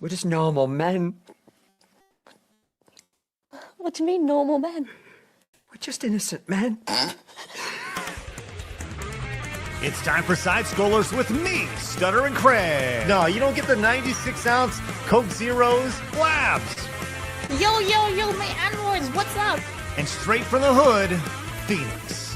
We're just normal men. What do you mean, normal men? We're just innocent men. It's time for Side Scrollers with me, Stutter and Craig. No, you don't get the 96-ounce Coke Zeros Blabs. Yo, my N-words, what's up? And straight from the hood, Phoenix.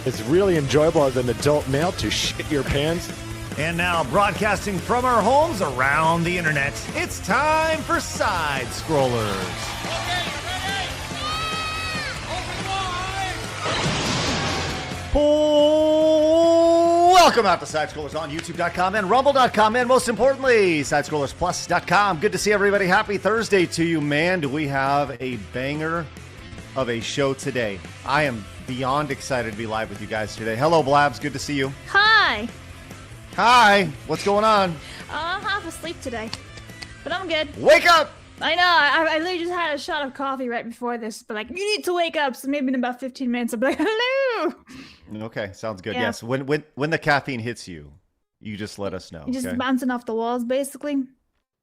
It's really enjoyable as an adult male to shit your pants. And now, broadcasting from our homes around the internet, it's time for Side Scrollers. Welcome out to Side Scrollers on YouTube.com and Rumble.com, and most importantly, SideScrollersPlus.com. Good to see everybody. Happy Thursday to you, man. Do we have a banger of a show today? I am beyond excited to be live with you guys today. Hello, Blabs. Good to see you. Hi. Hi. What's going on? I'm half asleep today, but I'm good. Wake up! I know, I literally just had a shot of coffee right before this, but like, you need to wake up, so maybe in about 15 minutes I'll be like, hello! Okay, sounds good. Yeah. Yes, when the caffeine hits you, you just let us know. You're just okay? bouncing off the walls, basically.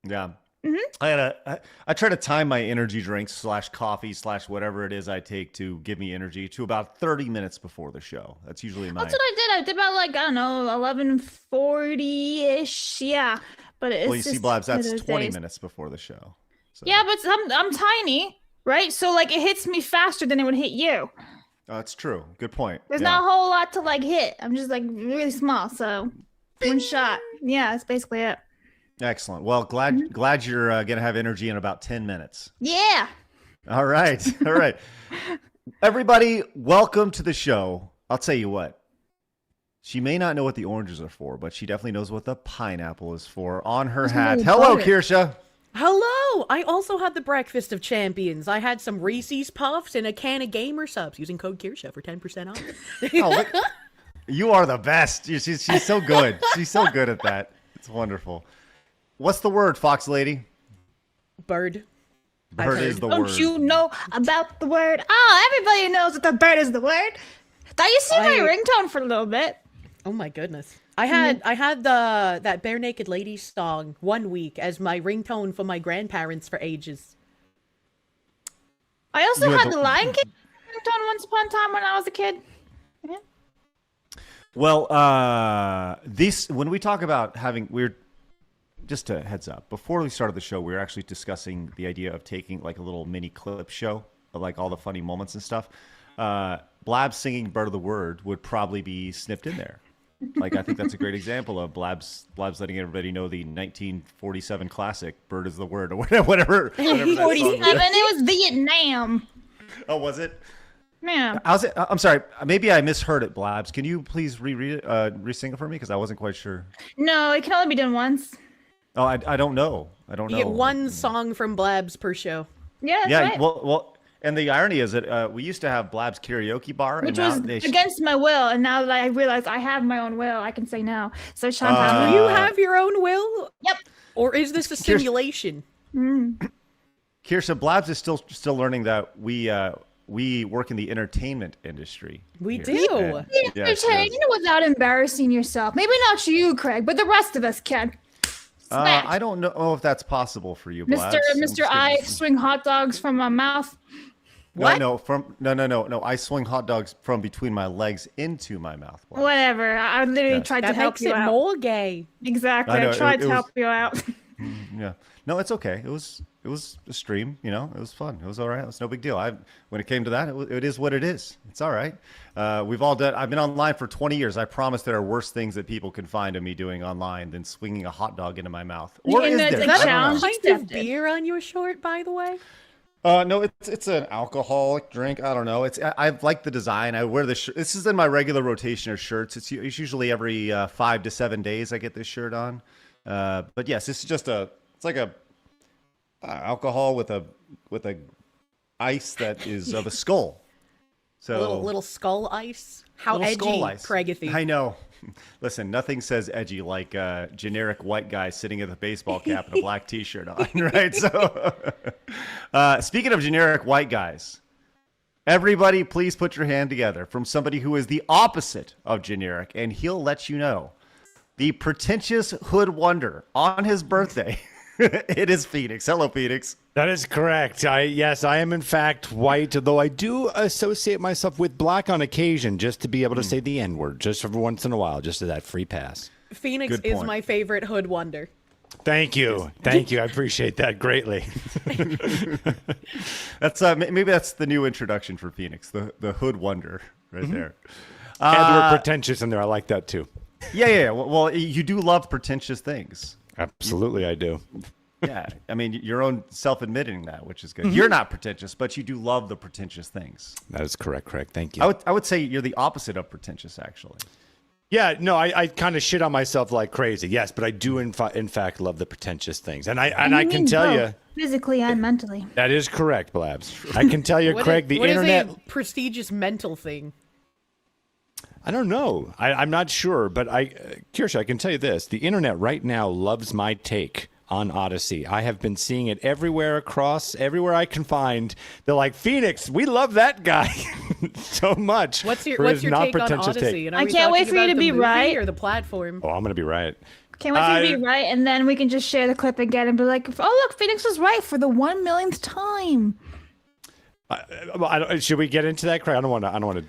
Yeah. Mm-hmm. I try to time my energy drinks / coffee / whatever it is I take to give me energy to about 30 minutes before the show. That's usually my... That's what I did. I did about like, I don't know, 11:40-ish, yeah. But it's well, you see, Blabs, that's 20 days. minutes before the show. So. Yeah, but I'm tiny, right? So like it hits me faster than it would hit you. That's true. Good point. There's not a whole lot to like hit. I'm just like really small, so one shot. Yeah, that's basically it. Excellent. Well, glad you're gonna have energy in about 10 minutes. Yeah. All right. All right. Everybody, welcome to the show. I'll tell you what. She may not know what the oranges are for, but she definitely knows what the pineapple is for on her hat. Hello, Kirsche. Hello! I also had the breakfast of champions. I had some Reese's Puffs and a can of Gamer Subs using code Kirsche for 10% off. Oh, look. You are the best. She's so good. She's so good at that. It's wonderful. What's the word, Fox Lady? Bird. Bird is the word. Don't you know about the word? Oh, everybody knows that the bird is the word. That used to be my ringtone for a little bit. Oh my goodness. I had that Bare Naked Ladies song 1 week as my ringtone for my grandparents for ages. I also had the Lion King ringtone once upon a time when I was a kid. Yeah. Well, when we talk about just a heads up, before we started the show, we were actually discussing the idea of taking like a little mini clip show of like all the funny moments and stuff. Blabs singing Bird of the Word would probably be snipped in there. Like, I think that's a great example of Blabs letting everybody know the 1947 classic "Bird is the Word" or whatever. 47. It was Vietnam. Oh, was it? Yeah. How's it? I'm sorry. Maybe I misheard it, Blabs. Can you please reread it, re-sing it for me? Because I wasn't quite sure. No, it can only be done once. Oh, I don't know. I don't know. You get one song from Blabs per show. Yeah, that's right. Well, and the irony is that we used to have Blabs karaoke bar, which and was against my will, and now that I realize I have my own will, I can say no. So Chantal, do you have your own will? Yep. Or is this a simulation? Kirsche, Blabs is still learning that we work in the entertainment industry. We do. Yes. Without embarrassing yourself. Maybe not you, Craig, but the rest of us can. I don't know if that's possible for you, Blabs. Mr. I swing hot dogs from my mouth. What? No. I swing hot dogs from between my legs into my mouth. Blabs. Whatever. I literally tried to help you out. That makes it more gay. Exactly. I know, I tried to help you out. Yeah. No, it's okay. It was a stream. You know, it was fun. It was all right. It was no big deal. When it came to that, it is what it is. It's all right. We've all done. I've been online for 20 years. I promise there are worse things that people can find of me doing online than swinging a hot dog into my mouth. Or is there? Is that a pint of beer on your short, by the way? No, it's an alcoholic drink. I don't know. I like the design. I wear this. This is in my regular rotation of shirts. It's usually every 5 to 7 days I get this shirt on. But yes, this is just it's like a alcohol with a ice that is of a skull. So little skull ice. How edgy, Craigathy. I know. Listen, nothing says edgy like a generic white guy sitting with a baseball cap and a black T-shirt on, right? So, speaking of generic white guys, everybody, please put your hand together from somebody who is the opposite of generic, and he'll let you know. The pretentious hood wonder on his birthday It is Phoenix. Hello, Phoenix. That is correct. Yes, I am in fact white, though I do associate myself with black on occasion just to be able to say the N-word just every once in a while, just as that free pass. Phoenix Good is point. my favorite hood wonder. Thank you. Thank you. I appreciate that greatly. That's maybe that's the new introduction for Phoenix, the hood wonder right there. And we're pretentious in there. I like that too. Yeah. Well, you do love pretentious things. Absolutely, I do. Yeah, I mean, your own self-admitting that, which is good. You're not pretentious, but you do love the pretentious things. That is correct. Thank you. I would say you're the opposite of pretentious, actually. Yeah, no, I kind of shit on myself like crazy. Yes, but I do in fact love the pretentious things, and I can tell you physically and mentally. that is correct, Blabs. I can tell you, Craig, the what internet. is a prestigious mental thing? I don't know. I'm not sure, but Kirsche, I can tell you this: the internet right now loves my take on Odyssey. I have been seeing it everywhere I can find. They're like, Phoenix, we love that guy so much. What's your for his take on non-pretentious Odyssey? take. And are I we can't wait talking for you about to the be movie right. or the platform. Oh, I'm gonna be right. Can't wait for you to be right, and then we can just share the clip again and be like, "Oh, look, Phoenix was right for the 1 millionth time." Should we get into that, Craig? I don't want to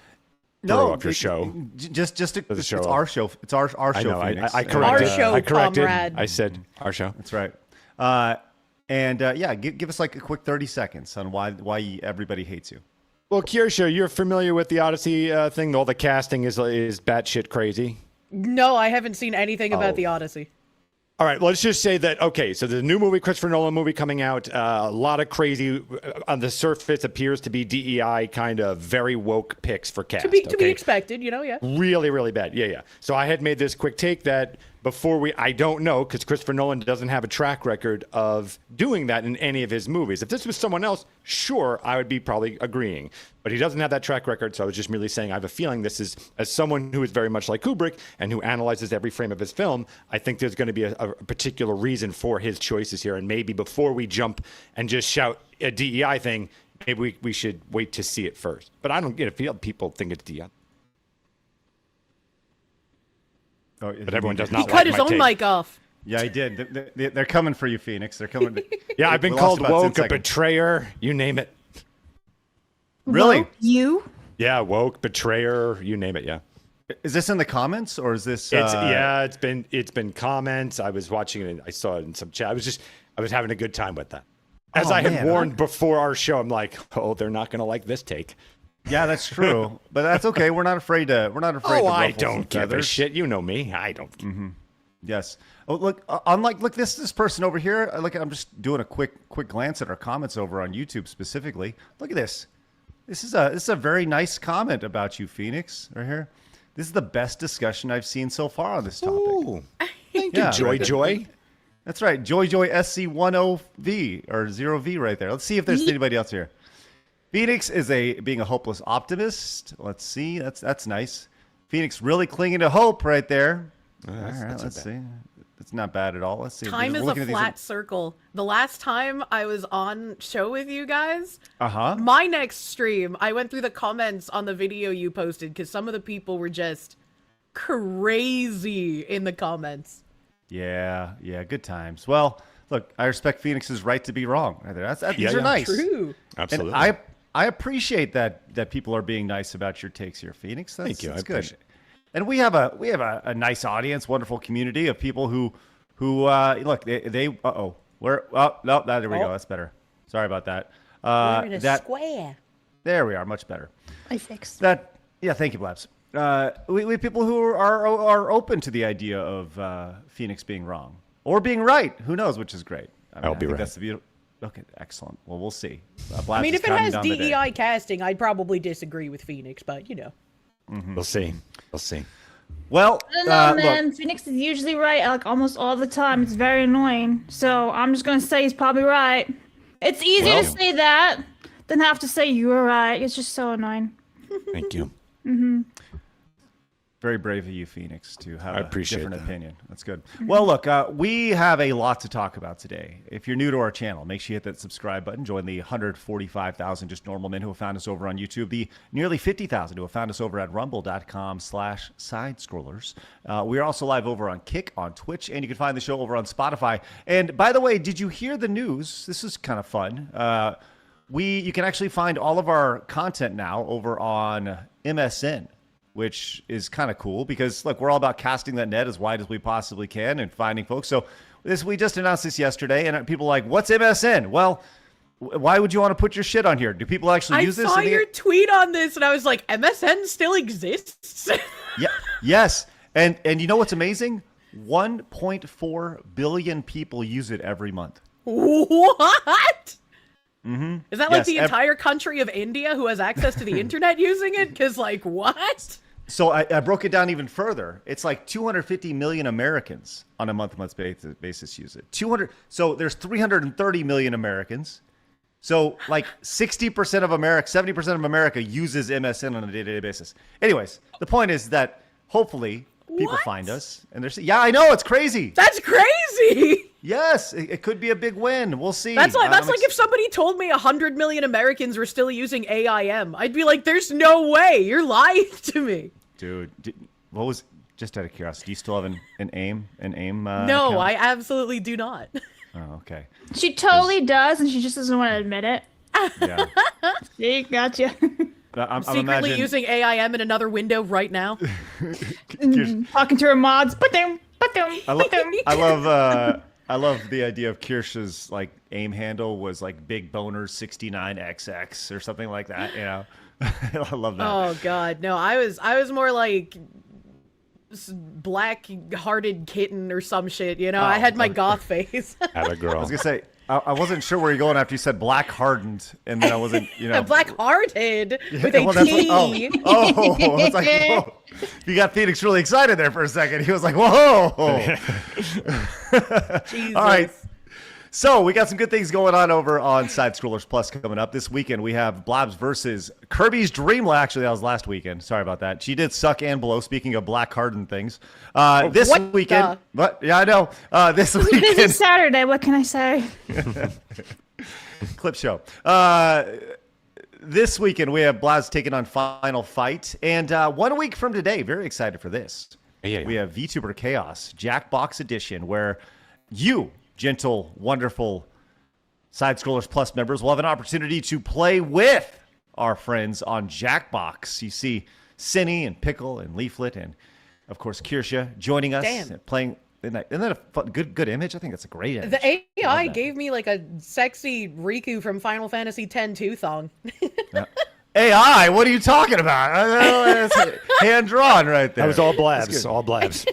throw up your show. Just it's show our show. It's our show. I know. Phoenix. I corrected. Our show, I corrected. comrade. I said our show. That's right. Give us like a quick 30 seconds on why everybody hates you. Well, Kirsche, you're familiar with the Odyssey thing. All the casting is batshit crazy. No, I haven't seen anything about the Odyssey. All right, let's just say that, okay, so the new movie, Christopher Nolan movie coming out, a lot of crazy, on the surface appears to be DEI kind of very woke picks for cast. To be expected, yeah. Really, really bad. Yeah. So I had made this quick take that before I don't know, because Christopher Nolan doesn't have a track record of doing that in any of his movies. If this was someone else, sure, I would be probably agreeing. But he doesn't have that track record, so I was just merely saying I have a feeling this is, as someone who is very much like Kubrick and who analyzes every frame of his film, I think there's going to be a particular reason for his choices here. And maybe before we jump and just shout a DEI thing, maybe we should wait to see it first. But I don't get a feel people think it's DEI. Oh, But everyone does not He cut his my own take. mic off. Yeah, he did. They're coming for you, Phoenix. They're coming. Yeah, I've been We lost called about 10 woke, a seconds. betrayer, you name it. Really? Woke you? Yeah, woke, betrayer, you name it, yeah. Is this in the comments or is this? It's been comments. I was watching it. I saw it in some chat. I was having a good time with that. As Oh, I had man. warned before our show, I'm like, oh, they're not going to like this take. Yeah, that's true. But that's okay. We're not afraid to. We're not afraid. Oh, to I ruffle some don't give a feathers. shit. You know me. I don't. Yes. Oh, look. Look this person over here. Look, I'm just doing a quick glance at our comments over on YouTube specifically. Look at this. This is a very nice comment about you, Phoenix. Right here. This is the best discussion I've seen so far on this topic. Ooh. Thank Yeah, you, right. Joy. That's right. Joy SC10V or 0V right there. Let's see if there's anybody else here. Phoenix is being a hopeless optimist. Let's see. That's nice. Phoenix really clinging to hope right there. All right, let's see. It's not bad at all. Let's see. Time We're is a looking at these- flat circle. The last time I was on show with you guys, Uh-huh. my next stream, I went through the comments on the video you posted because some of the people were just crazy in the comments. Yeah, good times. Well, look, I respect Phoenix's right to be wrong. Right there. These are nice. True. Absolutely. And I appreciate that people are being nice about your takes here, Phoenix. Thank you. That's I good. appreciate it. And we have a nice audience, wonderful community of people who look, there we go. That's better. Sorry about that. We're in a square. There we are, much better. I fixed. That thank you, Blabs. We have people who are open to the idea of Phoenix being wrong or being right. Who knows, which is great. I'll be think right. That's the beautiful. Okay, excellent. Well, we'll see. Blabs I mean, is if it counting has down the day. DEI casting, I'd probably disagree with Phoenix, but We'll see. We'll see. Well, I don't know, look, man. Phoenix is usually right, like almost all the time. It's very annoying. So I'm just gonna say he's probably right. It's easier Well- to say that than have to say you were right. It's just so annoying. Thank you. Very brave of you, Phoenix, to have I a appreciate different that. opinion. That's good. Well, look, we have a lot to talk about today. If you're new to our channel, make sure you hit that subscribe button. Join the 145,000 just normal men who have found us over on YouTube, the nearly 50,000 who have found us over at rumble.com/sidescrollers. We are also live over on Kick, on Twitch, and you can find the show over on Spotify. And by the way, did you hear the news? This is kind of fun. You can actually find all of our content now over on MSN, which is kind of cool because, look, we're all about casting that net as wide as we possibly can and finding folks. So we just announced this yesterday, and people are like, what's MSN? Well, why would you want to put your shit on here? Do people actually use this? I saw your tweet on this, and I was like, MSN still exists? Yeah. Yes. And you know what's amazing? 1.4 billion people use it every month. What? Mm-hmm. Is that like Yes, the entire country of India who has access to the internet using it? Because, like, what? So I broke it down even further. It's like 250 million Americans on a month-to-month basis use it. So there's 330 million Americans. So like 60% of America, 70% of America uses MSN on a day-to-day basis. Anyways, the point is that hopefully people What? find us and they're yeah, I know, it's crazy. That's crazy. Yes, it could be a big win. We'll see. That's like if somebody told me 100 million Americans were still using AIM. I'd be like, "There's no way. You're lying to me." Dude, what was, just out of curiosity, do you still have an AIM? No, account? I absolutely do not. Oh, okay. She totally does, and she just doesn't want to admit it. Yeah. See, gotcha. I'm Secretly imagining- using AIM in another window right now. Talking to her mods. Ba-dum, ba-dum, ba-dum. I love the idea of Kirsche's like AIM handle was like Big Boner 69XX or something like that. You know, I love that. Oh God, no! I was more like black-hearted kitten or some shit. You know, I had my goth face. At a girl. I was gonna say I wasn't sure where you're going after you said black hardened, and then I wasn't, you know, Black-hearted with a well, that's T. like, oh, it's like, whoa. You got Phoenix really excited there for a second. He was like, whoa. Jesus. All right. So we got some good things going on over on Side Scrollers Plus coming up this weekend. We have Blabs versus Kirby's Dream. Actually, that was last weekend. Sorry about that. She did suck and blow. Speaking of black hardened things, this what weekend. the- But yeah, I know. This Busy weekend Saturday. What can I say? clip show. This weekend we have Blabs taking on Final Fight, and 1 week from today, very excited for this. Yeah. We have VTuber Chaos Jackbox Edition, where you, gentle, wonderful Side Scrollers Plus members, will have an opportunity to play with our friends on Jackbox. You see Cinny and Pickle and Leaflet and, of course, Kirsche joining us. Damn. Playing. Isn't that a fun, good image? I think that's a great image. The AI Love that. gave me like a sexy Riku from Final Fantasy X-2 thong. AI? What are you talking about? It's hand drawn right there. That was all That's blabs. good. All blabs.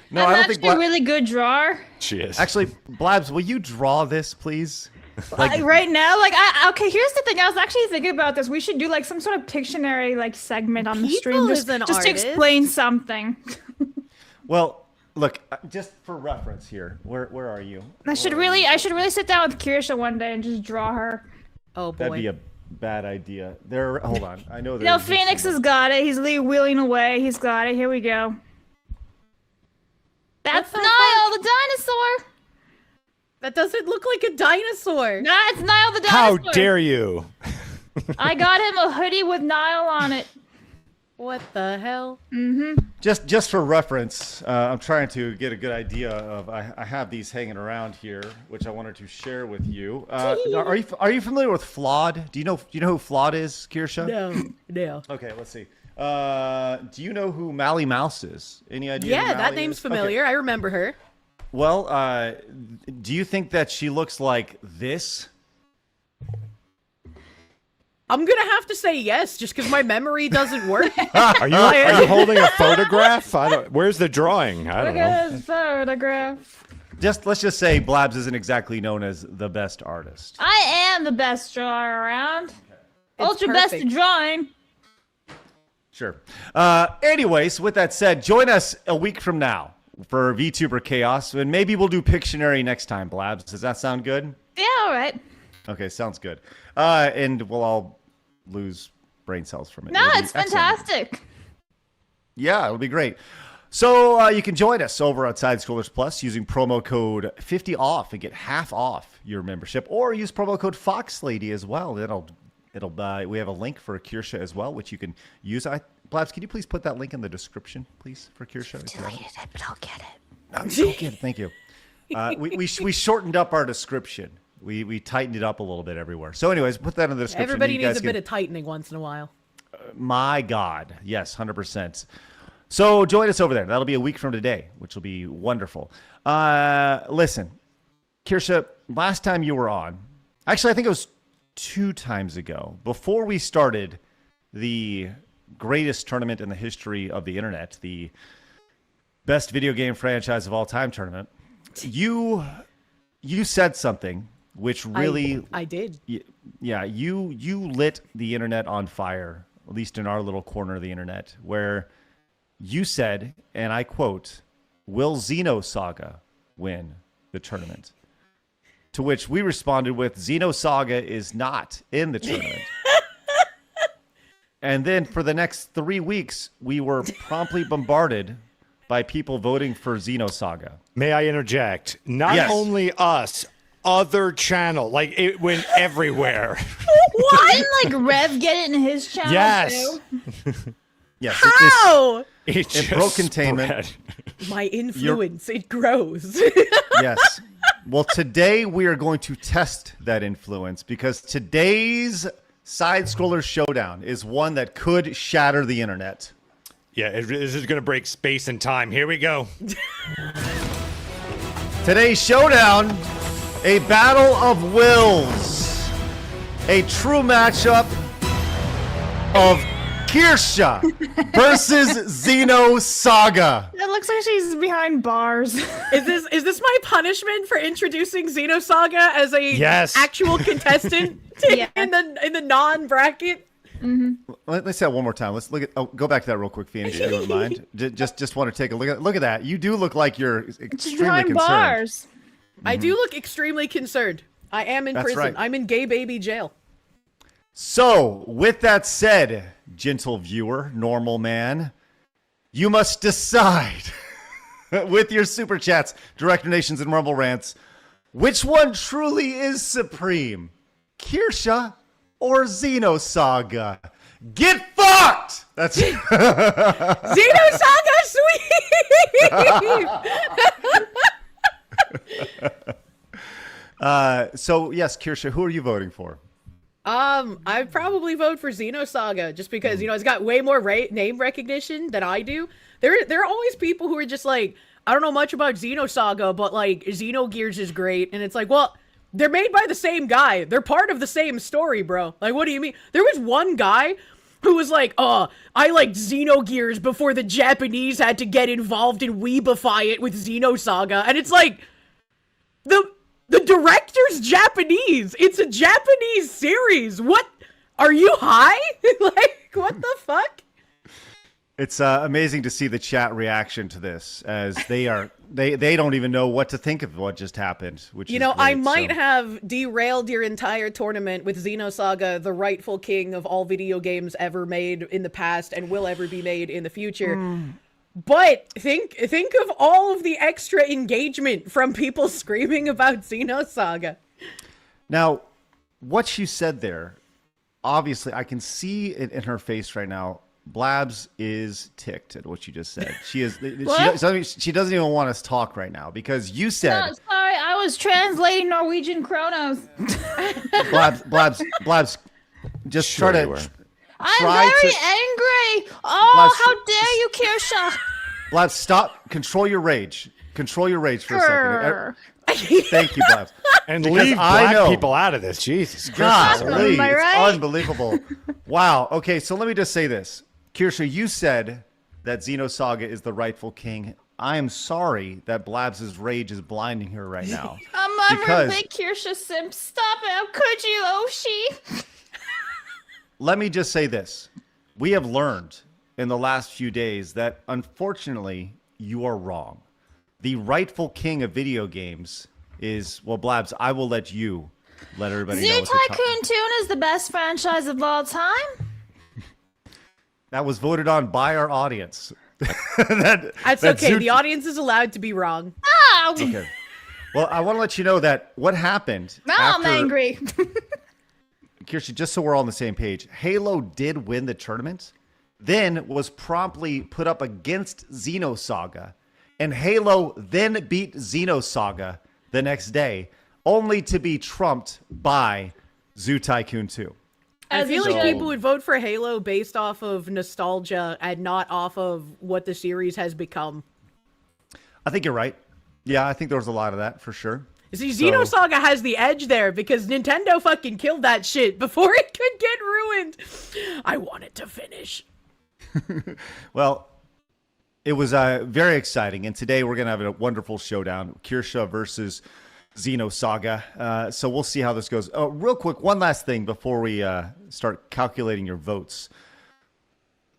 No, I'm I don't actually think a really good drawer. She is. Actually, Blabs, will you draw this, please? Right now, okay, here's the thing. I was actually thinking about this. We should do like some sort of Pictionary like segment on the stream, People just, is an just to artist. explain something. Well, look, just for reference here, where are you? I should really sit down with Kirsche one day and just draw her. Oh That'd boy. be a bad idea. Hold on. I know No, there's Phoenix has got it. He's wheeling away. He's got it. Here we go. That's the Niall the dinosaur. That doesn't look like a dinosaur. Nah, it's Niall the How dinosaur. dare you? I got him a hoodie with Niall on it. What the hell? just for reference. I'm trying to get a good idea of. I have these hanging around here, which I wanted to share with you. Are you familiar with Flawed? Do you know who Flawed is, Kirsche? No. Okay, let's see. Do you know who Mally Mouse is? Any idea? Yeah, who that Mally name's is? familiar. Okay. I remember her. Well, do you think that she looks like this? I'm gonna have to say yes, just because my memory doesn't work. Are you holding a photograph? Where's the drawing? I don't Look know. at his photograph. Let's just say Blabs isn't exactly known as the best artist. I am the best drawer around. Ultra best perfect. at drawing. Sure. Anyways, with that said, join us a week from now for VTuber Chaos, and maybe we'll do Pictionary next time, Blabs. Does that sound good? Yeah, all right. Okay, sounds good. And we'll all lose brain cells from it. No, It'll be it's excellent. fantastic. Yeah, it'll be great. So you can join us over at Side Scrollers Plus using promo code 50OFF and get half off your membership, or use promo code FoxLady as well. We have a link for Kirsche as well, which you can use. Blabs, can you please put that link in the description, please, for Kirsche? Deleted it, but I'll get it. Go get it. Thank you. We shortened up our description. We tightened it up a little bit everywhere. So anyways, put that in the description. Everybody needs a bit of tightening once in a while. My God. Yes, 100%. So join us over there. That'll be a week from today, which will be wonderful. Listen, Kirsche, last time you were on, actually, I think it was 2 times ago, before we started the greatest tournament in the history of the internet, the best video game franchise of all time tournament, you said something which really... I did. Yeah, you lit the internet on fire, at least in our little corner of the internet, where you said, and I quote, "Will Xenosaga win the tournament?" To which we responded with, "Xenosaga is not in the tournament." And then for the next 3 weeks, we were promptly bombarded by people voting for Xenosaga. May I interject? Not only us, other channel. Like, it went everywhere. What? Didn't, like, Rev get it in his channel, Yes. too? Yes. How? It broke containment. My influence, it grows. Yes. Well, today we are going to test that influence, because today's Side-Scroller Showdown is one that could shatter the internet. Yeah, this is going to break space and time. Here we go. Today's Showdown, a battle of wills. A true matchup of Kirsche versus Xenosaga. It looks like she's behind bars. Is this my punishment for introducing Xenosaga as a actual contestant in the non-bracket? Mm-hmm. Let's say that one more time. Let's look at. Oh, go back to that real quick, Phoenix, if you don't mind. Just want to take a look at that. You do look like you're extremely concerned. Bars. I do look extremely concerned. I am in prison. Right. I'm in gay baby jail. So, with that said, gentle viewer, normal man, you must decide with your super chats, direct donations, and rumble rants, which one truly is supreme, Kirsche or Xenosaga? Get fucked! That's Xenosaga sweet! So yes, Kirsche, who are you voting for? I'd probably vote for Xenosaga just because, it's got way more name recognition than I do. There are always people who are just like, I don't know much about Xenosaga, but like Xenogears is great. And it's like, well, they're made by the same guy. They're part of the same story, bro. Like, what do you mean? There was one guy who was like, I liked Xenogears before the Japanese had to get involved and weebify it with Xenosaga. And it's like, the director's Japanese. It's a Japanese series. What? Are you high? Like, what the fuck? It's amazing to see the chat reaction to this, as they don't even know what to think of what just happened. Which is great, I might have derailed your entire tournament with Xenosaga, the rightful king of all video games ever made in the past and will ever be made in the future. But think of all of the extra engagement from people screaming about Xenosaga. Now, what she said there, obviously, I can see it in her face right now. Blabs is ticked at what you just said. She is. She doesn't even want us to talk right now because you said. No, sorry, I was translating Norwegian Chronos. Blabs. Just try to. I'm very angry. Oh, Blabs, how dare you, Kirsche? Blabs, stop. Control your rage. Control your rage for a second. Thank you, Blabs. And leave black people out of this. Jesus God, Christ. please. It's unbelievable. Wow. Okay, so let me just say this. Kirsche, you said that Xenosaga is the rightful king. I am sorry that Blabs' rage is blinding her right now. I'm a big Kirsche simp. Stop it. How could you, Oshi? Let me just say this. We have learned in the last few days that, unfortunately, you are wrong. The rightful king of video games is, well, Blabs, I will let you let everybody know. Zoo Tycoon 2 is the best franchise of all time. That was voted on by our audience. That's okay. The audience is allowed to be wrong. Oh, Okay. Well, I want to let you know that what happened. now I'm angry. Kirsche, just so we're all on the same page, Halo did win the tournament, then was promptly put up against Xenosaga, and Halo then beat Xenosaga the next day, only to be trumped by Zoo Tycoon 2. I feel So- like people would vote for Halo based off of nostalgia and not off of what the series has become. I think you're right. Yeah, I think there was a lot of that for sure. See, Xenosaga has the edge there because Nintendo fucking killed that shit before it could get ruined. I want it to finish. Well, it was very exciting, and today we're going to have a wonderful showdown, Kirsche versus Xenosaga. So we'll see how this goes. Real quick, one last thing before we start calculating your votes.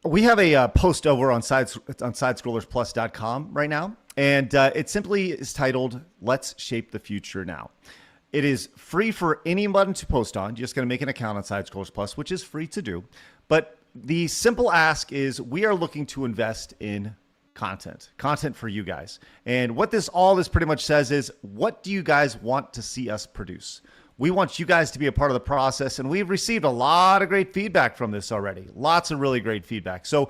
We have a post over on sidescrollersplus.com right now, and it simply is titled, Let's Shape the Future Now. It is free for anyone to post on. You're just going to make an account on Side Scrollers Plus, which is free to do. But the simple ask is we are looking to invest in content for you guys. And what all this pretty much says is, what do you guys want to see us produce? We want you guys to be a part of the process, and we've received a lot of great feedback from this already. Lots of really great feedback. So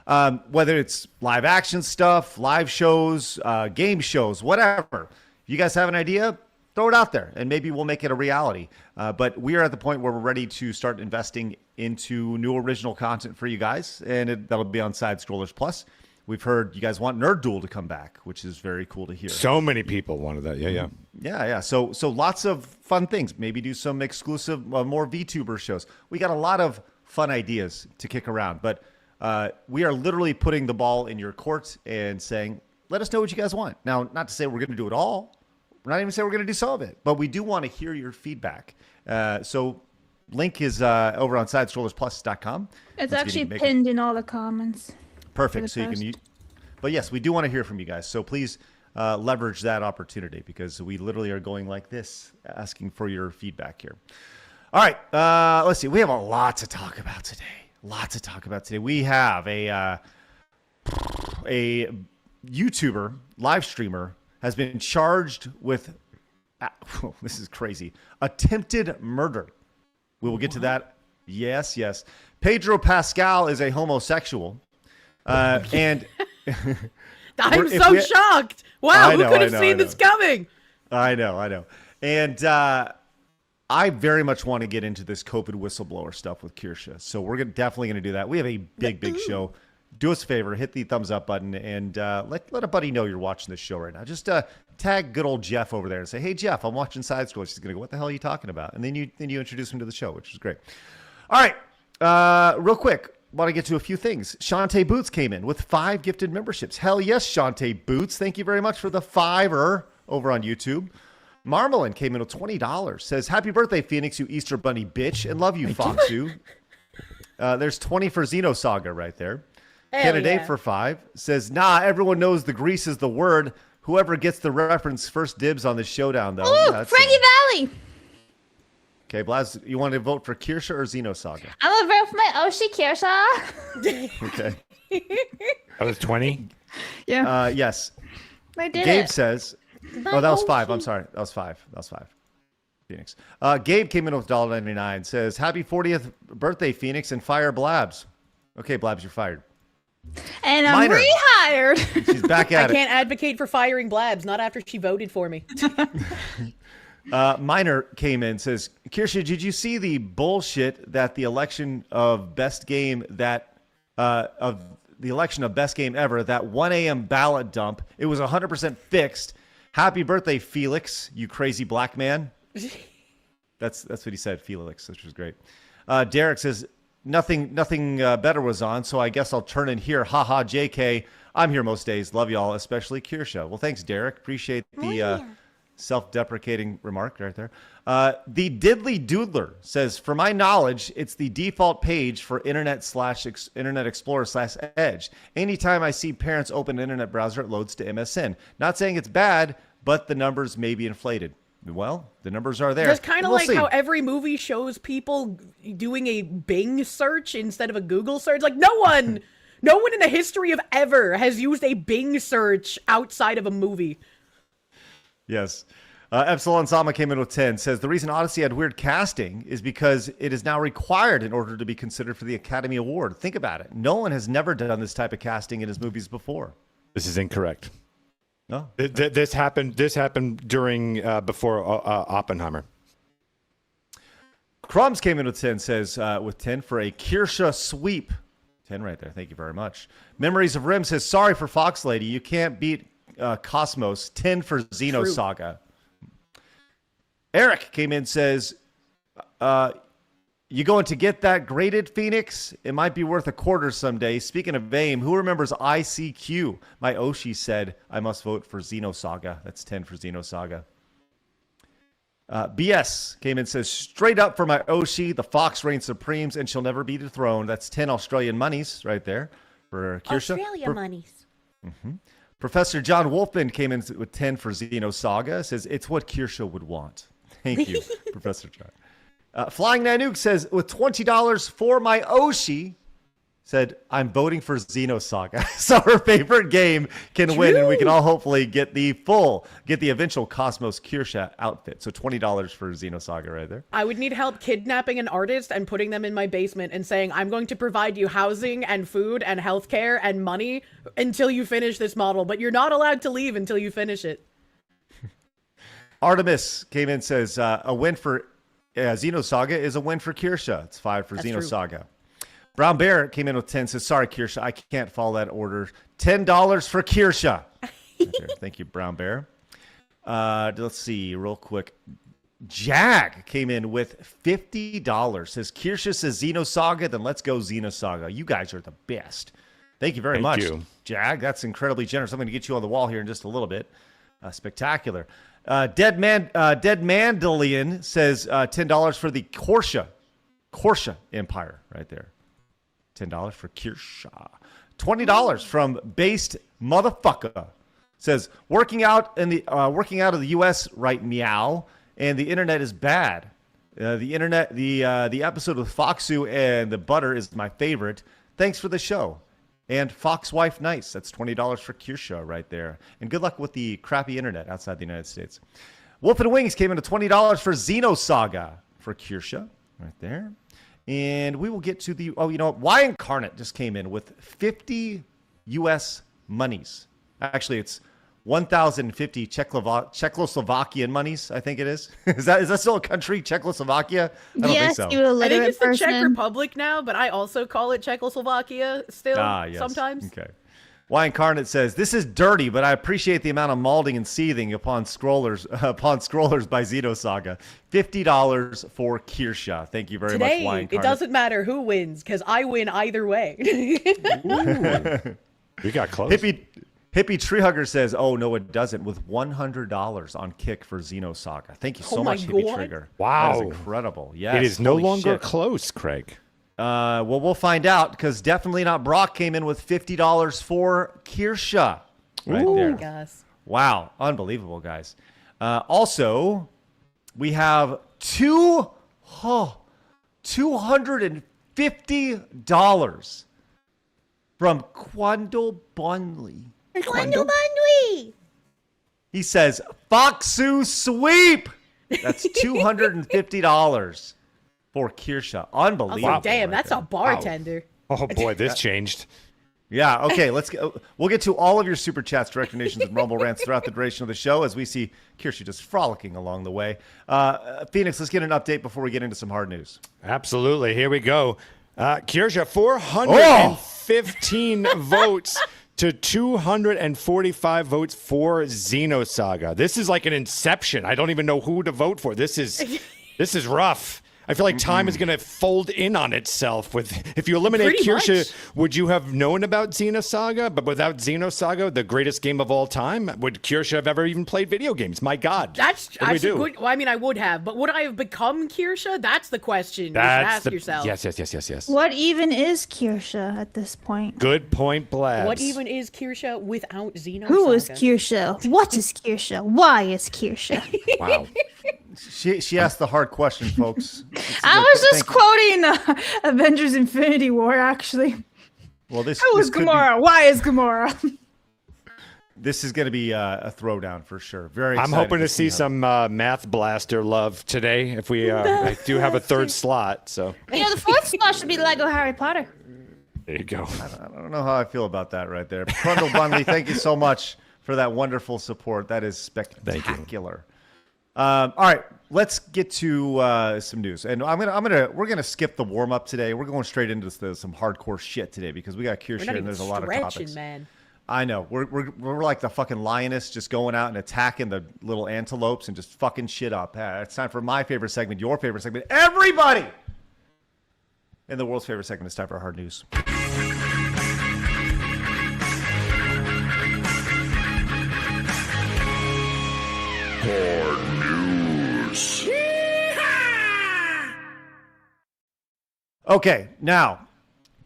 whether it's live action stuff, live shows, game shows, whatever, if you guys have an idea, throw it out there, and maybe we'll make it a reality. But we are at the point where we're ready to start investing into new original content for you guys, and that'll be on Side Scrollers Plus. We've heard you guys want Nerd Duel to come back, which is very cool to hear. So many people wanted that. Yeah. Yeah. So lots of fun things. Maybe do some exclusive, more VTuber shows. We got a lot of fun ideas to kick around, but we are literally putting the ball in your court and saying, let us know what you guys want. Now, not to say we're going to do it all. We're not even saying we're going to do some of it, but we do want to hear your feedback. So link is over on sidescrollersplus.com. It's actually pinned in all the comments. Perfect. So you can use, but yes, we do want to hear from you guys. So please leverage that opportunity, because we literally are going like this, asking for your feedback here. All right. Let's see. We have a lot to talk about today. We have a YouTuber, live streamer, has been charged with, this is crazy, attempted murder. We will get to that. Yes. Pedro Pascal is a homosexual. And I'm so shocked. Wow, who could have seen this coming? I know. And I very much want to get into this COVID whistleblower stuff with Kirsche. So we're definitely going to do that. We have a big show. Do us a favor, hit the thumbs up button, and let a buddy know you're watching this show right now. Just tag good old Jeff over there and say, hey, Jeff, I'm watching Side Scroll. She's going to go, what the hell are you talking about? And then you introduce him to the show, which is great. All right. Real quick. Want to get to a few things. Shantae Boots came in with 5 gifted memberships. Hell yes, Shantae Boots. Thank you very much for the 5er over on YouTube. Marmalin came in with $20. Says, happy birthday, Phoenix, you Easter Bunny bitch, and love you, Foxu. There's 20 for Xenosaga right there. Candidate for 5 says, nah, everyone knows the grease is the word. Whoever gets the reference first dibs on the showdown, though. Ooh, Frankie Valley. Okay, Blaz, you want to vote for Kirsche or Xenosaga? I'm gonna vote for my Oshi Kirsche. Okay. That was 20? Yeah. Yes. I did Gabe it. says, that was 5. I'm sorry. That was 5. Phoenix. Gabe came in with $1.99. Says, happy 40th birthday, Phoenix, and fire Blabs. Okay, Blabs, you're fired. And I'm Minor. rehired. She's back at I it. can't advocate for firing Blabs, not after she voted for me. Minor came in, says, Kirsche, did you see the bullshit that the election of best game ever, that 1 a.m. ballot dump, it was 100% fixed. Happy birthday, Felix, you crazy black man. That's what he said, Felix, which was great. Derek says, nothing better was on, so I guess I'll turn in here. Haha, JK. I'm here most days. Love y'all, especially Kirsche. Well, thanks, Derek. Appreciate the self-deprecating remark right there. The Diddly Doodler says, for my knowledge, it's the default page for Internet Explorer/Edge. Anytime I see parents open an internet browser, it loads to MSN. Not saying it's bad, but the numbers may be inflated. Well, the numbers are there. That's kind of We'll like see. how every movie shows people doing a Bing search instead of a Google search. Like, no one No one in the history of ever has used a Bing search outside of a movie. Yes. Epsilon Sama came in with 10, says the reason Odyssey had weird casting is because it is now required in order to be considered for the Academy Award. Think about it. Nolan has never done this type of casting in his movies before. This is incorrect. No. This happened during before Oppenheimer. Crumbs came in with 10, says with 10 for a Kirsche sweep. 10 right there. Thank you very much. Memories of Rim says, sorry for Fox Lady. You can't beat Cosmos. 10 for Xenosaga. Eric came in, says, you going to get that graded, Phoenix? It might be worth a quarter someday. Speaking of AIM, who remembers ICQ? My Oshi said, I must vote for Xenosaga. That's 10 for Xenosaga. BS came in, says, straight up for my Oshi, the Fox reigns supremes and she'll never be dethroned. That's 10 Australian monies right there for Kirsche. Monies. Mm-hmm. Professor John Wolfman came in with 10 for Xenosaga. Says, it's what Kirsche would want. Thank you, Professor John. Flying Nanook says, with $20 for my Oshi, said, I'm voting for Xenosaga. So her favorite game can win, and we can all hopefully get the eventual Cosmos Kirsche outfit. So $20 for Xenosaga right there. I would need help kidnapping an artist and putting them in my basement and saying, I'm going to provide you housing and food and healthcare and money until you finish this model, but you're not allowed to leave until you finish it. Artemis came in, says, a win for Xenosaga is a win for Kirsche. It's 5 for Xenosaga. True. Brown Bear came in with 10, says, sorry, Kirsche, I can't follow that order. $10 for Kirsche. Right, thank you, Brown Bear. Let's see real quick. Jag came in with $50. Says, Kirsche says Xenosaga, then let's go Xenosaga. You guys are the best. Thank you very much, Jag. That's incredibly generous. I'm going to get you on the wall here in just a little bit. Spectacular. Dead Mandalian says $10 for the Korsche Empire right there. $10 for Kirsche. $20 from Based Motherfucker says working out of the U.S. right meow, and the internet is bad. The episode with Foxu and the butter is my favorite. Thanks for the show. And Fox Wife Nice. That's $20 for Kirsche right there. And good luck with the crappy internet outside the United States. Wolf and Wings came in at $20 for Xenosaga for Kirsche right there. And we will get to the, Y Incarnate just came in with 50 U.S. monies. Actually, it's 1,050 Czechoslovakian monies, I think it is. Is that still a country, Czechoslovakia? I don't think so. I think it's the Czech Republic now, but I also call it Czechoslovakia still sometimes. Okay. Y Incarnate says, this is dirty, but I appreciate the amount of malding and seething upon scrollers by Xenosaga. $50 for Kirsche. Thank you very much, Y Incarnate. It doesn't matter who wins, because I win either way. We got close. Hippie Treehugger says, oh, no, it doesn't, with $100 on Kick for Xenosaga. Thank you so much, Hippie Trigger. Wow. That is incredible. Yes. It is no longer close, Craig. Well, we'll find out, because definitely not Brock came in with $50 for Kirsche. Right there. Gosh. Wow. Unbelievable, guys. Also, we have $250 from Quando Bunley. He says, Foxu sweep. That's $250 for Kirsche. Unbelievable. I was like, damn, that's a bartender. Wow. Oh boy, this changed. Yeah, okay, we'll get to all of your super chats, direct donations, and rumble rants throughout the duration of the show as we see Kirsche just frolicking along the way. Phoenix, let's get an update before we get into some hard news. Absolutely. Here we go. Kirsche, 415 votes to 245 votes for Xenosaga. This is like an inception. I don't even know who to vote for. This is rough. I feel like time is going to fold in on itself. If you eliminate Kirsche, would you have known about Xenosaga? But without Xenosaga, the greatest game of all time, would Kirsche have ever even played video games? My God. That's actually good. Well, I mean, I would have, but would I have become Kirsche? That's the question you should ask yourself. Yes. What even is Kirsche at this point? Good point, Blabs. What even is Kirsche without Xenosaga? Who is Kirsche? What is Kirsche? Why is Kirsche? Wow. She asked the hard question, folks. I was just quoting Avengers Infinity War, actually. Well, this Who is could be- Gamora? Why is Gamora? This is going to be a throwdown for sure. Very. I'm excited hoping to see how- some Math Blaster love today if we I do have a third slot. So You know, the fourth slot should be Lego Harry Potter. there you go. I don't know how I feel about that right there. Prundle Bunley, thank you so much for that wonderful support. That is spectacular. All right, let's get to some news, and we're gonna skip the warm up today. We're going straight into some hardcore shit today because we got Kirsche and there's a lot of topics. Man. I know we're like the fucking lioness, just going out and attacking the little antelopes and just fucking shit up. It's time for my favorite segment, your favorite segment, everybody. And the world's favorite segment. It's time for hard news. Okay, now,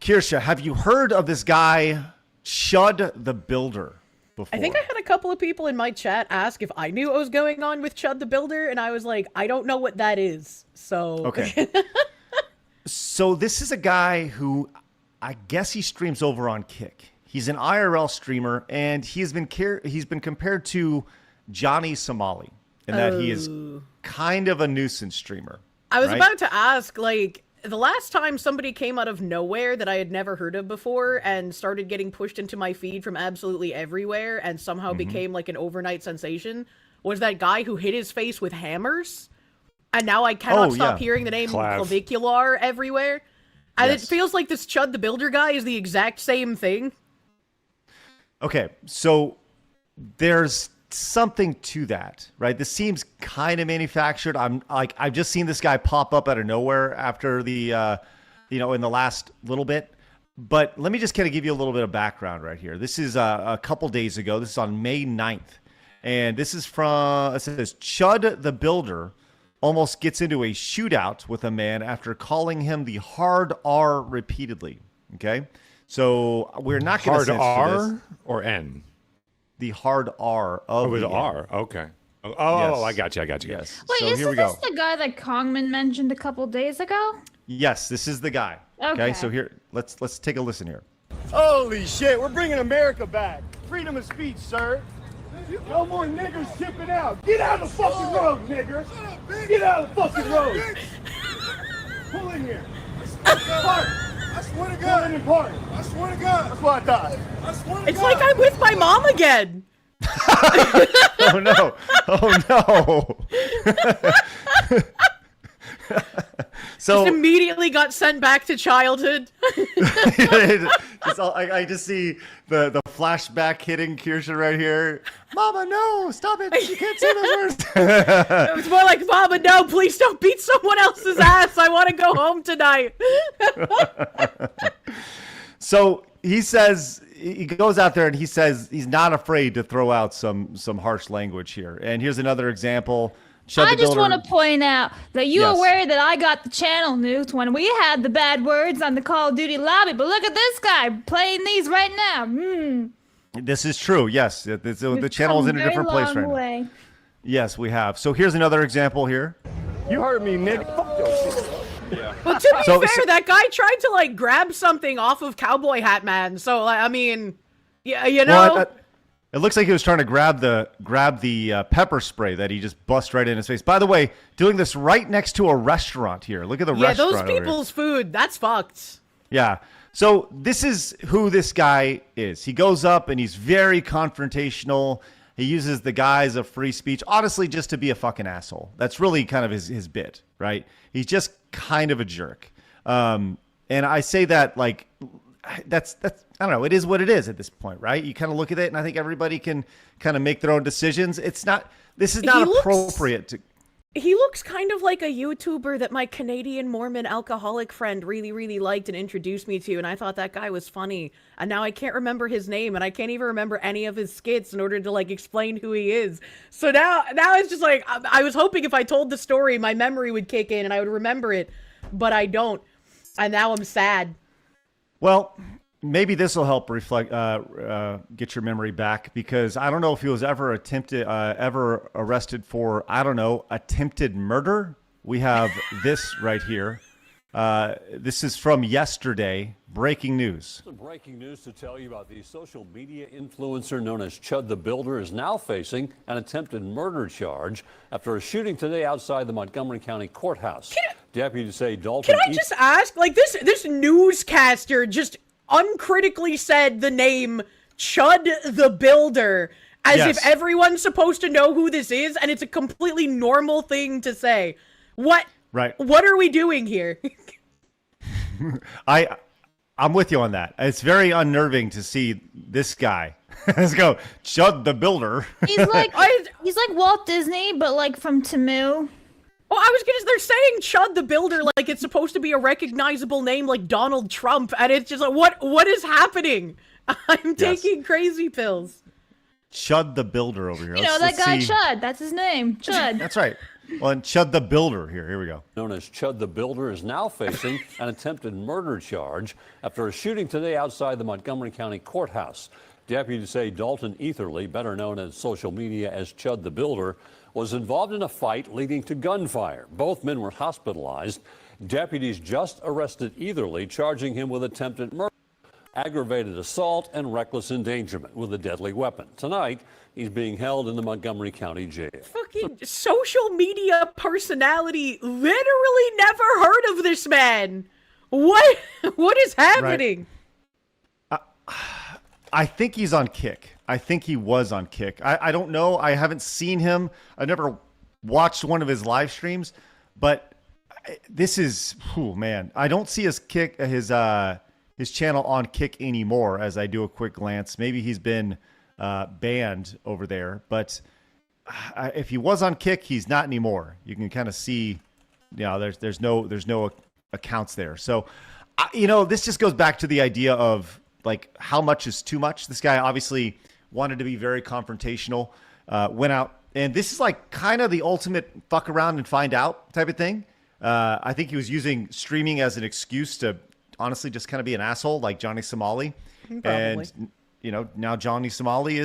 Kirsche, have you heard of this guy, ChudTheBuilder, before? I think I had a couple of people in my chat ask if I knew what was going on with ChudTheBuilder, and I was like, I don't know what that is. So Okay. So this is a guy who I guess he streams over on Kick. He's an IRL streamer, and he's been compared to Johnny Somali, in that he is kind of a nuisance streamer. I was right? about to ask, like, the last time somebody came out of nowhere that I had never heard of before and started getting pushed into my feed from absolutely everywhere and somehow became like an overnight sensation was that guy who hit his face with hammers. And now I cannot stop hearing the name Clavicular everywhere. And it feels like this ChudTheBuilder guy is the exact same thing. Okay, so there's something to that, right? This seems kind of manufactured. I've just seen this guy pop up out of nowhere after the in the last little bit. But let me just kind of give you a little bit of background right here. This is a couple days ago. This is on May 9th. And this is it says ChudTheBuilder almost gets into a shootout with a man after calling him the hard R repeatedly. Okay? So we're not going to hard censor R or N? The hard R of with the R. Okay. Oh, Yes. I got you. Yes. Wait, So isn't here we this go. the guy that Kongman mentioned a couple days ago? Yes, this is the guy. Okay. So here, let's take a listen here. Holy shit, we're bringing America back. Freedom of speech, sir. No more niggers shipping out. Get out of the fucking road, nigger. Get out of the fucking road. Pull in here. Park. I swear to God. Pull in and park. I swear to God. That's what I thought. I swear to It's God. like I'm with my mom again. Oh no! Oh no! So Just immediately got sent back to childhood. I just see the flashback hitting Kirsche right here. Mama, no! Stop it! You can't say those words. It was more like, Mama, no, please don't beat someone else's ass. I want to go home tonight. So he says he goes out there and he says he's not afraid to throw out some harsh language here. And here's another example. I just want to point out that you Yes. are aware that I got the channel nuked when we had the bad words on the Call of Duty lobby, but look at this guy playing these right now. This is true. Yes, the channel is in a different place right now. Yes, we have. So here's another example here. You heard me, nigga. Fuck your shit. Well, to be So- fair, that guy tried to, like, grab something off of Cowboy Hat Man. So, like, I mean, yeah, you know. Well, it looks like he was trying to grab the pepper spray that he just bust right in his face. By the way, doing this right next to a restaurant here. Look at the yeah, restaurant those over here. people's food, that's fucked. Yeah. So this is who this guy is. He goes up and he's very confrontational. He uses the guise of free speech, honestly, just to be a fucking asshole. That's really kind of his bit, right? He's just kind of a jerk. And I say that like that's I don't know. It is what it is at this point, right? You kind of look at it, and I think everybody can kind of make their own decisions. This is not appropriate to. He looks kind of like a YouTuber that my Canadian Mormon alcoholic friend really, really liked and introduced me to, and I thought that guy was funny. And now I can't remember his name, and I can't even remember any of his skits in order to, like, explain who he is. So now it's just like, I was hoping if I told the story, my memory would kick in and I would remember it, but I don't. And now I'm sad. Well, maybe this will help reflect, get your memory back, because I don't know if he was ever arrested for, I don't know, attempted murder. We have this right here. This is from yesterday. Breaking news. Some breaking news to tell you about the social media influencer known as ChudTheBuilder is now facing an attempted murder charge after a shooting today outside the Montgomery County Courthouse. Deputies say Dalton... Can I just ask, like, this newscaster just uncritically said the name ChudTheBuilder as Yes. if everyone's supposed to know who this is, and it's a completely normal thing to say. What are we doing here? I'm with you on that. It's very unnerving to see this guy. Let's go, ChudTheBuilder. He's like Walt Disney, but like from Temu. Well, they're saying ChudTheBuilder like it's supposed to be a recognizable name like Donald Trump, and it's just like, what is happening? I'm taking crazy pills. ChudTheBuilder over here. You know, that guy Chud, that's his name, Chud. That's right. Well, and ChudTheBuilder here we go. Known as ChudTheBuilder is now facing an attempted murder charge after a shooting today outside the Montgomery County Courthouse. Deputies say Dalton Etherly, better known as social media as ChudTheBuilder, was involved in a fight leading to gunfire. Both men were hospitalized. Deputies just arrested Etherly, charging him with attempted murder, aggravated assault, and reckless endangerment with a deadly weapon. Tonight, he's being held in the Montgomery County Jail. Fucking social media personality, literally never heard of this man. What is happening? Right. I think he's on Kick. I think he was on Kick. I don't know. I haven't seen him. I've never watched one of his live streams, but this is, man. I don't see his channel on Kick anymore as I do a quick glance. Maybe he's been banned over there, but if he was on Kick, he's not anymore. You can kind of see, there's no accounts there. So, this just goes back to the idea of like how much is too much. This guy obviously wanted to be very confrontational, went out, and this is like kind of the ultimate fuck around and find out type of thing. I think he was using streaming as an excuse to honestly just kind of be an asshole like Johnny Somali. Probably. And now Johnny Somali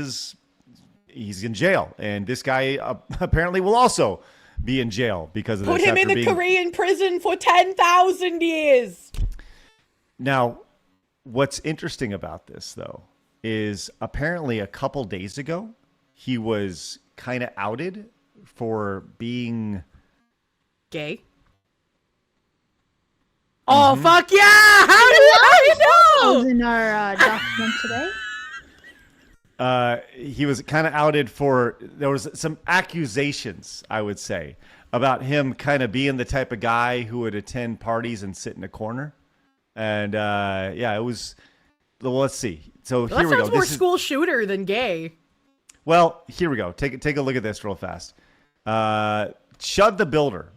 he's in jail, and this guy apparently will also be in jail because of this. Put him in a Korean prison for 10,000 years. Now, what's interesting about this though is apparently a couple days ago he was kind of outed for being gay. Oh, fuck yeah! How did I know? In our document today. He was kind of outed for, there was some accusations, I would say, about him kind of being the type of guy who would attend parties and sit in a corner. And it was, well, let's see. So here we go. That sounds more school shooter than gay. Well, here we go. Take a look at this real fast. ChudTheBuilder.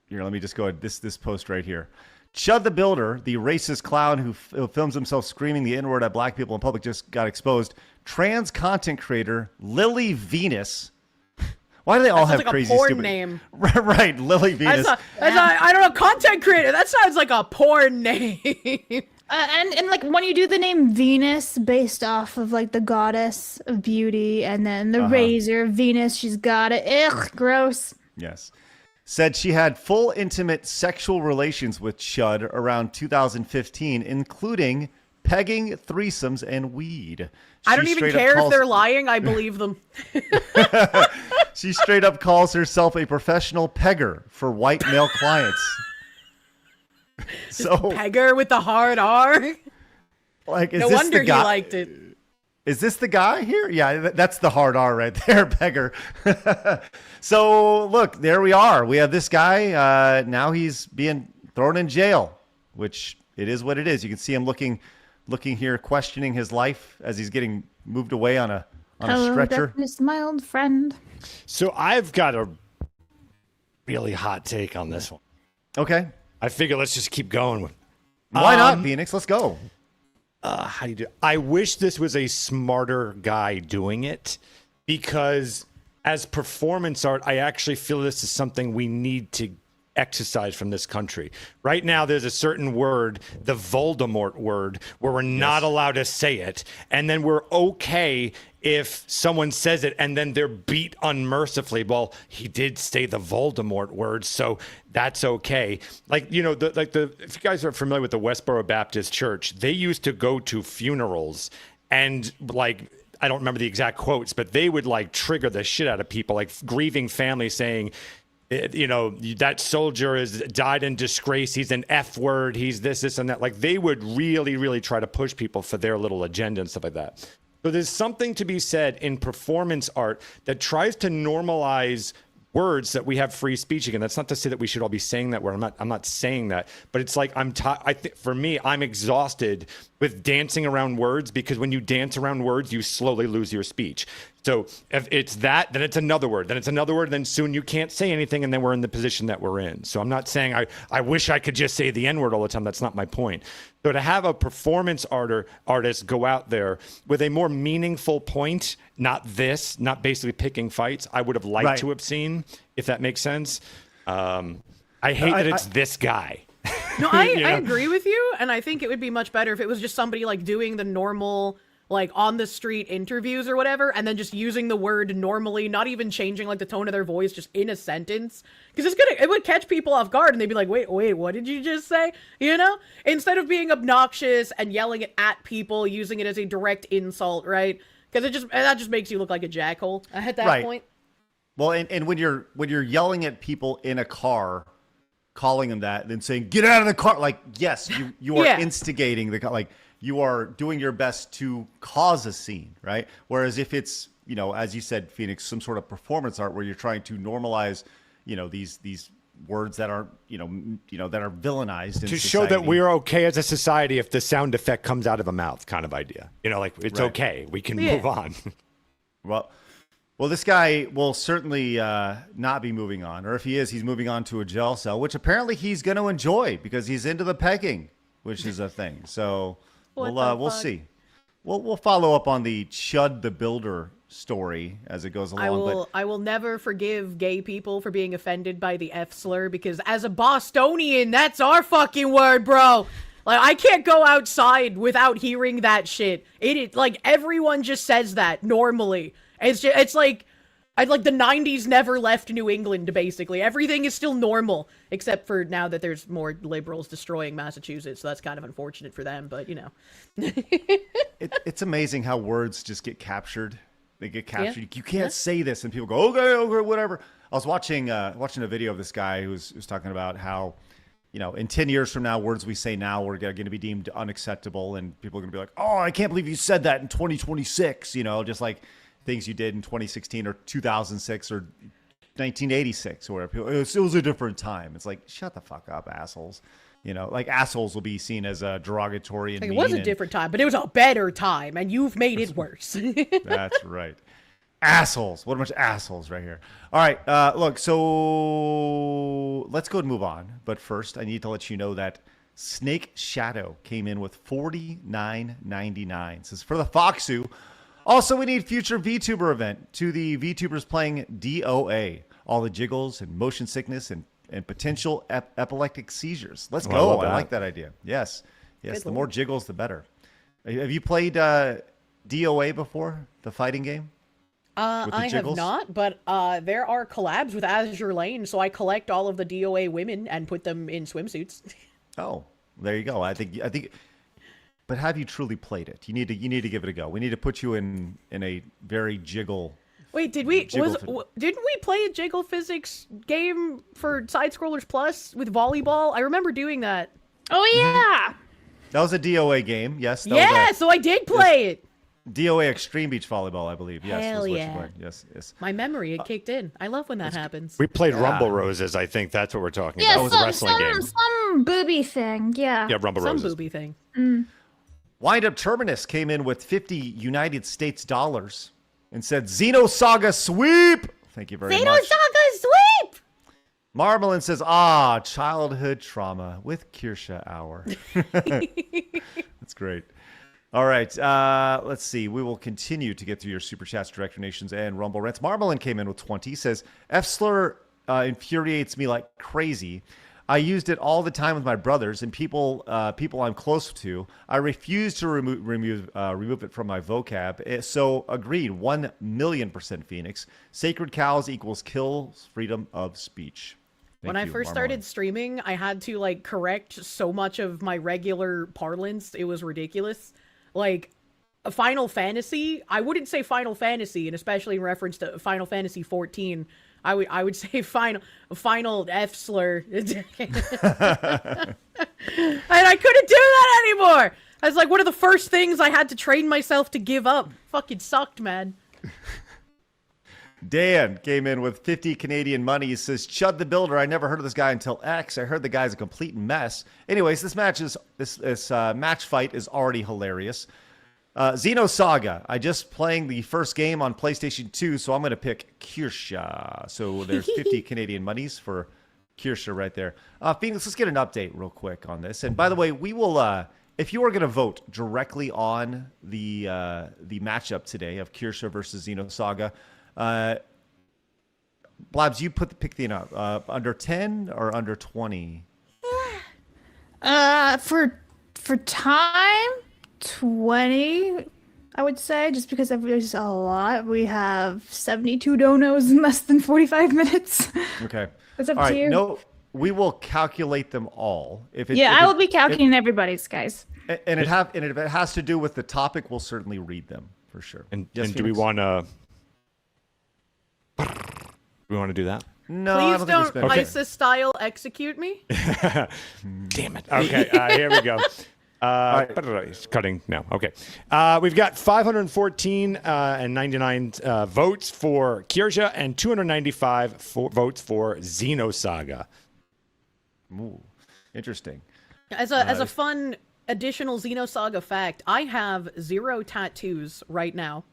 Here, let me just go ahead. This post right here. ChudTheBuilder, the racist clown who films himself screaming the N-word at black people in public, just got exposed. Trans content creator Lily Venus. Why do they all have like crazy a porn stupid name? Right, Lily Venus. I don't know, content creator. That sounds like a porn name. And like when you do the name Venus based off of like the goddess of beauty, and then the razor Venus, she's got it. Ugh, gross. Yes. Said she had full intimate sexual relations with Chud around 2015, including pegging, threesomes, and weed. I don't even care if they're lying. I believe them. She straight up calls herself a professional pegger for white male clients. So pegger with the hard R. Like, is no this wonder the guy? He liked it. Is this the guy here? Yeah, that's the hard R right there, Pegger. So, look, there we are. We have this guy. Now he's being thrown in jail, which it is what it is. You can see him looking here, questioning his life as he's getting moved away on a stretcher. Darkness, my old friend. So I've got a really hot take on this one. Okay. I figure let's just keep going. Why not, Phoenix? Let's go. How do you do? I wish this was a smarter guy doing it, because as performance art, I actually feel this is something we need to exercised from this country. Right now, there's a certain word, the Voldemort word, where we're not allowed to say it. And then we're okay if someone says it and then they're beat unmercifully. Well, he did say the Voldemort word, so that's okay. Like, you know, if you guys are familiar with the Westboro Baptist Church, they used to go to funerals and, like, I don't remember the exact quotes, but they would, like, trigger the shit out of people, like grieving families saying, you know, that soldier has died in disgrace. He's an F word. He's this, and that. Like, they would really, really try to push people for their little agenda and stuff like that. So there's something to be said in performance art that tries to normalize words that we have free speech again. That's not to say that we should all be saying that word. I'm not saying that, but it's like for me, I'm exhausted with dancing around words, because when you dance around words, you slowly lose your speech. So if it's that, then it's another word, then it's another word, then soon you can't say anything, and then we're in the position that we're in. So I'm not saying I wish I could just say the N-word all the time. That's not my point. So to have a performance artist go out there with a more meaningful point, not basically picking fights, I would have liked to have seen, if that makes sense. I hate that it's this guy. No, I agree with you, and I think it would be much better if it was just somebody like doing the normal, like, on the street interviews or whatever, and then just using the word normally, not even changing, like, the tone of their voice, just in a sentence. Because it would catch people off guard, and they'd be like, wait, what did you just say? You know? Instead of being obnoxious and yelling it at people, using it as a direct insult, right? Because that just makes you look like a jackhole at that point. Well, and when you're yelling at people in a car, calling them that, and then saying, get out of the car, like, yes, you are instigating the, like, you are doing your best to cause a scene, right? Whereas if it's, you know, as you said, Phoenix, some sort of performance art where you're trying to normalize, you know, these words that are, you know, that are villainized in to society. show that we're okay as a society if the sound effect comes out of a mouth, kind of idea. You know, like, it's okay, we can move on. Well, this guy will certainly not be moving on, or if he is, he's moving on to a jail cell, which apparently he's going to enjoy because he's into the pegging, which is a thing. So we'll see. We'll follow up on the ChudTheBuilder story as it goes along. I will never forgive gay people for being offended by the F slur, because as a Bostonian, that's our fucking word, bro. Like, I can't go outside without hearing that shit. Like, everyone just says that normally. It's like the 90s never left New England, basically. Everything is still normal, except for now that there's more liberals destroying Massachusetts, so that's kind of unfortunate for them, but, you know. It's amazing how words just get captured. They get captured. Yeah. You can't say this, and people go, okay, whatever. I was watching a video of this guy who was talking about how, you know, in 10 years from now, words we say now are going to be deemed unacceptable, and people are going to be like, oh, I can't believe you said that in 2026, you know, just like things you did in 2016 or 2006 or 1986 or whatever. It was a different time. It's like, shut the fuck up, assholes. You know, like, assholes will be seen as a derogatory and like, mean. It was a different time, but it was a better time, and you've made it worse. That's right. Assholes. What a bunch of assholes right here. All right. Look, so let's go and move on. But first, I need to let you know that Snake Shadow came in with $49.99. This is for the Foxu. Also, we need future VTuber event to the VTubers playing DOA. All the jiggles and motion sickness and potential epileptic seizures. Let's go. I like that idea. Yes. Yes. The more jiggles, the better. Have you played DOA before? The fighting game? I have not, but there are collabs with Azure Lane, so I collect all of the DOA women and put them in swimsuits. Oh, there you go. I think. But have you truly played it? You need to give it a go. We need to put you in a very jiggle. Wait, didn't we play a jiggle physics game for Side Scrollers Plus with volleyball? I remember doing that. Oh yeah. That was a DOA game. Yes. So I did play it. DOA Extreme Beach Volleyball, I believe. Yes. Hell was yeah. What you played. Yes. My memory, it kicked in. I love when that happens. We played Rumble Roses, I think that's what we're talking about. It was a wrestling game. Some booby thing, yeah. Yeah, Rumble Roses. Some booby thing. Wind Up Terminus came in with 50 United States dollars and said, Xenosaga sweep! Thank you very much. Xenosaga sweep! Marmalin says, childhood trauma with Kirsche hour. That's great. All right, let's see. We will continue to get through your Super Chats, Direct Donations, and Rumble Rants. Marmalin came in with 20. Says, F-slur infuriates me like crazy. I used it all the time with my brothers and people I'm close to. I refuse to remove it from my vocab. So agreed, 1,000,000% Phoenix. Sacred cows equals kills freedom of speech. When I first started streaming, I had to like correct so much of my regular parlance. It was ridiculous. Like Final Fantasy, I wouldn't say Final Fantasy, and especially in reference to Final Fantasy 14. I would say final F slur. And I couldn't do that anymore. I was like one of the first things I had to train myself to give up. Fucking sucked, man. Dan came in with 50 Canadian money. He says, ChudTheBuilder, I never heard of this guy until X. I heard the guy's a complete mess. Anyways, this match fight is already hilarious. Xenosaga. I just playing the first game on PlayStation 2, so I'm going to pick Kirsche. So there's 50 Canadian monies for Kirsche right there. Phoenix, let's get an update real quick on this. And by the way, we will, if you are going to vote directly on the matchup today of Kirsche versus Xenosaga, Blabs, you pick the under 10 or under 20? For time, 20, I would say, just because there's a lot. We have 72 donos in less than 45 minutes. Okay. It's up to you. No, we will calculate them all. I will be calculating everybody's, guys. And if it has to do with the topic, we'll certainly read them for sure. And yes, do we want to? We want to do that? No, please I don't think we spend ISIS style execute me. Damn it. Okay, here we go. It's cutting now. Okay. We've got 514 and 99 votes for Kirsche and 295 votes for Xenosaga. Ooh, interesting. As a fun additional Xenosaga fact, I have 0 tattoos right now.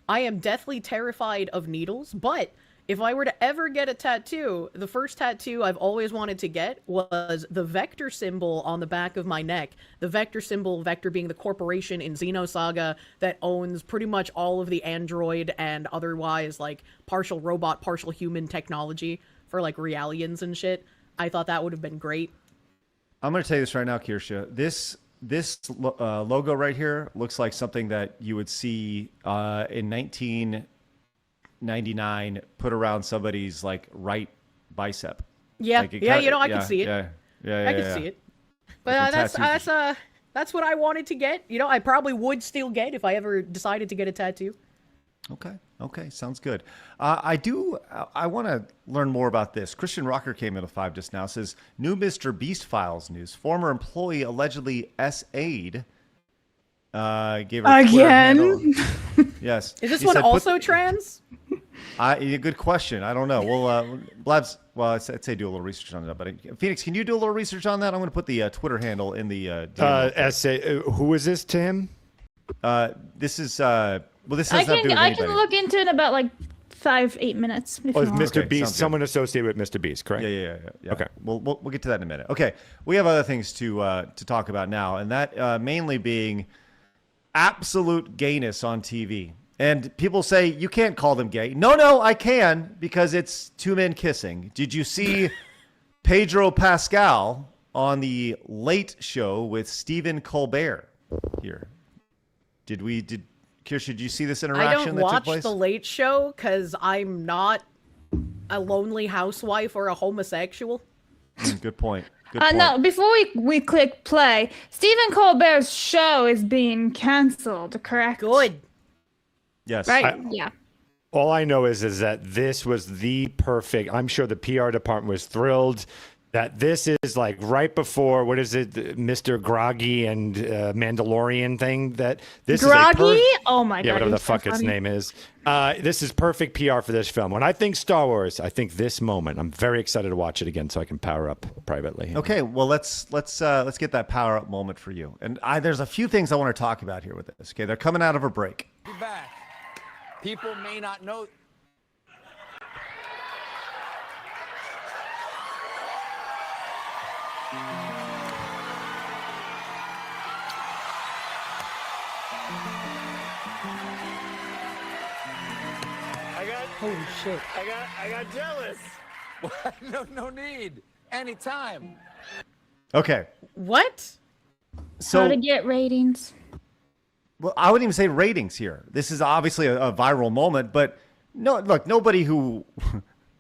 I am deathly terrified of needles, but if I were to ever get a tattoo, the first tattoo I've always wanted to get was the vector symbol on the back of my neck. The vector symbol, Vector being the corporation in Xenosaga that owns pretty much all of the android and otherwise like partial robot, partial human technology for like realians and shit. I thought that would have been great. I'm going to tell you this right now, Kirsche. This logo right here looks like something that you would see in 1999 put around somebody's like right bicep. Yeah, like I can see it. Yeah, I can see it. But that's what I wanted to get. You know, I probably would still get if I ever decided to get a tattoo. Okay, sounds good. I want to learn more about this. Christian Rocker came in at 5 just now. Says, new Mr. Beast Files news. Former employee allegedly SA'd. Gave her again. Yes. Is this one also trans? Good question. I don't know. Well, Blabs. Well, I'd say do a little research on that. But Phoenix, can you do a little research on that? I'm going to put the Twitter handle in the. Who is this to him? This is. Well, this has nothing to do with I anybody. can look into it in about like 5-8 minutes. Oh, is Mr. Beast someone associated with Mr. Beast? Correct. Yeah. Okay. We'll get to that in a minute. Okay. We have other things to talk about now, and that mainly being absolute gayness on TV. And people say you can't call them gay. No, I can, because it's two men kissing. Did you see Pedro Pascal on the Late Show with Stephen Colbert here? Did Kirsche, did you see this interaction that took place? I don't watch The Late Show because I'm not a lonely housewife or a homosexual. Good point. No, before we click play, Stephen Colbert's show is being canceled, correct? Good. Yes. Right? Yeah. All I know is that this was the perfect. I'm sure the PR department was thrilled that this is like right before, what is it, Mr. Groggy and Mandalorian thing. That this Groggy? is Oh my god! Yeah, whatever the fuck its name is. This is perfect PR for this film. When I think Star Wars, I think this moment. I'm very excited to watch it again so I can power up privately. Okay, well let's get that power up moment for you. And there's a few things I want to talk about here with this. Okay, they're coming out of a break. Be back. People may not know. Holy shit. I got jealous. No need. Anytime. Okay. What? So How to get ratings. well, I wouldn't even say ratings here. This is obviously a viral moment, but no, look, nobody who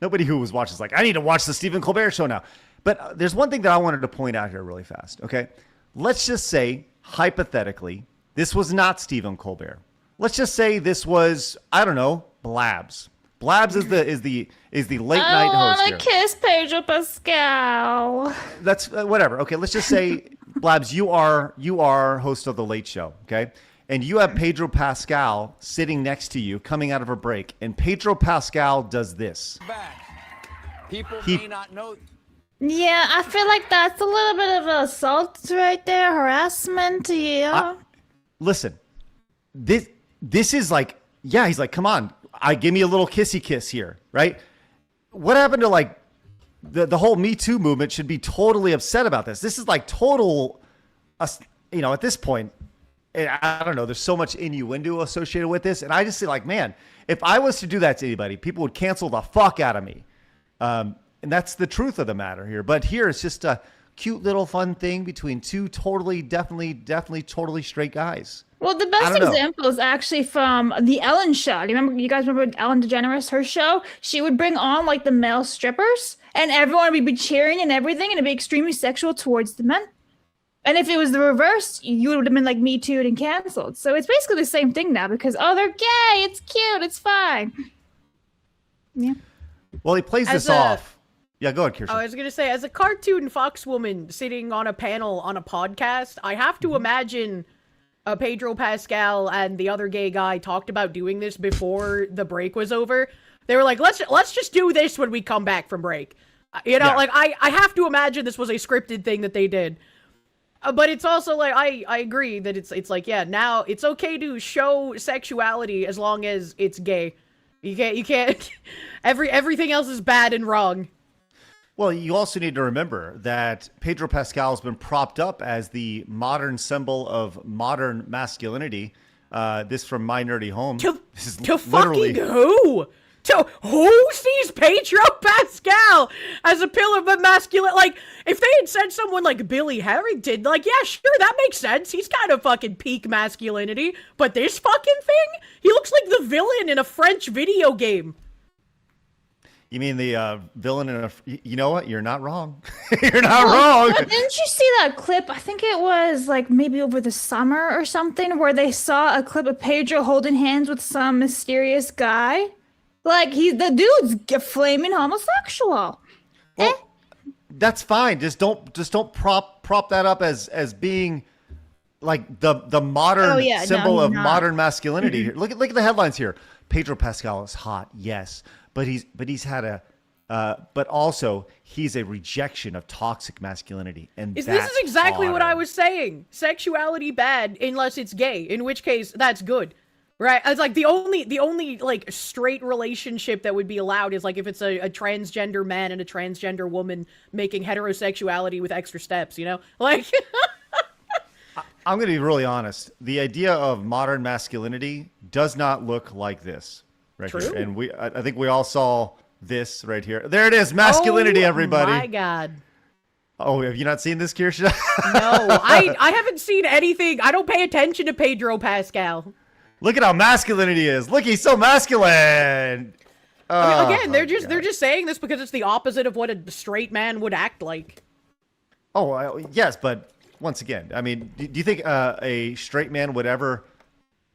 was watching is like, I need to watch the Stephen Colbert show now. But there's one thing that I wanted to point out here really fast. Okay, let's just say hypothetically, this was not Stephen Colbert. Let's just say this was, I don't know, Blabs. Blabs is the late night host I here. want to kiss Pedro Pascal. That's whatever. Okay, let's just say, Blabs, you are host of the Late Show. Okay, and you have Pedro Pascal sitting next to you, coming out of a break, and Pedro Pascal does this. Back. People He- may not know. Yeah, I feel like that's a little bit of assault right there, harassment. Yeah. Listen, this is like, yeah, he's like, come on, give me a little kissy kiss here, right? What happened to like the whole Me Too movement should be totally upset about this. This is like total, at this point, I don't know, there's so much innuendo associated with this. And I just say like, man, if I was to do that to anybody, people would cancel the fuck out of me. And that's the truth of the matter here. But here it's just a cute little fun thing between two definitely totally straight guys. Well, the I best don't know. example is actually from the Ellen show. You guys remember Ellen DeGeneres, her show? She would bring on like the male strippers and everyone would be cheering and everything and it'd be extremely sexual towards the men. And if it was the reverse, you would have been like Me Too'd and canceled. So it's basically the same thing now because, oh, they're gay. It's cute. It's fine. Yeah. Well, he plays As this a- off. Yeah, go ahead, Kirsche. I was gonna say, as a cartoon fox woman sitting on a panel on a podcast, I have to imagine Pedro Pascal and the other gay guy talked about doing this before the break was over. They were like, let's just do this when we come back from break. Yeah. Like I have to imagine this was a scripted thing that they did. But it's also like I agree that it's like, yeah, now it's okay to show sexuality as long as it's gay. You can't everything else is bad and wrong. Well, you also need to remember that Pedro Pascal has been propped up as the modern symbol of modern masculinity. This from My Nerdy Home. This is To literally fucking who? To who sees Pedro Pascal as a pillar of masculine? Like, if they had said someone like Billy Harrington, like, yeah, sure, that makes sense. He's kind of fucking peak masculinity. But this fucking thing? He looks like the villain in a French video game. You mean the villain in a? You know what? You're not wrong. You're not wrong. But didn't you see that clip? I think it was like maybe over the summer or something where they saw a clip of Pedro holding hands with some mysterious guy. Like the dude's flaming homosexual. Well, that's fine. Just don't prop that up as being like the modern symbol of modern masculinity. Here. Look at the headlines here. Pedro Pascal is hot, yes, but he's had but also he's a rejection of toxic masculinity, and This is exactly what I was saying. Sexuality bad unless it's gay, in which case that's good. Right? It's like the only like straight relationship that would be allowed is like if it's a transgender man and a transgender woman making heterosexuality with extra steps, you know? Like I'm going to be really honest. The idea of modern masculinity does not look like this right True. here. And I think we all saw this right here. There it is, masculinity, everybody. Oh my god. Oh, have you not seen this, Kirsche? No, I haven't seen anything. I don't pay attention to Pedro Pascal. Look at how masculinity is. Look, he's so masculine. I mean, again, Oh, they're just saying this because it's the opposite of what a straight man would act like. Oh, yes, but once again, I mean, do you think a straight man would ever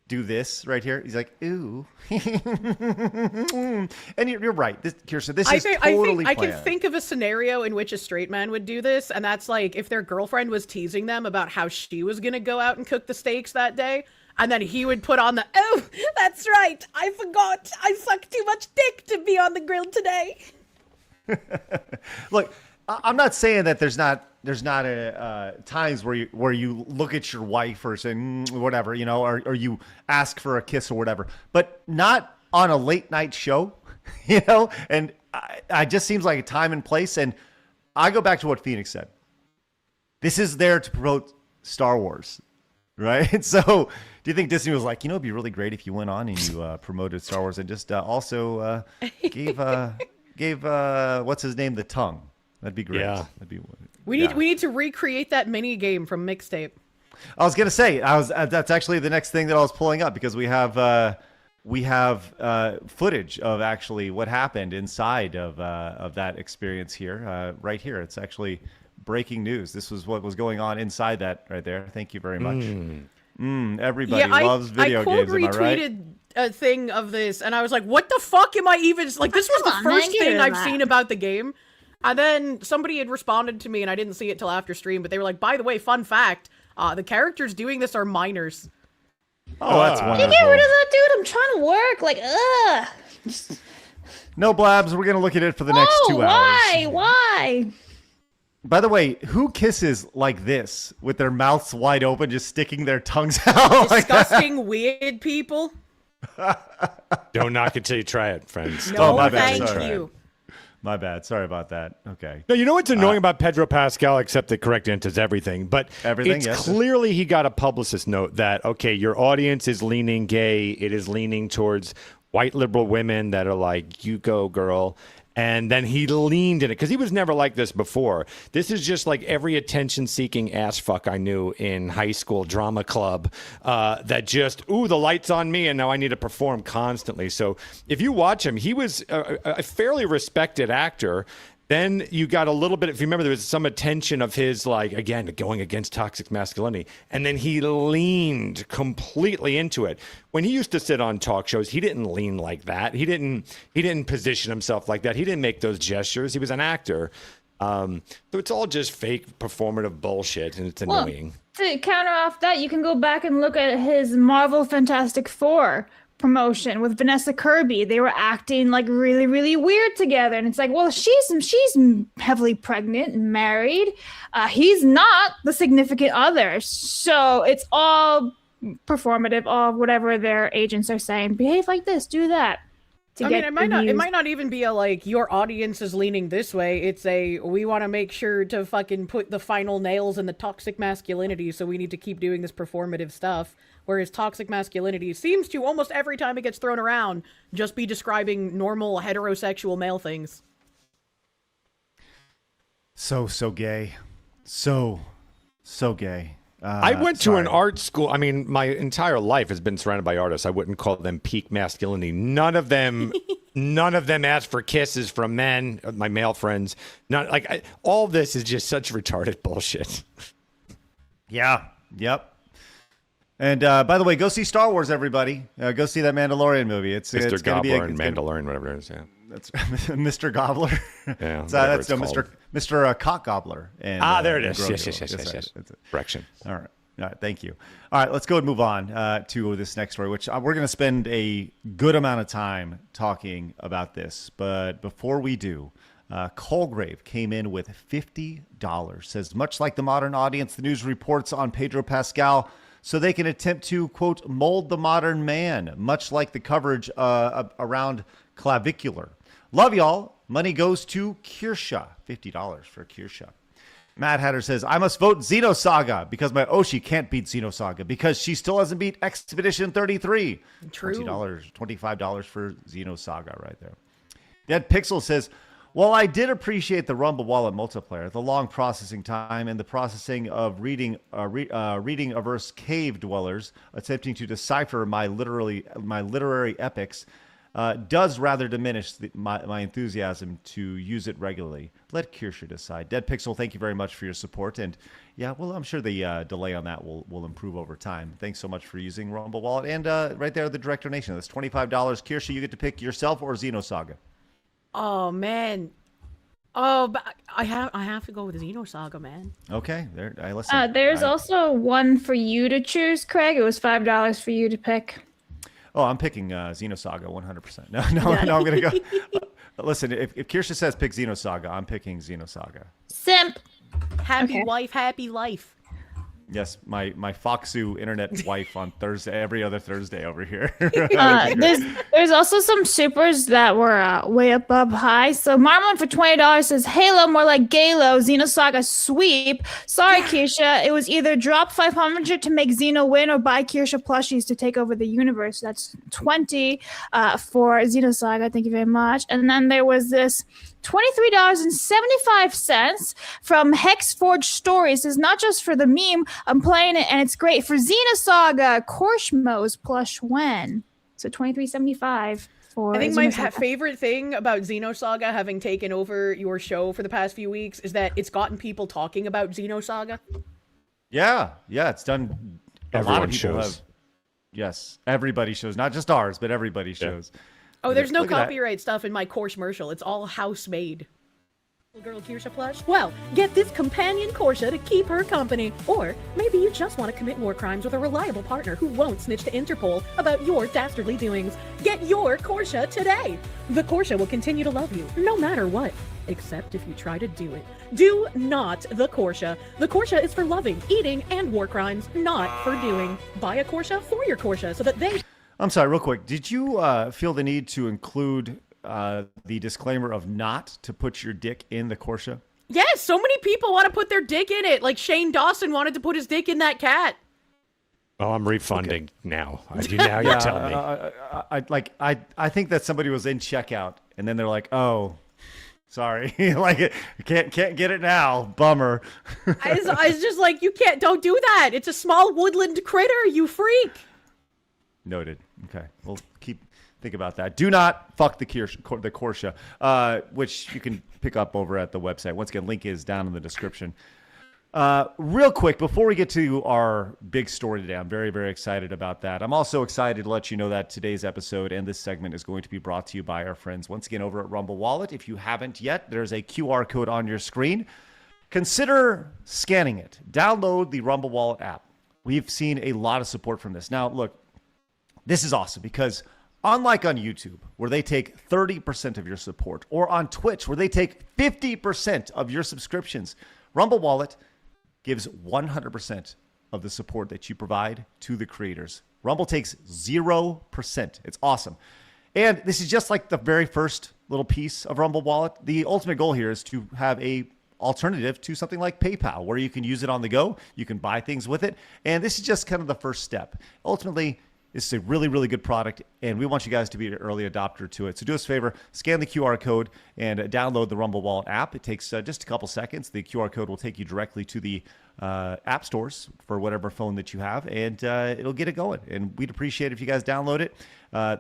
do this right here? He's like, ooh. And you're right, Kirsche, this is totally I planned. can think of a scenario in which a straight man would do this, and that's like if their girlfriend was teasing them about how she was gonna go out and cook the steaks that day, and then he would put on oh, that's right, I forgot, I sucked too much dick to be on the grill today. Look, I'm not saying that there's not times where you look at your wife or say whatever, you know, or you ask for a kiss or whatever, but not on a late night show, you know. And I just seems like a time and place. And I go back to what Phoenix said. This is there to promote Star Wars, right? So do you think Disney was like, you know, it'd be really great if you went on and you promoted Star Wars and just also gave gave what's his name the tongue. That'd be great. Yeah. That'd be. We need to recreate that mini game from Mixtape. I was gonna say that's actually the next thing that I was pulling up because we have footage of actually what happened inside of that experience here right here. It's actually breaking news. This was what was going on inside that right there. Thank you very much. Everybody loves video games. Am I right? I retweeted a thing of this, and I was like, "What the fuck am I even like?" This was the first thing I've seen about the game. And then somebody had responded to me, and I didn't see it till after stream, but they were like, by the way, fun fact, the characters doing this are minors. Oh, that's wonderful. Can you get rid of that dude? I'm trying to work. Like, ugh. No blabs. We're going to look at it for the next 2 hours. Why? By the way, who kisses like this with their mouths wide open, just sticking their tongues out? Disgusting, weird people. Don't knock it till you try it, friends. No, my bad. thank Sorry. you. My bad. Sorry about that. Okay. No, you know what's annoying about Pedro Pascal, except the correct answer is everything. But it's clearly he got a publicist note that, okay, your audience is leaning gay. It is leaning towards white liberal women that are like, you go, girl. And then he leaned in it because he was never like this before. This is just like every attention-seeking ass fuck I knew in high school drama club that just, ooh, the light's on me and now I need to perform constantly. So if you watch him, he was a fairly respected actor. Then you got a little bit, if you remember, there was some attention of his, like, again, going against toxic masculinity. And then he leaned completely into it. When he used to sit on talk shows, he didn't lean like that. He didn't position himself like that. He didn't make those gestures. He was an actor. So it's all just fake performative bullshit, and it's annoying. To counter off that, you can go back and look at his Marvel Fantastic Four promotion with Vanessa Kirby. They were acting like really, really weird together, and it's like, well, she's heavily pregnant and married. He's not the significant other, so it's all performative. All whatever their agents are saying, behave like this, do that. I mean, it might not even be a like your audience is leaning this way. It's a we want to make sure to fucking put the final nails in the toxic masculinity, so we need to keep doing this performative stuff. Whereas toxic masculinity seems to, almost every time it gets thrown around, just be describing normal heterosexual male things. So gay. So gay. I went to an art school. I mean, my entire life has been surrounded by artists. I wouldn't call them peak masculinity. None of them asked for kisses from men, my male friends. All this is just such retarded bullshit. Yeah. Yep. And by the way, go see Star Wars, everybody. Go see that Mandalorian movie. It's Mr. Gobbler Gobbler and Mandalorian, whatever it is. Yeah, that's Mr. Gobbler. Yeah, that's Mr. Cock Gobbler. And, there it is. Grogu. Yes. Correction. All right. Thank you. All right, let's go and move on to this next story, which we're going to spend a good amount of time talking about this. But before we do, Colgrave came in with $50. Says, much like the modern audience, the news reports on Pedro Pascal so they can attempt to, quote, mold the modern man, much like the coverage around clavicular. Love y'all. Money goes to Kirsche. $50 for Kirsche. Mad Hatter says, I must vote Xenosaga because my Oshi can't beat Xenosaga because she still hasn't beat Expedition 33. True. $25 for Xenosaga right there. Dead Pixel says, while I did appreciate the Rumble Wallet multiplayer, the long processing time and the processing of reading averse cave dwellers attempting to decipher my literary epics does rather diminish my enthusiasm to use it regularly. Let Kirsche decide. Dead Pixel, thank you very much for your support. And yeah, well, I'm sure the delay on that will improve over time. Thanks so much for using Rumble Wallet. And right there, the direct donation. That's $25. Kirsche, you get to pick yourself or Xenosaga. Oh man, but I have to go with Xenosaga, man. Okay, there. I listen. There's also one for you to choose, Craig. It was $5 for you to pick. Oh, I'm picking Xenosaga 100%. No, I'm gonna go. Listen, if Kirsche says pick Xenosaga, I'm picking Xenosaga. Simp. Happy wife, happy life. Yes, my Foxu internet wife on Thursday, every other Thursday over here. There's also some supers that were way up high. So Marlon for $20 says Halo, more like Galo, Xenosaga sweep. Sorry, Kirsche. It was either drop 500 to make Xeno win or buy Kirsche plushies to take over the universe. That's 20 for Xenosaga. Thank you very much. And then there was this $23.75 from Hexforge Stories. Is not just for the meme. I'm playing it and it's great for Xenosaga Korsches plush when. So $23.75 for. I think my Xenosaga. favorite thing about Xenosaga having taken over your show for the past few weeks is that it's gotten people talking about Xenosaga. Yeah, it's done. A lot of people shows. have. Yes, everybody shows, not just ours, but everybody shows. Oh, there's no Look at that. copyright stuff in my Korsche commercial. It's all house made. Girl Kirsche plush? Well, get this companion Korsche to keep her company. Or maybe you just want to commit war crimes with a reliable partner who won't snitch to Interpol about your dastardly doings. Get your Korsche today. The Korsche will continue to love you, no matter what. Except if you try to do it. Do not the Korsche. The Korsche is for loving, eating, and war crimes, not for doing. Buy a Korsche for your Korsche so that they... I'm sorry, real quick. Did you feel the need to include the disclaimer of not to put your dick in the Korsche? Yes, so many people want to put their dick in it. Like Shane Dawson wanted to put his dick in that cat. Oh, I'm refunding now. Now you're telling me. I think that somebody was in checkout and then they're like, oh, sorry, like can't get it now. Bummer. I was just like, don't do that. It's a small woodland critter, you freak. Noted. Okay, we'll think about that. Do not fuck the Korsche, which you can pick up over at the website. Once again, link is down in the description. Real quick, before we get to our big story today, I'm very, very excited about that. I'm also excited to let you know that today's episode and this segment is going to be brought to you by our friends, once again, over at Rumble Wallet. If you haven't yet, there's a QR code on your screen. Consider scanning it. Download the Rumble Wallet app. We've seen a lot of support from this. Now, look, this is awesome because unlike on YouTube, where they take 30% of your support, or on Twitch, where they take 50% of your subscriptions, Rumble Wallet gives 100% of the support that you provide to the creators. Rumble takes 0%. It's awesome. And this is just like the very first little piece of Rumble Wallet. The ultimate goal here is to have a alternative to something like PayPal, where you can use it on the go, you can buy things with it, and this is just kind of the first step. Ultimately, this is a really, really good product, and we want you guys to be an early adopter to it. So do us a favor, scan the QR code and download the Rumble Wallet app. It takes just a couple seconds. The QR code will take you directly to the app stores for whatever phone that you have, and it'll get it going. And we'd appreciate if you guys download it.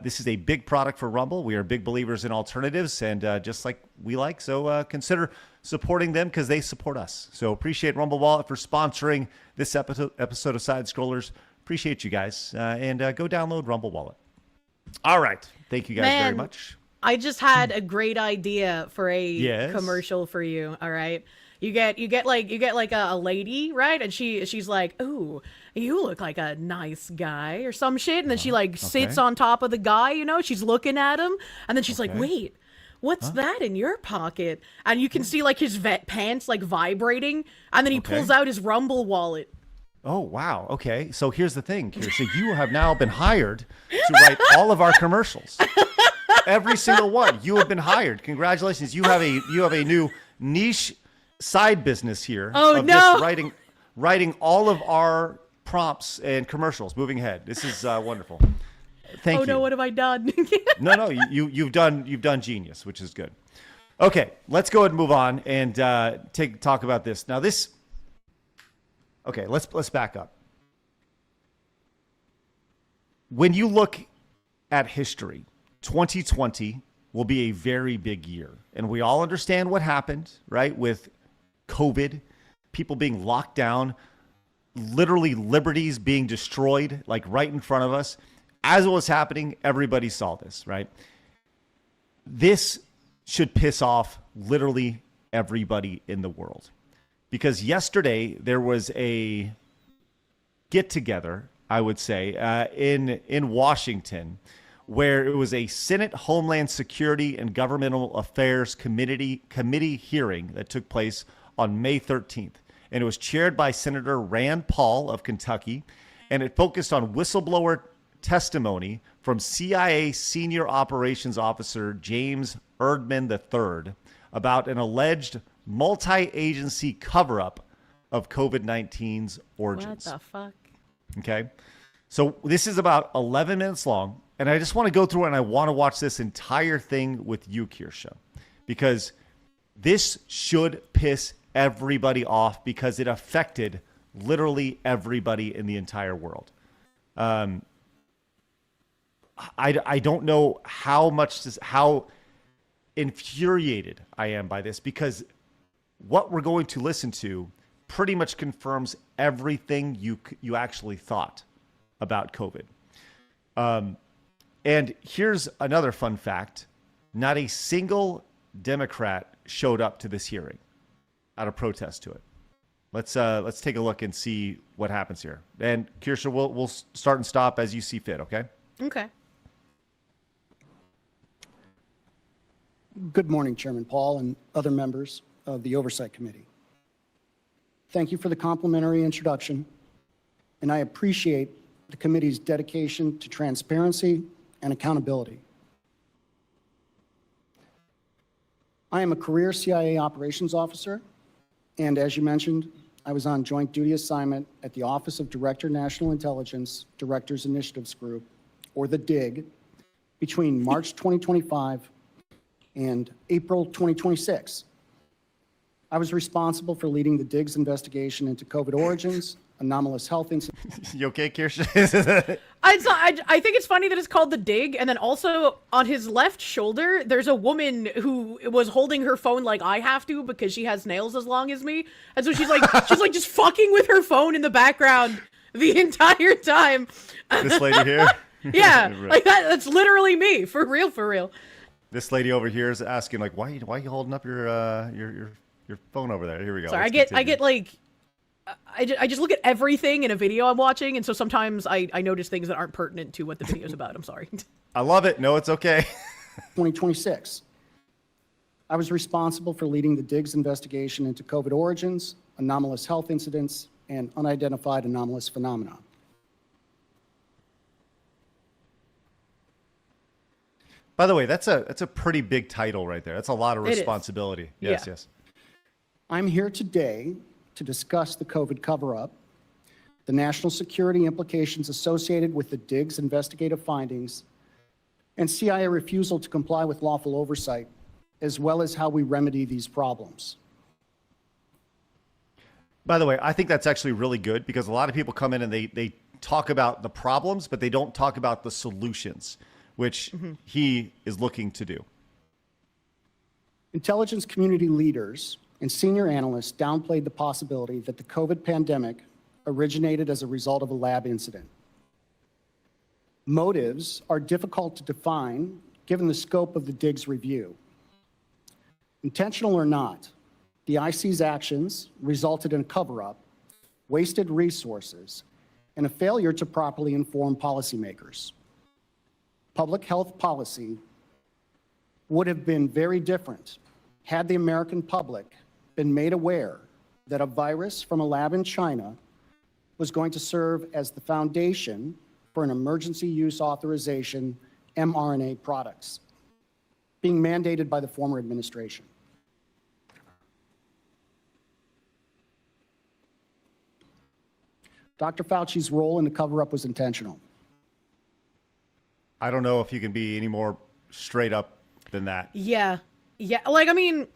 This is a big product for Rumble. We are big believers in alternatives, and just like we like, so consider supporting them because they support us. So appreciate Rumble Wallet for sponsoring this episode of Side Scrollers. Appreciate you guys, and go download Rumble Wallet. All right. Thank you guys very much. I just had a great idea for a commercial for you. All right. You get like a lady, right? And she's like, "Ooh, you look like a nice guy," or some shit. And then she sits on top of the guy, she's looking at him, and then she's like, "Wait, what's that in your pocket?" And you can see like his pants like vibrating, and then he pulls out his Rumble Wallet. Oh, wow. Okay. So here's the thing, Kirsche. You have now been hired to write all of our commercials. Every single one. You have been hired. Congratulations. You have a new niche side business here. Oh, of no. Just writing all of our prompts and commercials moving ahead. This is wonderful. Thank you. Oh no, what have I done? No, you've done genius, which is good. Okay, let's go ahead and move on and talk about this. Now this. Okay, let's back up. When you look at history, 2020 will be a very big year. And we all understand what happened, right? With COVID, people being locked down, literally liberties being destroyed, like right in front of us. As it was happening, everybody saw this, right? This should piss off literally everybody in the world. Because yesterday there was a get-together, I would say, in Washington, where it was a Senate Homeland Security and Governmental Affairs Committee hearing that took place on May 13th. and it was chaired by Senator Rand Paul of Kentucky, and it focused on whistleblower testimony from CIA Senior Operations Officer James Erdman III about an alleged multi-agency cover-up of COVID-19's origins. What the fuck? Okay. So this is about 11 minutes long, and I just want to go through it, and I want to watch this entire thing with you, Kirsche, because this should piss everybody off because it affected literally everybody in the entire world. I don't know how infuriated I am by this, because what we're going to listen to pretty much confirms everything you actually thought about COVID. And here's another fun fact. Not a single Democrat showed up to this hearing out of protest to it. Let's take a look and see what happens here. And Kirsche, we'll start and stop as you see fit, okay? Okay. Good morning, Chairman Paul and other members of the Oversight Committee. Thank you for the complimentary introduction, and I appreciate the committee's dedication to transparency and accountability. I am a career CIA operations officer, and as you mentioned, I was on joint duty assignment at the Office of Director National Intelligence Directors Initiatives Group, or the DIG, between March 2025 and April 2026. I was responsible for leading the DIG's investigation into COVID origins, anomalous health incidents. You okay, Kirsche? I think it's funny that it's called the dig, and then also on his left shoulder, there's a woman who was holding her phone like I have to because she has nails as long as me, and so she's like just fucking with her phone in the background the entire time. This lady here? Yeah, Right. like that's literally me, for real, for real. This lady over here is asking, like, why are you holding up your phone over there? Here we go. Sorry, Let's I get like, I just look at everything in a video I'm watching, and so sometimes I notice things that aren't pertinent to what the video's about. I'm sorry. I love it. No, it's okay. 2026. I was responsible for leading the DIG's investigation into COVID origins, anomalous health incidents, and unidentified anomalous phenomena. By the way, that's a pretty big title right there. That's a lot of responsibility. Yes, Yeah. yes. I'm here today to discuss the COVID cover-up, the national security implications associated with the DIG's investigative findings, and CIA refusal to comply with lawful oversight, as well as how we remedy these problems. By the way, I think that's actually really good because a lot of people come in and they talk about the problems, but they don't talk about the solutions, which he is looking to do. Intelligence community leaders and senior analysts downplayed the possibility that the COVID pandemic originated as a result of a lab incident. Motives are difficult to define given the scope of the DIG's review. Intentional or not, the IC's actions resulted in a cover-up, wasted resources, and a failure to properly inform policymakers. Public health policy would have been very different had the American public been made aware that a virus from a lab in China was going to serve as the foundation for an emergency use authorization mRNA products being mandated by the former administration. Dr. Fauci's role in the cover-up was intentional. I don't know if you can be any more straight up than that. Yeah. Like, I mean,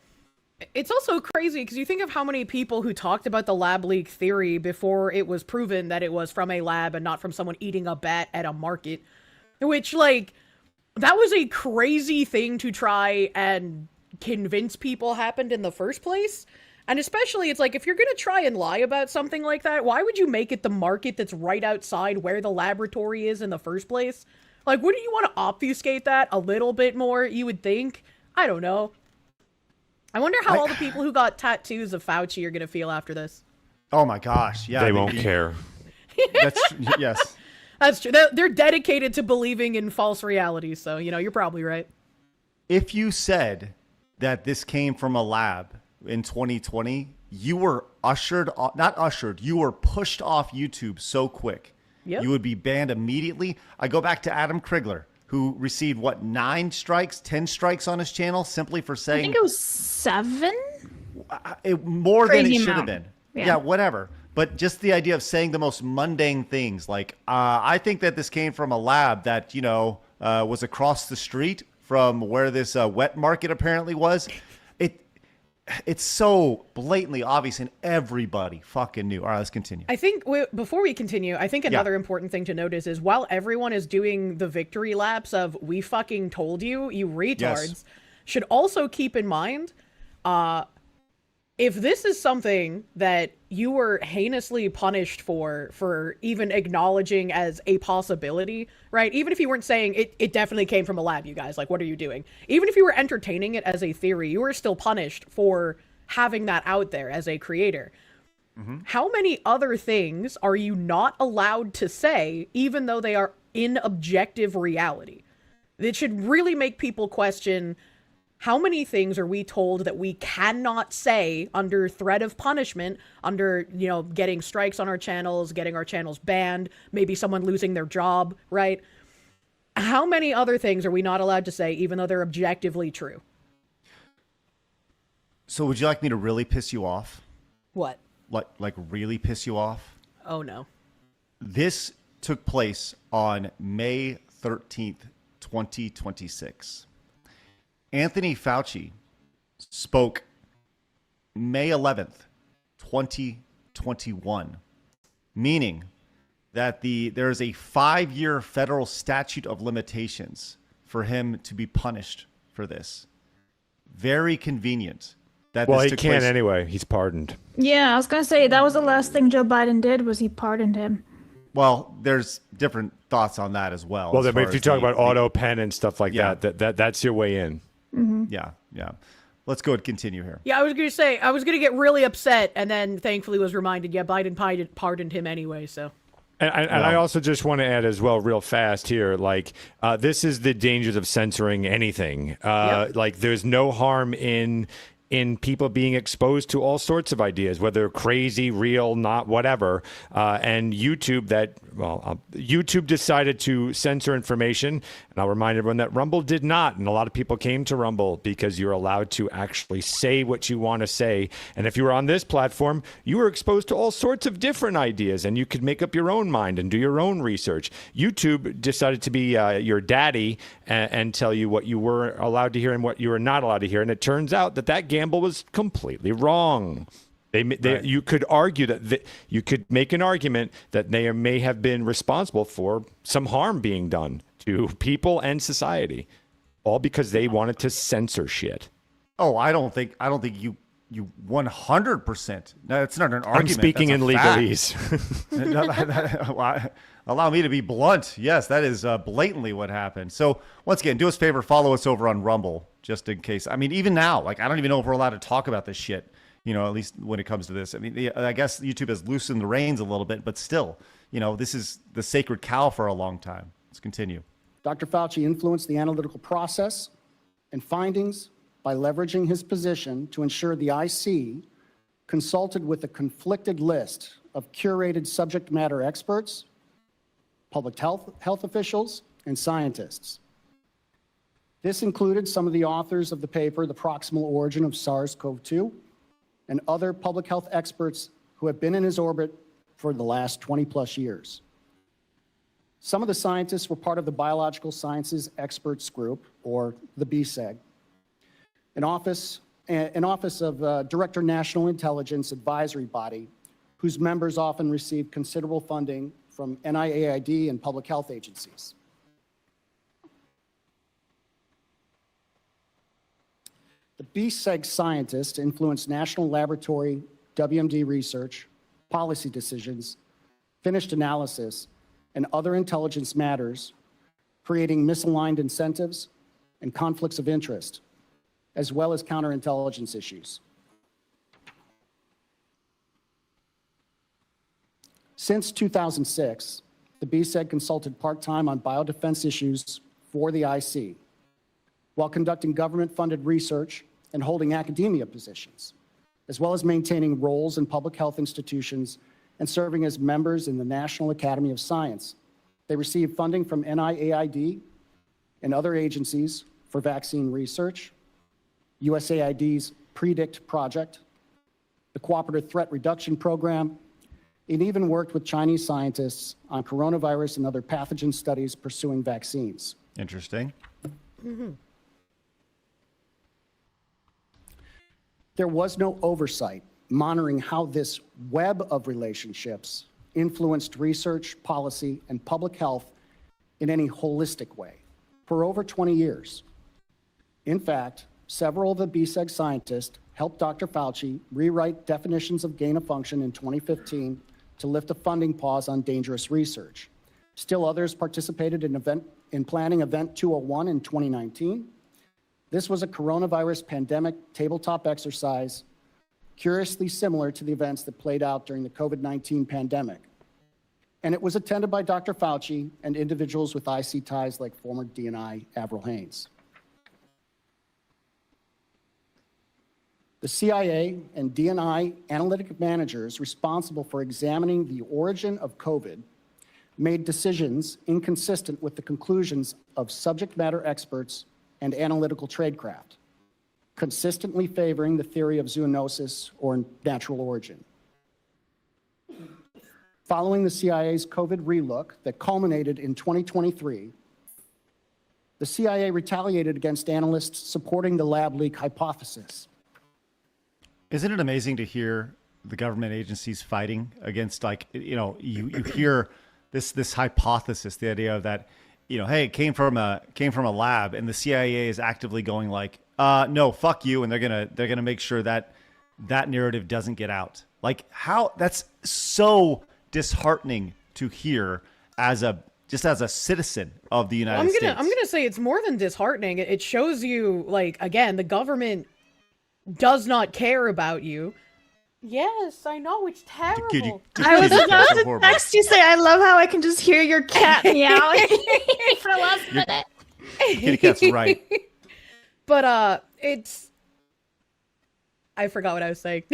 it's also crazy because you think of how many people who talked about the lab leak theory before it was proven that it was from a lab and not from someone eating a bat at a market, which, like, that was a crazy thing to try and convince people happened in the first place. And especially, it's like, if you're going to try and lie about something like that, why would you make it the market that's right outside where the laboratory is in the first place? Like, wouldn't you want to obfuscate that a little bit more, you would think? I don't know. I wonder how all the people who got tattoos of Fauci are going to feel after this. Oh my gosh. Yeah. They won't care. Yes. That's true. They're dedicated to believing in false realities, so, you know, you're probably right. If you said that this came from a lab in 2020, you were you were pushed off YouTube so quick. Yep. You would be banned immediately. I go back to Adam Krigler, who received, 10 strikes on his channel simply for I saying... think it was 7? More than it Crazy should have amount. been. Yeah. Yeah, whatever. But just the idea of saying the most mundane things, like, I think that this came from a lab that, was across the street from where this wet market apparently was. It's so blatantly obvious, and everybody fucking knew. All right, let's continue. I think before we continue, I think another important thing to notice is while everyone is doing the victory laps of "we fucking told you, you retards," should also keep in mind, if this is something that you were heinously punished for even acknowledging as a possibility, right? Even if you weren't saying it definitely came from a lab, you guys, like, what are you doing? Even if you were entertaining it as a theory, you were still punished for having that out there as a creator. Mm-hmm. How many other things are you not allowed to say, even though they are in objective reality? It should really make people question, how many things are we told that we cannot say under threat of punishment, under, getting strikes on our channels, getting our channels banned, maybe someone losing their job, right? How many other things are we not allowed to say, even though they're objectively true? So would you like me to really piss you off? What? Like really piss you off? Oh, no. This took place on May 13th, 2026. Anthony Fauci spoke May 11th, 2021, meaning that there is a 5-year federal statute of limitations for him to be punished for this. Very convenient. Well, he can't anyway. He's pardoned. Yeah, I was going to say, that was the last thing Joe Biden did, was he pardoned him. Well, there's different thoughts on that as well. Well, if you talk about auto pen and stuff like that's your way in. Mm-hmm. Yeah. Let's go and continue here. Yeah, I was going to say, I was going to get really upset, and then thankfully was reminded, Biden pardoned him anyway, so. And I also just want to add as well, real fast here, this is the dangers of censoring anything. Like, there's no harm in people being exposed to all sorts of ideas, whether crazy, real, not, whatever. And YouTube decided to censor information. And I'll remind everyone that Rumble did not. And a lot of people came to Rumble because you're allowed to actually say what you want to say. And if you were on this platform, you were exposed to all sorts of different ideas, and you could make up your own mind and do your own research. YouTube decided to be your daddy and tell you what you were allowed to hear and what you were not allowed to hear. And it turns out that gamble was completely wrong. You could argue you could make an argument that they may have been responsible for some harm being done to people and society, all because they wanted to censor shit. Oh, I don't think you 100%. No, it's not an argument. I'm speaking in legalese. Allow me to be blunt. Yes, that is blatantly what happened. So once again, do us a favor, follow us over on Rumble, just in case. I mean, even now, I don't even know if we're allowed to talk about this shit, at least when it comes to this. I mean, I guess YouTube has loosened the reins a little bit, but still, this is the sacred cow for a long time. Let's continue. Dr. Fauci influenced the analytical process and findings by leveraging his position to ensure the IC consulted with a conflicted list of curated subject matter experts, public health officials, and scientists. This included some of the authors of the paper, The Proximal Origin of SARS-CoV-2, and other public health experts who have been in his orbit for the last 20-plus years. Some of the scientists were part of the Biological Sciences Experts Group, or the BSEG, an office of Director National Intelligence Advisory Body, whose members often receive considerable funding from NIAID and public health agencies. The BSEG scientists influenced national laboratory WMD research, policy decisions, finished analysis, and other intelligence matters, creating misaligned incentives and conflicts of interest, as well as counterintelligence issues. Since 2006, the BSEG consulted part-time on biodefense issues for the IC, while conducting government-funded research and holding academia positions. as well as maintaining roles in public health institutions and serving as members in the National Academy of Science. They receive funding from NIAID and other agencies for vaccine research, USAID's PREDICT project, the Cooperative Threat Reduction Program, and even worked with Chinese scientists on coronavirus and other pathogen studies pursuing vaccines. Interesting. There was no oversight monitoring how this web of relationships influenced research, policy, and public health in any holistic way for over 20 years. In fact, several of the BSEG scientists helped Dr. Fauci rewrite definitions of gain of function in 2015 to lift a funding pause on dangerous research. Still others participated in planning Event 201 in 2019. This was a coronavirus pandemic tabletop exercise, curiously similar to the events that played out during the COVID-19 pandemic. And it was attended by Dr. Fauci and individuals with IC ties like former DNI Avril Haines. The CIA and DNI analytic managers responsible for examining the origin of COVID made decisions inconsistent with the conclusions of subject matter experts and analytical tradecraft, consistently favoring the theory of zoonosis or natural origin. Following the CIA's COVID relook that culminated in 2023, the CIA retaliated against analysts supporting the lab leak hypothesis. Isn't it amazing to hear the government agencies fighting against, like, you hear this hypothesis, the idea of that, hey, it came from a lab, and the CIA is actively going like, no, fuck you, and they're gonna make sure that narrative doesn't get out. Like, how that's so disheartening to hear as a citizen of the United States. I'm gonna say it's more than disheartening. It shows you, like, again, the government does not care about you. Yes, I know, it's terrible. I was about to text you say, I love how I can just hear your cat meowing for the last minute. Kitty cat's right. But, I forgot what I was saying.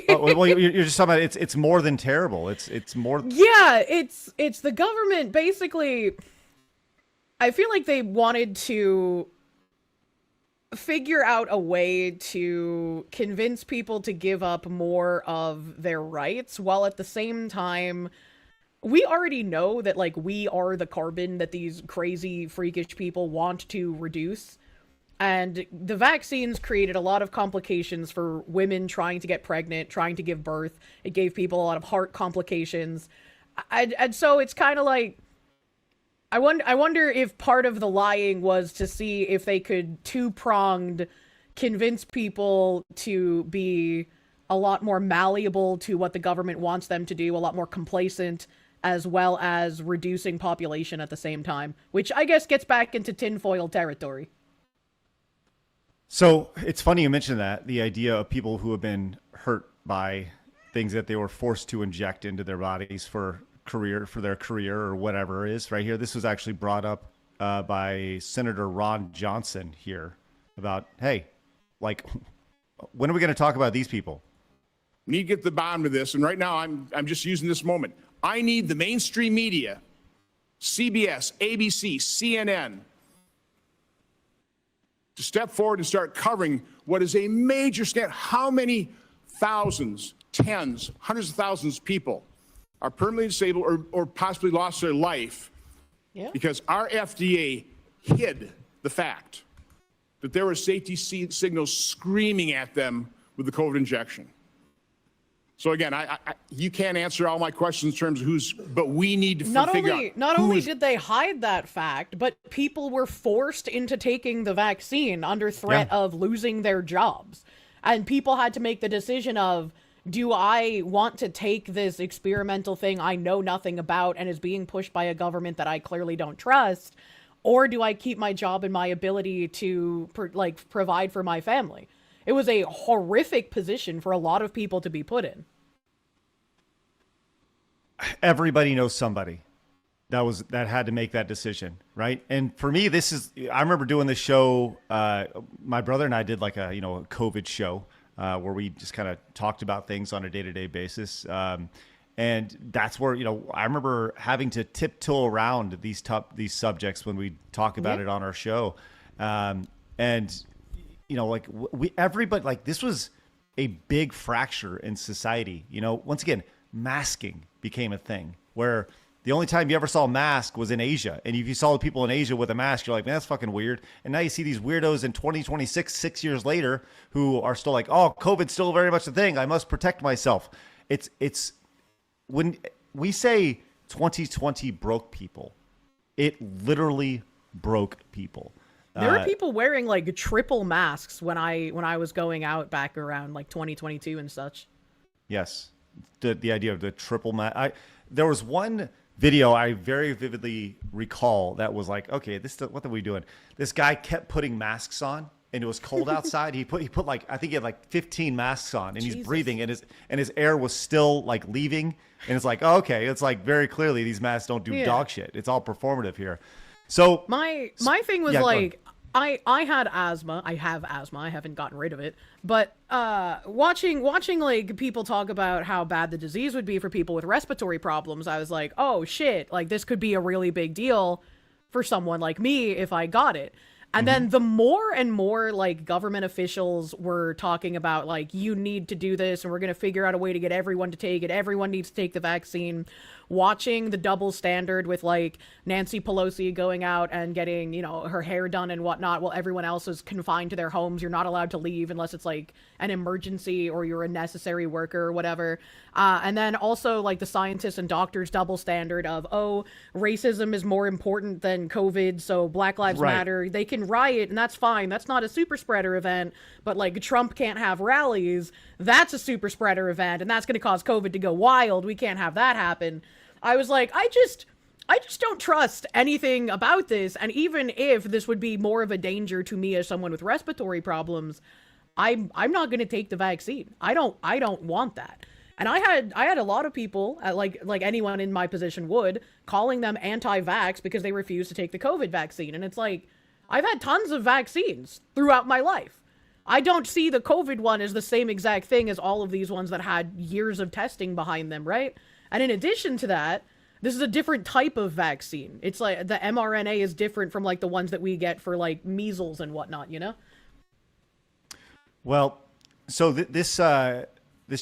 Well, you're just talking about it's more than terrible. It's more. Yeah, it's the government, basically. I feel like they wanted to figure out a way to convince people to give up more of their rights, while at the same time, we already know that, like, we are the carbon that these crazy, freakish people want to reduce. And the vaccines created a lot of complications for women trying to get pregnant, trying to give birth. It gave people a lot of heart complications. And so it's kind of like, I wonder if part of the lying was to see if they could two-pronged convince people to be a lot more malleable to what the government wants them to do, a lot more complacent, as well as reducing population at the same time, which I guess gets back into tinfoil territory. So it's funny you mentioned that, the idea of people who have been hurt by things that they were forced to inject into their bodies for their career or whatever it is right here. This was actually brought up by Senator Ron Johnson here about, hey, like, when are we going to talk about these people? We need to get to the bottom of this. And right now, I'm just using this moment. I need the mainstream media, CBS, ABC, CNN, to step forward and start covering what is a major scandal. How many thousands, tens, hundreds of thousands of people are permanently disabled or possibly lost their life because our FDA hid the fact that there were safety signals screaming at them with the COVID injection. So again, you can't answer all my questions in terms of but we need to figure out. Not only did they hide that fact, but people were forced into taking the vaccine under threat of losing their jobs. And people had to make the decision of, do I want to take this experimental thing I know nothing about and is being pushed by a government that I clearly don't trust, or do I keep my job and my ability to provide for my family? It was a horrific position for a lot of people to be put in. Everybody knows somebody that had to make that decision, right? And for me, I remember doing this show. My brother and I did like a COVID show where we just kind of talked about things on a day-to-day basis. And that's where, I remember having to tiptoe around these subjects when we talk about it on our show. Everybody, like, this was a big fracture in society. Once again, masking became a thing where the only time you ever saw a mask was in Asia. And if you saw the people in Asia with a mask, you're like, man, that's fucking weird. And now you see these weirdos in 2026, 6 years later, who are still like, oh, COVID's still very much a thing. I must protect myself. It's when we say 2020 broke people, it literally broke people. There were people wearing like triple masks when I was going out back around like 2022 and such. Yes, the idea of the triple mask. There was one video I very vividly recall that was like, okay, what are we doing? This guy kept putting masks on, and it was cold outside. He put like, I think he had like 15 masks on, and he's breathing, and his air was still like leaving, and it's like, oh, okay, it's like very clearly these masks don't do dog shit. It's all performative here. So my thing was like, I had asthma. I have asthma. I haven't gotten rid of it. But watching like people talk about how bad the disease would be for people with respiratory problems, I was like, oh shit, like this could be a really big deal for someone like me if I got it. And then the more and more like government officials were talking about like, you need to do this and we're going to figure out a way to get everyone to take it. Everyone needs to take the vaccine. Watching the double standard with like Nancy Pelosi going out and getting, her hair done and whatnot while everyone else is confined to their homes. You're not allowed to leave unless it's like an emergency or you're a necessary worker or whatever. And then also like the scientists and doctors double standard of, oh, racism is more important than COVID. So Black Lives Matter, they can riot and that's fine. That's not a super spreader event, but like Trump can't have rallies. That's a super spreader event and that's going to cause COVID to go wild. We can't have that happen. I was like, I just don't trust anything about this. And even if this would be more of a danger to me as someone with respiratory problems, I'm not going to take the vaccine. I don't want that. And I had a lot of people, like anyone in my position would, calling them anti-vax because they refuse to take the COVID vaccine. And it's like, I've had tons of vaccines throughout my life. I don't see the COVID one as the same exact thing as all of these ones that had years of testing behind them, right? And in addition to that, this is a different type of vaccine. It's like the mRNA is different from like the ones that we get for like measles and whatnot, Well, so this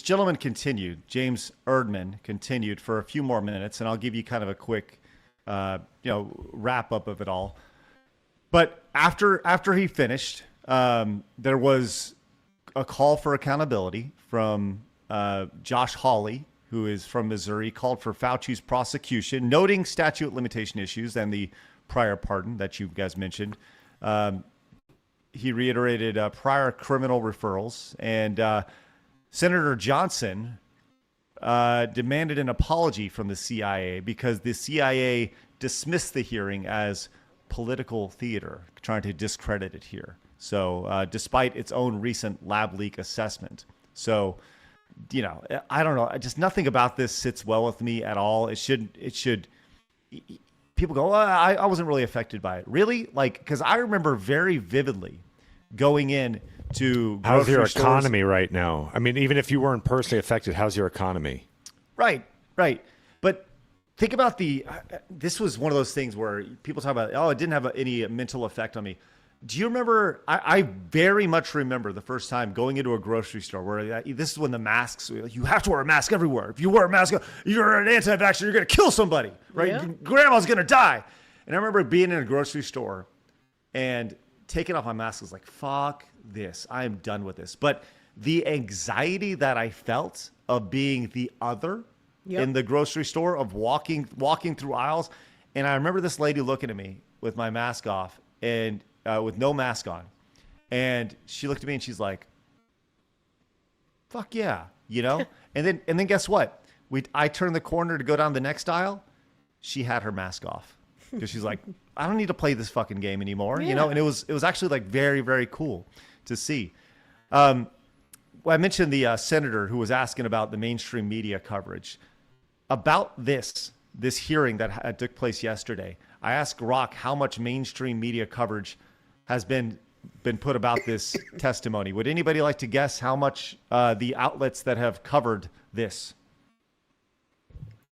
gentleman continued, James Erdman continued for a few more minutes, and I'll give you kind of a quick, wrap up of it all. But after he finished, there was a call for accountability from Josh Hawley, who is from Missouri, called for Fauci's prosecution, noting statute limitation issues and the prior pardon that you guys mentioned. He reiterated prior criminal referrals, and Senator Johnson demanded an apology from the CIA because the CIA dismissed the hearing as political theater, trying to discredit it here. So despite its own recent lab leak assessment. So, I don't know. Just nothing about this sits well with me at all. It should. People go, I wasn't really affected by it. Really? Like, because I remember very vividly going in to how's your stores. economy right now? I mean, even if you weren't personally affected, how's your economy? Right. But think about this was one of those things where people talk about, oh, it didn't have any mental effect on me. Do you remember? I very much remember the first time going into a grocery store where this is when the masks, you have to wear a mask everywhere. If you wear a mask, you're an anti-vaxxer, you're going to kill somebody, right? Yeah. Grandma's going to die. And I remember being in a grocery store and taking off my mask. I was like, fuck this. I am done with this. But the anxiety that I felt of being the other in the grocery store, of walking through aisles. And I remember this lady looking at me with my mask off and with no mask on. And she looked at me and she's like, fuck yeah, and then guess what? I turned the corner to go down the next aisle. She had her mask off because she's like, I don't need to play this fucking game anymore, and it was actually like very, very cool to see. Well, I mentioned the senator who was asking about the mainstream media coverage about this hearing that took place yesterday. I asked Rock how much mainstream media coverage has been been put about this testimony. Would anybody like to guess how much the outlets that have covered this?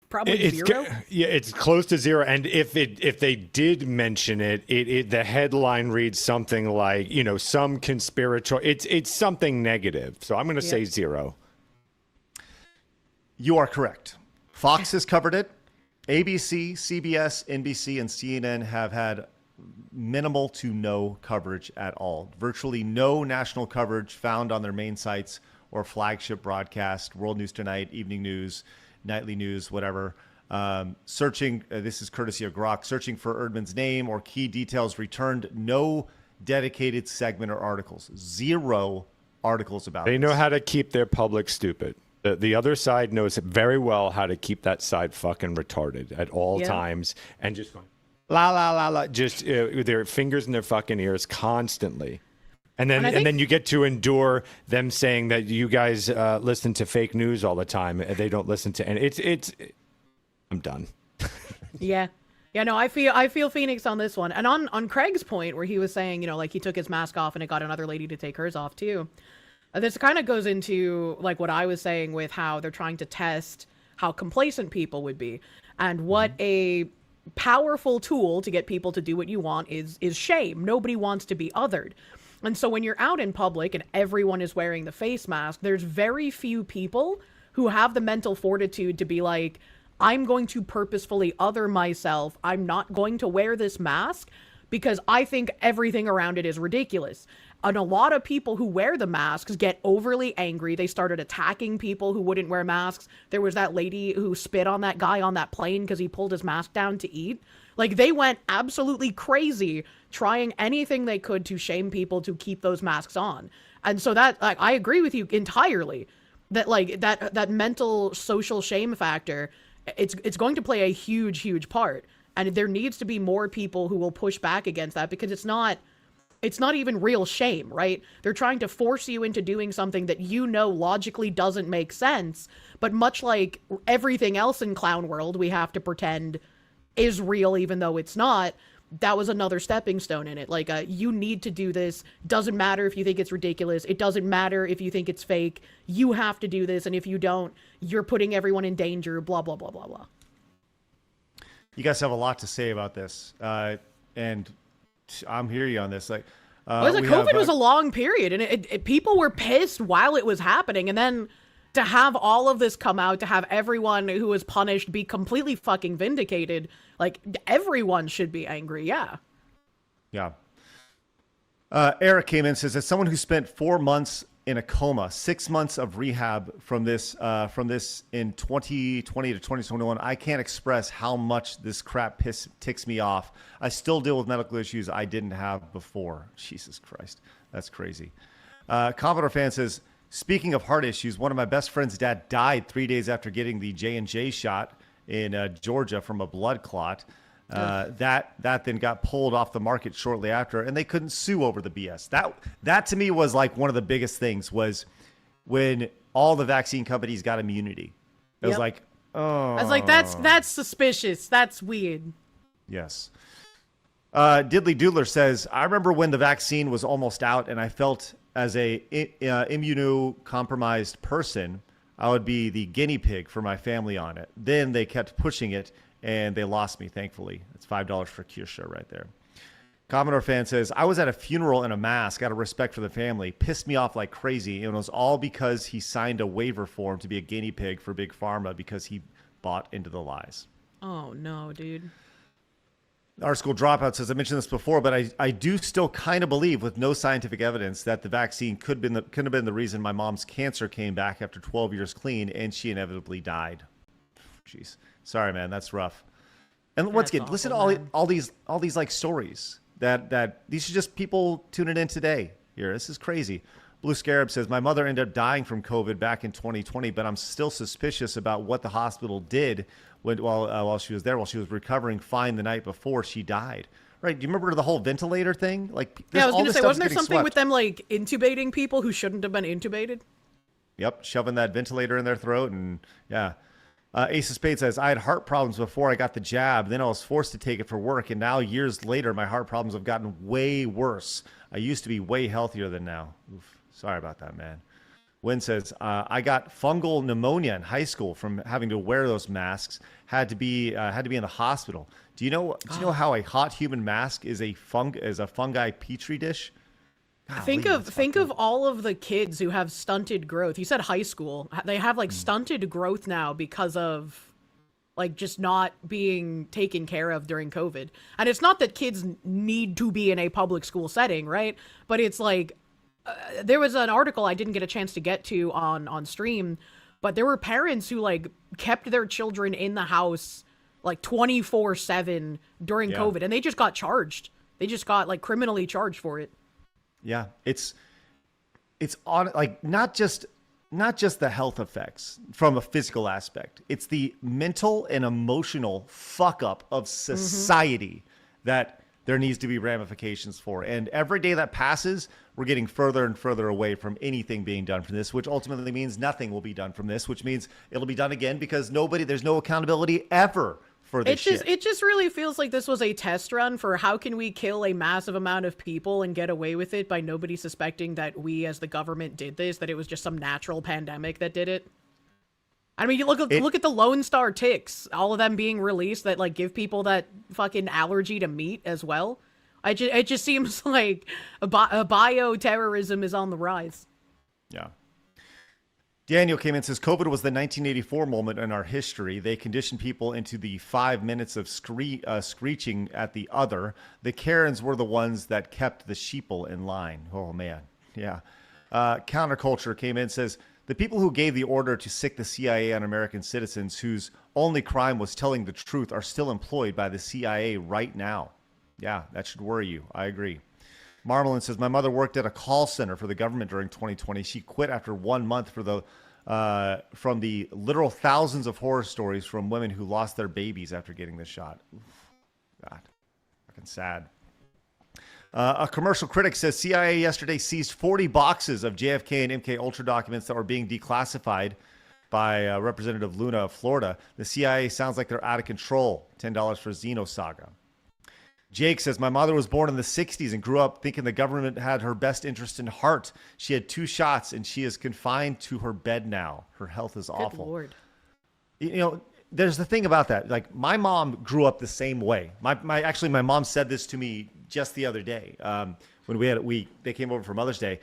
Probably zero. Yeah, it's close to zero. And if they did mention it, the headline reads something like, some conspiratorial. It's something negative. So I'm going to say zero. You are correct. Fox has covered it. ABC, CBS, NBC, and CNN have had minimal to no coverage at all. Virtually no national coverage found on their main sites or flagship broadcast, World News Tonight, Evening News, Nightly News, whatever. Searching, this is courtesy of Grok, searching for Erdman's name or key details returned no dedicated segment or articles. Zero articles about it. They know how to keep their public stupid. The other side knows very well how to keep that side fucking retarded at all times and just going, la, la, la, la, just with their fingers in their fucking ears constantly. And then you get to endure them saying that you guys listen to fake news all the time. And they don't listen to, and it's I'm done. Yeah. Yeah, no, I feel Phoenix on this one. And on Craig's point where he was saying, like he took his mask off and it got another lady to take hers off too. This kind of goes into like what I was saying with how they're trying to test how complacent people would be, and what a powerful tool to get people to do what you want is shame. Nobody wants to be othered. And so when you're out in public and everyone is wearing the face mask, there's very few people who have the mental fortitude to be like, I'm going to purposefully other myself. I'm not going to wear this mask because I think everything around it is ridiculous. And a lot of people who wear the masks get overly angry. They started attacking people who wouldn't wear masks. There was that lady who spit on that guy on that plane because he pulled his mask down to eat. Like, they went absolutely crazy trying anything they could to shame people to keep those masks on. And so that, like, I agree with you entirely that, like, that mental social shame factor, it's going to play a huge part. And there needs to be more people who will push back against that, because it's not even real shame, right? They're trying to force you into doing something that logically doesn't make sense, but much like everything else in clown world, we have to pretend is real even though it's not. That was another stepping stone in it. Like, you need to do this. Doesn't matter if you think it's ridiculous. It doesn't matter if you think it's fake. You have to do this, and if you don't, you're putting everyone in danger, blah, blah, blah, blah, blah. You guys have a lot to say about this, and I'm hearing you on this. Like, COVID was a long period, and people were pissed while it was happening, and then to have all of this come out, to have everyone who was punished be completely fucking vindicated, like, everyone should be angry. Yeah. Eric came in and says, as someone who spent 4 months in a coma, 6 months of rehab from this in 2020 to 2021, I can't express how much this crap ticks me off. I still deal with medical issues I didn't have before. Jesus Christ, that's crazy. Commodore fan says, speaking of heart issues, one of my best friend's dad died 3 days after getting the J&J shot in Georgia from a blood clot. That then got pulled off the market shortly after, and they couldn't sue over the BS. That to me was like one of the biggest things, was when all the vaccine companies got immunity. It was like, oh. I was like, that's suspicious. That's weird. Yes. Diddly Doodler says, I remember when the vaccine was almost out, and I felt as a immunocompromised person, I would be the guinea pig for my family on it. Then they kept pushing it, and they lost me, thankfully. It's $5 for Kirsche right there. Commodore fan says, I was at a funeral in a mask out of respect for the family. Pissed me off like crazy. And it was all because he signed a waiver form to be a guinea pig for Big Pharma because he bought into the lies. Oh, no, dude. Our school dropout says, I mentioned this before, but I do still kind of believe, with no scientific evidence, that the vaccine could have been the reason my mom's cancer came back after 12 years clean, and she inevitably died. Jeez. Sorry, man, that's rough. And once again, listen to all these like stories that these are just people tuning in today. Here, this is crazy. Blue Scarab says, my mother ended up dying from COVID back in 2020, but I'm still suspicious about what the hospital did while she was there, while she was recovering fine the night before she died. Right? Do you remember the whole ventilator thing? Like, yeah, I was going to say, wasn't there something with them like intubating people who shouldn't have been intubated? Yep, shoving that ventilator in their throat, and yeah. Ace of Spades says, I had heart problems before I got the jab. Then I was forced to take it for work. And now years later, my heart problems have gotten way worse. I used to be way healthier than now. Oof, sorry about that, man. Wynn says, I got fungal pneumonia in high school from having to wear those masks. Had to be in the hospital. Do you know how a hot human mask is a fungi petri dish? Think of all of the kids who have stunted growth. You said high school. They have like stunted growth now because of like just not being taken care of during COVID. And it's not that kids need to be in a public school setting, right? But it's like there was an article I didn't get a chance to get to on stream, but there were parents who like kept their children in the house like 24/7 during COVID, and they just got charged. They just got like criminally charged for it. Yeah, it's on like not just the health effects from a physical aspect. It's the mental and emotional fuck up of society that there needs to be ramifications for. And every day that passes, we're getting further and further away from anything being done from this, which ultimately means nothing will be done from this, which means it'll be done again because there's no accountability ever. It just really feels like this was a test run for how can we kill a massive amount of people and get away with it by nobody suspecting that we as the government did this, that it was just some natural pandemic that did it. I mean, you look at the Lone Star ticks, all of them being released that like give people that fucking allergy to meat as well. It just seems like bioterrorism is on the rise. Yeah. Daniel came in and says, COVID was the 1984 moment in our history. They conditioned people into the 5 minutes of screeching at the other. The Karens were the ones that kept the sheeple in line. Oh, man. Yeah. Counterculture came in and says, the people who gave the order to sic the CIA on American citizens whose only crime was telling the truth are still employed by the CIA right now. Yeah, that should worry you. I agree. Marmalin says, my mother worked at a call center for the government during 2020. She quit after 1 month from the literal thousands of horror stories from women who lost their babies after getting the shot. Oof, God, fucking sad. A commercial critic says CIA yesterday seized 40 boxes of JFK and MK Ultra documents that were being declassified by Representative Luna of Florida. The CIA sounds like they're out of control. $10 for Xenosaga. Jake says, my mother was born in the 60s and grew up thinking the government had her best interest in heart. She had 2 shots and she is confined to her bed now. Her health is awful. Good Lord. You know, there's the thing about that. Like, my mom grew up the same way. My mom said this to me just the other day when they came over for Mother's Day.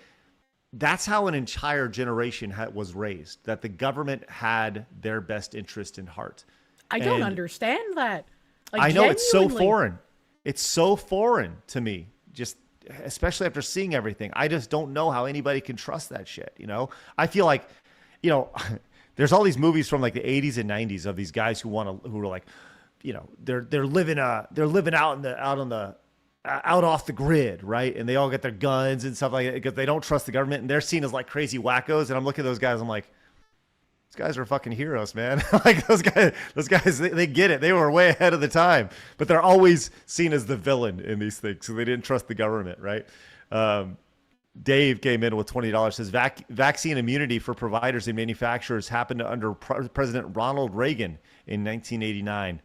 That's how an entire generation was raised, that the government had their best interest in heart. I don't understand that. Like, I know, it's so foreign. It's so foreign to me, just especially after seeing everything. I just don't know how anybody can trust that shit, you know? I feel like, you know, there's all these movies from like the 80s and 90s of these guys who are like, you know, they're living out off the grid, right? And they all get their guns and stuff like that because they don't trust the government and they're seen as like crazy wackos. And I'm looking at those guys, I'm like, these guys are fucking heroes, man. Like those guys, they get it. They were way ahead of the time, but they're always seen as the villain in these things. So they didn't trust the government, right? Dave came in with $20. Says vaccine immunity for providers and manufacturers happened under President Ronald Reagan in 1989.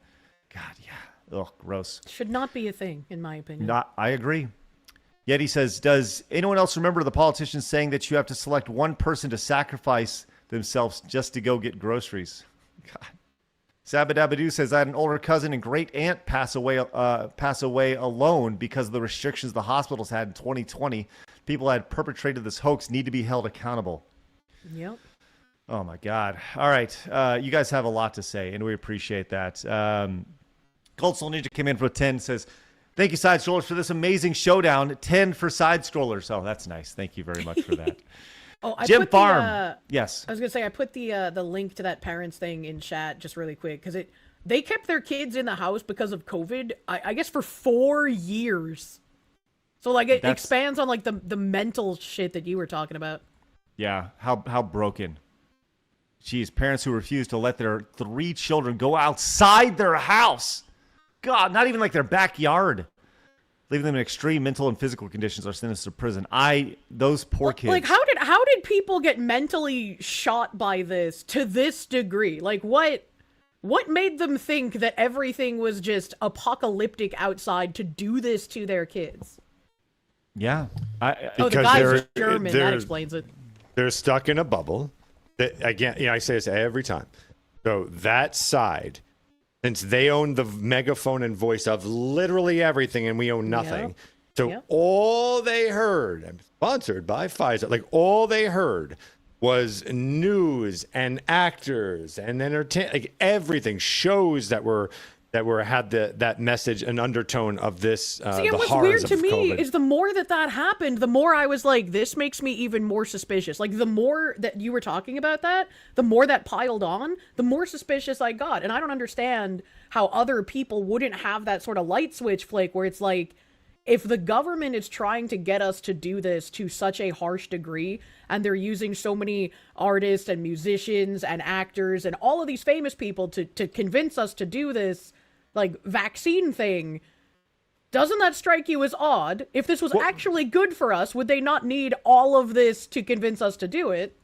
God, yeah. Ugh, gross. Should not be a thing, in my opinion. I agree. Yet he says, does anyone else remember the politicians saying that you have to select one person to sacrifice themselves just to go get groceries? God. Sabadabadoo says, I had an older cousin and great aunt pass away alone because of the restrictions the hospitals had in 2020. People that had perpetrated this hoax need to be held accountable. Yep. Oh my God. All right. You guys have a lot to say and we appreciate that. Gold Soul Ninja came in for 10, says, thank you, Side Scrollers, for this amazing showdown. 10 for Side Scrollers. Oh, that's nice. Thank you very much for that. Jim Farm. Yes. I was going to say, I put the link to that parents thing in chat just really quick because they kept their kids in the house because of COVID, I guess, for 4 years. So, like, it expands on, like, the mental shit that you were talking about. Yeah. How broken. Jeez, parents who refuse to let their 3 children go outside their house. God, not even like their backyard. Leaving them in extreme mental and physical conditions are sentenced to prison. Those poor kids. Like, how did people get mentally shot by this to this degree? Like, what What made them think that everything was just apocalyptic outside to do this to their kids? Yeah. Oh, the guy's German. That explains it. They're stuck in a bubble. Again, I say this every time. So that side, since they own the megaphone and voice of literally everything and we own nothing. Yep. So Yep. all they heard, I'm sponsored by Pfizer, like all they heard was news and actors and entertainment, like everything, shows that had that message and undertone of this. See, the what's horrors weird to of me COVID. is the more that happened, the more I was like, this makes me even more suspicious. Like, the more that you were talking about that, the more that piled on, the more suspicious I got. And I don't understand how other people wouldn't have that sort of light switch flick where it's like, if the government is trying to get us to do this to such a harsh degree, and they're using so many artists and musicians and actors and all of these famous people to convince us to do this, like, vaccine thing, doesn't that strike you as odd? If this was actually good for us, would they not need all of this to convince us to do it?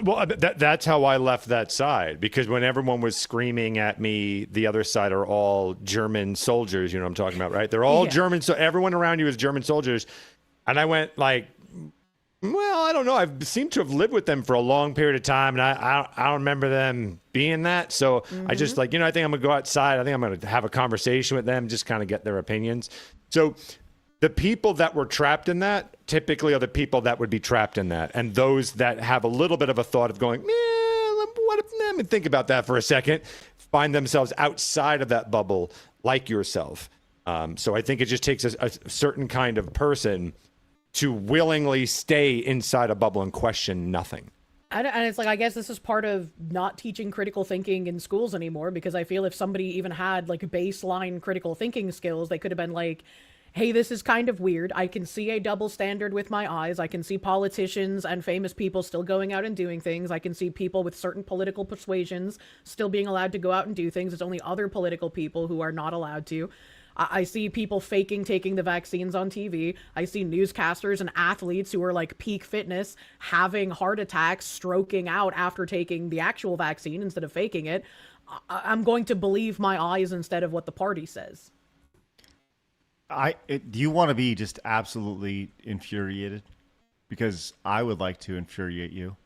That's how I left that side, because when everyone was screaming at me, the other side are all German soldiers. You know what I'm talking about, right? They're all German. So everyone around you is German soldiers. And I went like, well, I don't know. I've seemed to have lived with them for a long period of time, and I don't remember them being that. So I just I think I'm going to go outside. I think I'm going to have a conversation with them, just kind of get their opinions. So the people that were trapped in that typically are the people that would be trapped in that. And those that have a little bit of a thought of going, what if, let me think about that for a second, find themselves outside of that bubble like yourself. So I think it just takes a certain kind of person to willingly stay inside a bubble and question nothing. And it's like, I guess this is part of not teaching critical thinking in schools anymore, because I feel if somebody even had like baseline critical thinking skills, they could have been like, hey, this is kind of weird. I can see a double standard with my eyes. I can see politicians and famous people still going out and doing things. I can see people with certain political persuasions still being allowed to go out and do things. It's only other political people who are not allowed to. I see people faking taking the vaccines on TV. I see newscasters and athletes who are like peak fitness having heart attacks, stroking out after taking the actual vaccine instead of faking it. I'm going to believe my eyes instead of what the party says. Do you want to be just absolutely infuriated? Because I would like to infuriate you.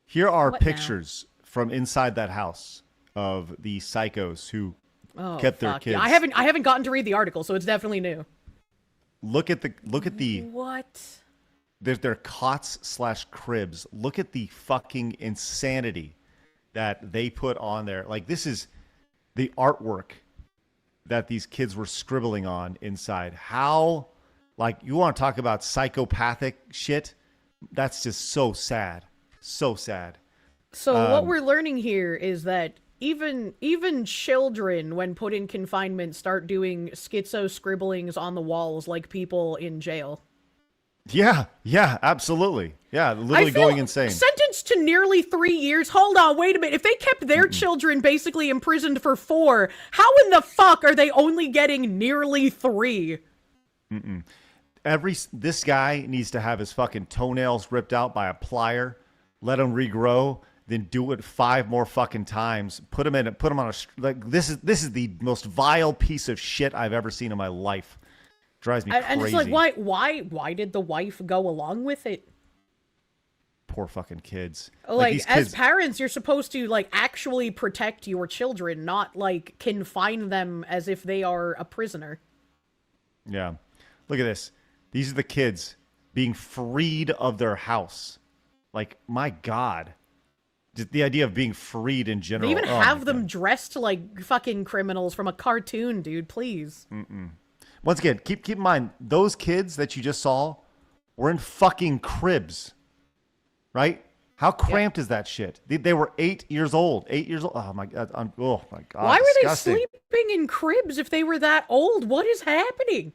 Here are pictures from inside that house of the psychos who kept their kids. Yeah. I haven't gotten to read the article, so it's definitely new. Look at the what? They're cots / cribs. Look at the fucking insanity that they put on there. Like, this is the artwork that these kids were scribbling on inside. How, like, you want to talk about psychopathic shit? That's just so sad. So sad. So what we're learning here is that even children, when put in confinement, start doing schizo scribblings on the walls like people in jail. Yeah, absolutely. Yeah, literally going insane. Sentenced to nearly 3 years. Hold on, wait a minute. If they kept their children basically imprisoned for 4, how in the fuck are they only getting nearly 3? This guy needs to have his fucking toenails ripped out by a plier, let him regrow, then do it 5 more fucking times. Put him on a like. This is the most vile piece of shit I've ever seen in my life. Drives me crazy. And it's like, why did the wife go along with it? Poor fucking kids. Like these as kids, parents, you're supposed to like actually protect your children, not like confine them as if they are a prisoner. Yeah. Look at this. These are the kids being freed of their house. Like, my God. Just the idea of being freed in general. They even have them dressed like fucking criminals from a cartoon, dude. Please. Once again, keep in mind, those kids that you just saw were in fucking cribs, right? How cramped is that shit? They were 8 years old. 8 years old. Oh my God. Why were disgusting. they sleeping in cribs if they were that old? What is happening?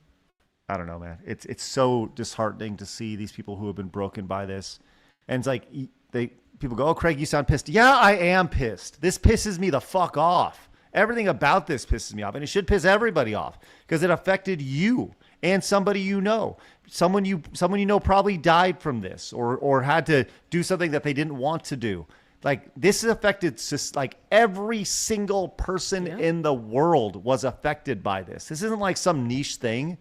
I don't know, man. It's so disheartening to see these people who have been broken by this. And it's like, people go, oh, Craig, you sound pissed. Yeah, I am pissed. This pisses me the fuck off. Everything about this pisses me off, and it should piss everybody off because it affected you and somebody you know. Someone you know probably died from this or had to do something that they didn't want to do. Like, this has affected like every single person in the world was affected by this. This isn't like some niche thing.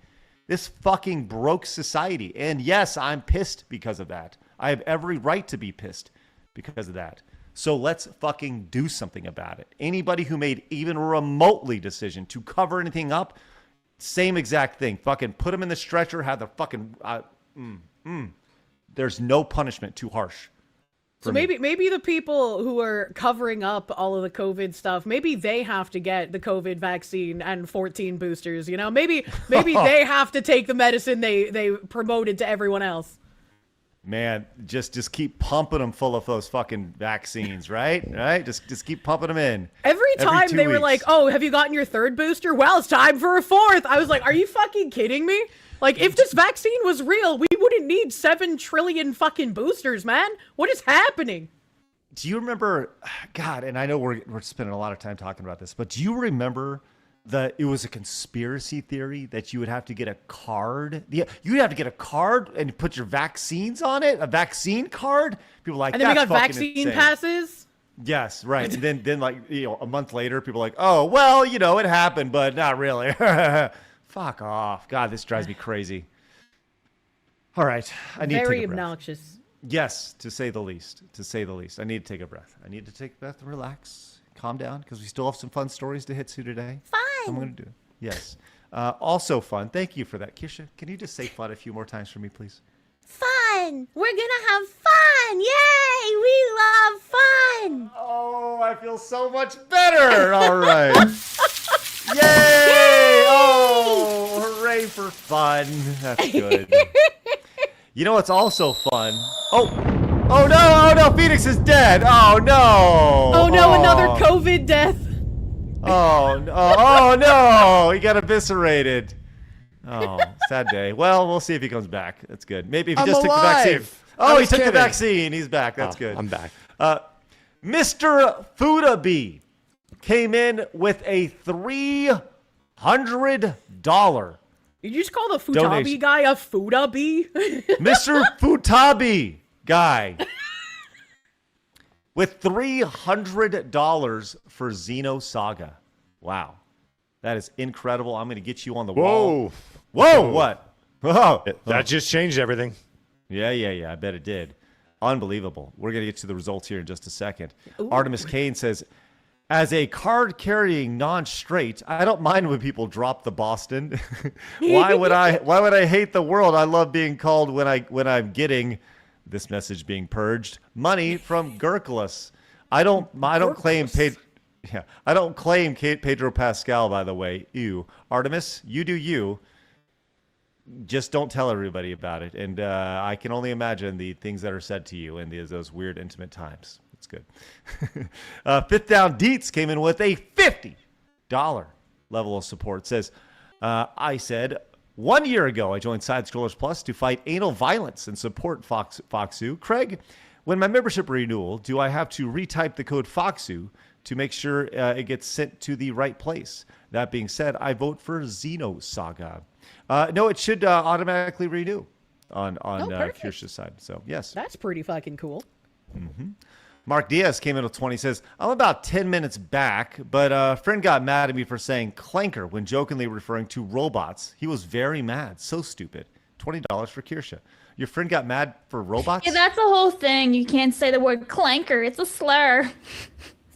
This fucking broke society. And yes, I'm pissed because of that. I have every right to be pissed because of that. So let's fucking do something about it. Anybody who made even a remotely decision to cover anything up, same exact thing. Fucking put them in the stretcher, have the fucking... There's no punishment too harsh. So maybe the people who are covering up all of the COVID stuff, maybe they have to get the COVID vaccine and 14 boosters, you know? Maybe they have to take the medicine they promoted to everyone else. Man, just keep pumping them full of those fucking vaccines, right? Right? Just keep pumping them in. Every time they were like, "Oh, have you gotten your third booster?" Well, it's time for a fourth. I was like, "Are you fucking kidding me?" Like, if this vaccine was real, we wouldn't need 7 trillion fucking boosters, man. What is happening? Do you remember, God, and I know we're spending a lot of time talking about this, but do you remember that it was a conspiracy theory that you would have to get a card? Yeah, you'd have to get a card and put your vaccines on it, a vaccine card. People were like, and then we got fucking vaccine insane. Passes. Yes, right. And then like, you know, a month later, people are like, oh, well, you know, it happened, but not really. Fuck off. God, this drives me crazy. All right. I need to take a breath. Very obnoxious. Yes, to say the least. To say the least. I need to take a breath. I need to take a breath and relax. Calm down, because we still have some fun stories to hit to today. Fun. So I'm going to do it. Yes. Also fun. Thank you for that. Kirsche, can you just say fun a few more times for me, please? Fun. We're going to have fun. Yay. We love fun. Oh, I feel so much better. All right. Yay! Oh, hooray for fun. That's good. You know what's also fun? Oh no, Phoenix is dead. Oh no. Oh no, another COVID death. Oh no, he got eviscerated. Oh, sad day. Well, we'll see if he comes back. That's good. Maybe if he just took the vaccine. Oh, he took the vaccine. He's back. That's good. I'm back. Mr. Foodaby came in with a $300. Did you just call the Futabi donation. guy a Foodaby? Mr. Futabi guy with $300 for Xenosaga. Wow. That is incredible. I'm going to get you on the wall. Whoa, what? Whoa. That just changed everything. Yeah. I bet it did. Unbelievable. We're going to get to the results here in just a second. Artemis Kane says, as a card-carrying non-straight, I don't mind when people drop the Boston. Why would I hate the world? I love being called when I'm getting this message being purged money from Gurkulus. I don't claim Pedro Pascal, by the way. Ew. Artemis, you do you. Just don't tell everybody about it. And I can only imagine the things that are said to you in those weird, intimate times. It's good. Fifth Down Deets came in with a $50 level of support. It says, I said, 1 year ago, I joined Side Scrollers Plus to fight anal violence and support Foxu. Craig, when my membership renewal, do I have to retype the code Foxu to make sure it gets sent to the right place? That being said, I vote for Xenosaga. No, it should automatically renew on Kirsche's side. So, yes. That's pretty fucking cool. Mm-hmm. Mark Diaz came in with 20. Says, I'm about 10 minutes back, but a friend got mad at me for saying clanker when jokingly referring to robots. He was very mad. So stupid. $20 for Kirsche. Your friend got mad for robots? Yeah, that's the whole thing. You can't say the word clanker. It's a slur.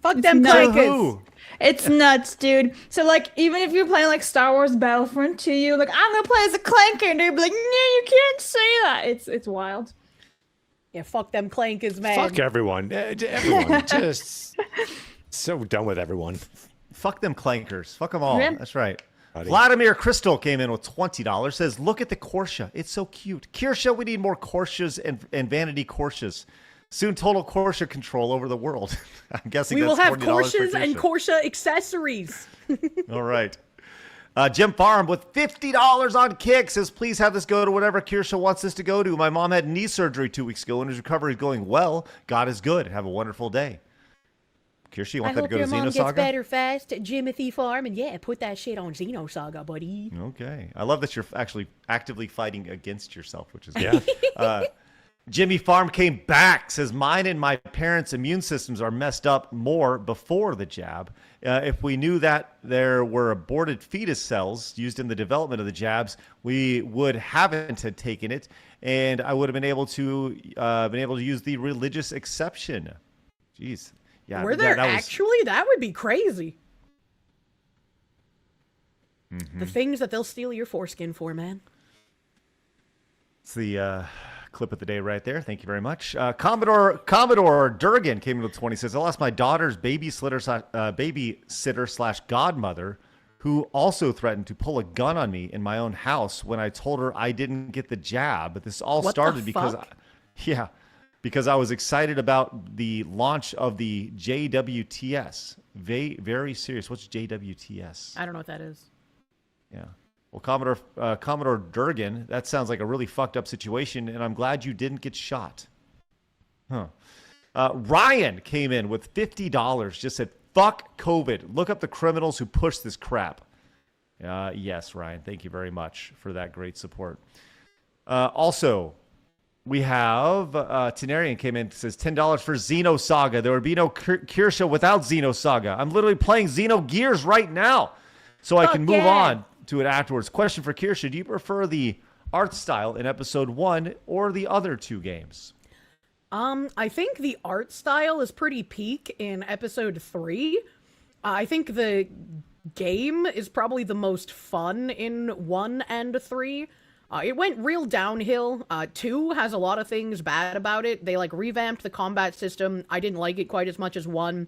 Fuck them clankers. It's nuts, dude. So, like, even if you're playing, like, Star Wars Battlefront 2, you're like, I'm gonna play as a clanker, and they'd be like, no, you can't say that. It's wild. Yeah, fuck them clankers, man. Fuck everyone. Everyone. Just so done with everyone. Fuck them clankers. Fuck them all. Yeah. That's right. Buddy. Vladimir Crystal came in with $20. Says, look at the Korsche. It's so cute. Kirsche, we need more Korsches and vanity Korsches. Soon total Korsche control over the world. I'm guessing we that's will have $40 Korsches for and Korsche accessories. All right. Jim Farm with $50 on Kick says, please have this go to whatever Kirsche wants this to go to. My mom had knee surgery 2 weeks ago and his recovery is going well. God is good. Have a wonderful day. Kirsche, you want that to go to Xenosaga? I hope your mom gets better fast, Jimothy Farm, and yeah, put that shit on Xenosaga, buddy. Okay. I love that you're actually actively fighting against yourself, which is good. Jimmy Farm came back, says, mine and my parents' immune systems are messed up more before the jab. If we knew that there were aborted fetus cells used in the development of the jabs, we would haven't had taken it, and I would have been able to use the religious exception. Jeez. Yeah, Were there actually? That would be crazy. The things that they'll steal your foreskin for, man. It's the clip of the day right there. Thank you very much. Commodore Durgan came in with 20. Says, I lost my daughter's babysitter slash godmother, who also threatened to pull a gun on me in my own house when I told her I didn't get the jab. But this all started because I was excited about the launch of the JWTS. Very serious. What's JWTS? I don't know what that is. Yeah. Well, Commodore Durgan, that sounds like a really fucked up situation, and I'm glad you didn't get shot. Huh. Ryan came in with $50, just said, fuck COVID. Look up the criminals who push this crap. Yes, Ryan, thank you very much for that great support. Also, we have Tenarian came in, says $10 for Xenosaga. There would be no Kirsche without Xenosaga. I'm literally playing Xenogears right now, so I can move on to it afterwards. Question for Kirsche: do you prefer the art style in episode 1 or the other 2 games? I think the art style is pretty peak in episode 3. I think the game is probably the most fun in 1 and 3. It went real downhill. 2 has a lot of things bad about it. They revamped the combat system. I didn't like it quite as much as 1.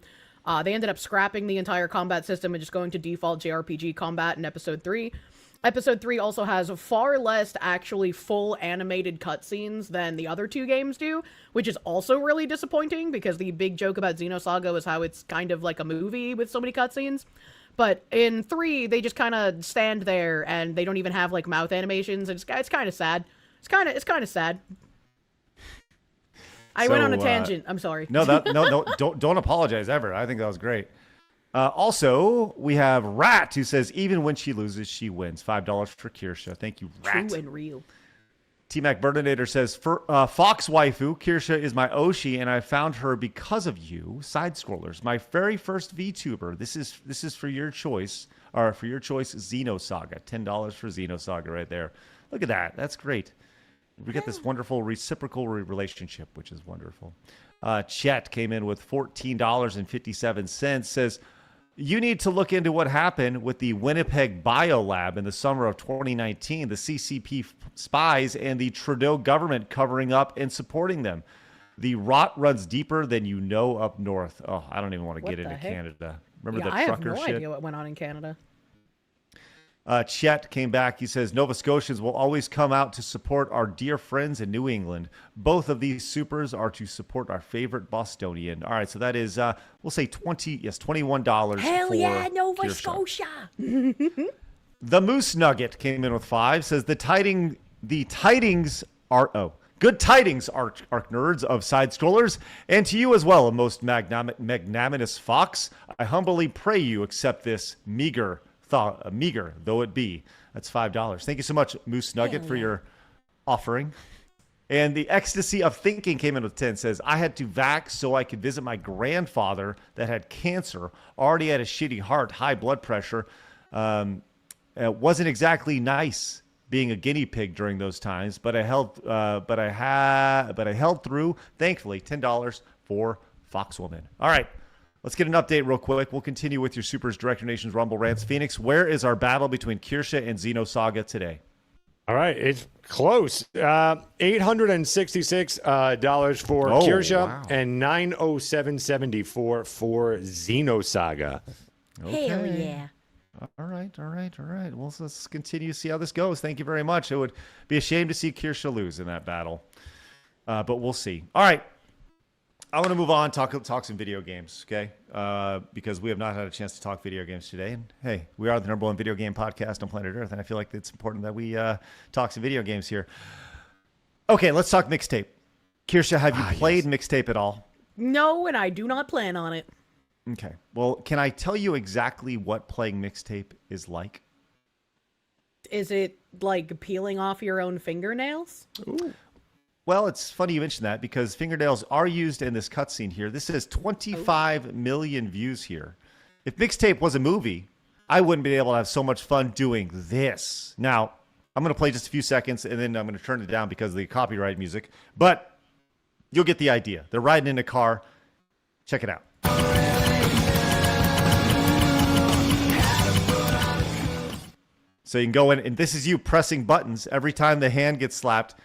They ended up scrapping the entire combat system and just going to default JRPG combat in episode 3. Episode 3 also has far less actually full animated cutscenes than the other 2 games do, which is also really disappointing because the big joke about Xenosaga is how it's kind of like a movie with so many cutscenes. But in 3, they just kind of stand there and they don't even have mouth animations. It's kind of sad. It's kind of sad. I went on a tangent. I'm sorry. No, don't apologize ever. I think that was great. Also, we have Rat, who says, even when she loses, she wins. $5 for Kirsche. Thank you, Rat. True and real. T-Mac Burninator says, for Fox Waifu, Kirsche is my Oshi, and I found her because of you. Side scrollers. My very first VTuber. This is for your choice, or for your choice, Xenosaga. $10 for Xenosaga right there. Look at that. That's great. We get this wonderful reciprocal relationship, which is wonderful. Chet came in with $14.57. Says, you need to look into what happened with the Winnipeg Biolab in the summer of 2019, the CCP spies and the Trudeau government covering up and supporting them. The rot runs deeper than you know up north. Oh, I don't even want to get into Canada. Remember the trucker shit? I have no idea what went on in Canada. Chet came back. He says, Nova Scotians will always come out to support our dear friends in New England. Both of these supers are to support our favorite Bostonian. All right, so that is, we'll say $21 Hell for yeah, Nova Kirsche. Scotia. The Moose Nugget came in with 5. Says, good tidings, arc nerds of side scrollers, and to you as well, a most magnanimous fox. I humbly pray you accept this meager though it be. That's $5. Thank you so much, Moose Nugget, for your offering. And the Ecstasy of Thinking came in with 10. Says, I had to vax so I could visit my grandfather that had cancer, already had a shitty heart, high blood pressure. It wasn't exactly nice being a guinea pig during those times, but I held through. Thankfully, $10 for Foxwoman. All right. Let's get an update real quick. We'll continue with your Supers, Director Nations, Rumble Rants. Phoenix, where is our battle between Kirsche and Xenosaga today? All right, it's close. $866 for Kirsche and $907.74 for Xenosaga. Okay. Hell yeah. All right. Well, let's continue to see how this goes. Thank you very much. It would be a shame to see Kirsche lose in that battle, but we'll see. All right. I want to move on, talk some video games, okay? Because we have not had a chance to talk video games today. And hey, we are the #1 video game podcast on planet Earth, and I feel like it's important that we talk some video games here. Okay, let's talk Mixtape. Kirsche, have you played Mixtape at all? No, and I do not plan on it. Okay. Well, can I tell you exactly what playing Mixtape is like? Is it like peeling off your own fingernails? Ooh. Well, it's funny you mentioned that because fingernails are used in this cutscene here. This has 25 million views here. If Mixtape was a movie, I wouldn't be able to have so much fun doing this. Now, I'm going to play just a few seconds, and then I'm going to turn it down because of the copyright music. But you'll get the idea. They're riding in a car. Check it out. So you can go in, and this is you pressing buttons every time the hand gets slapped.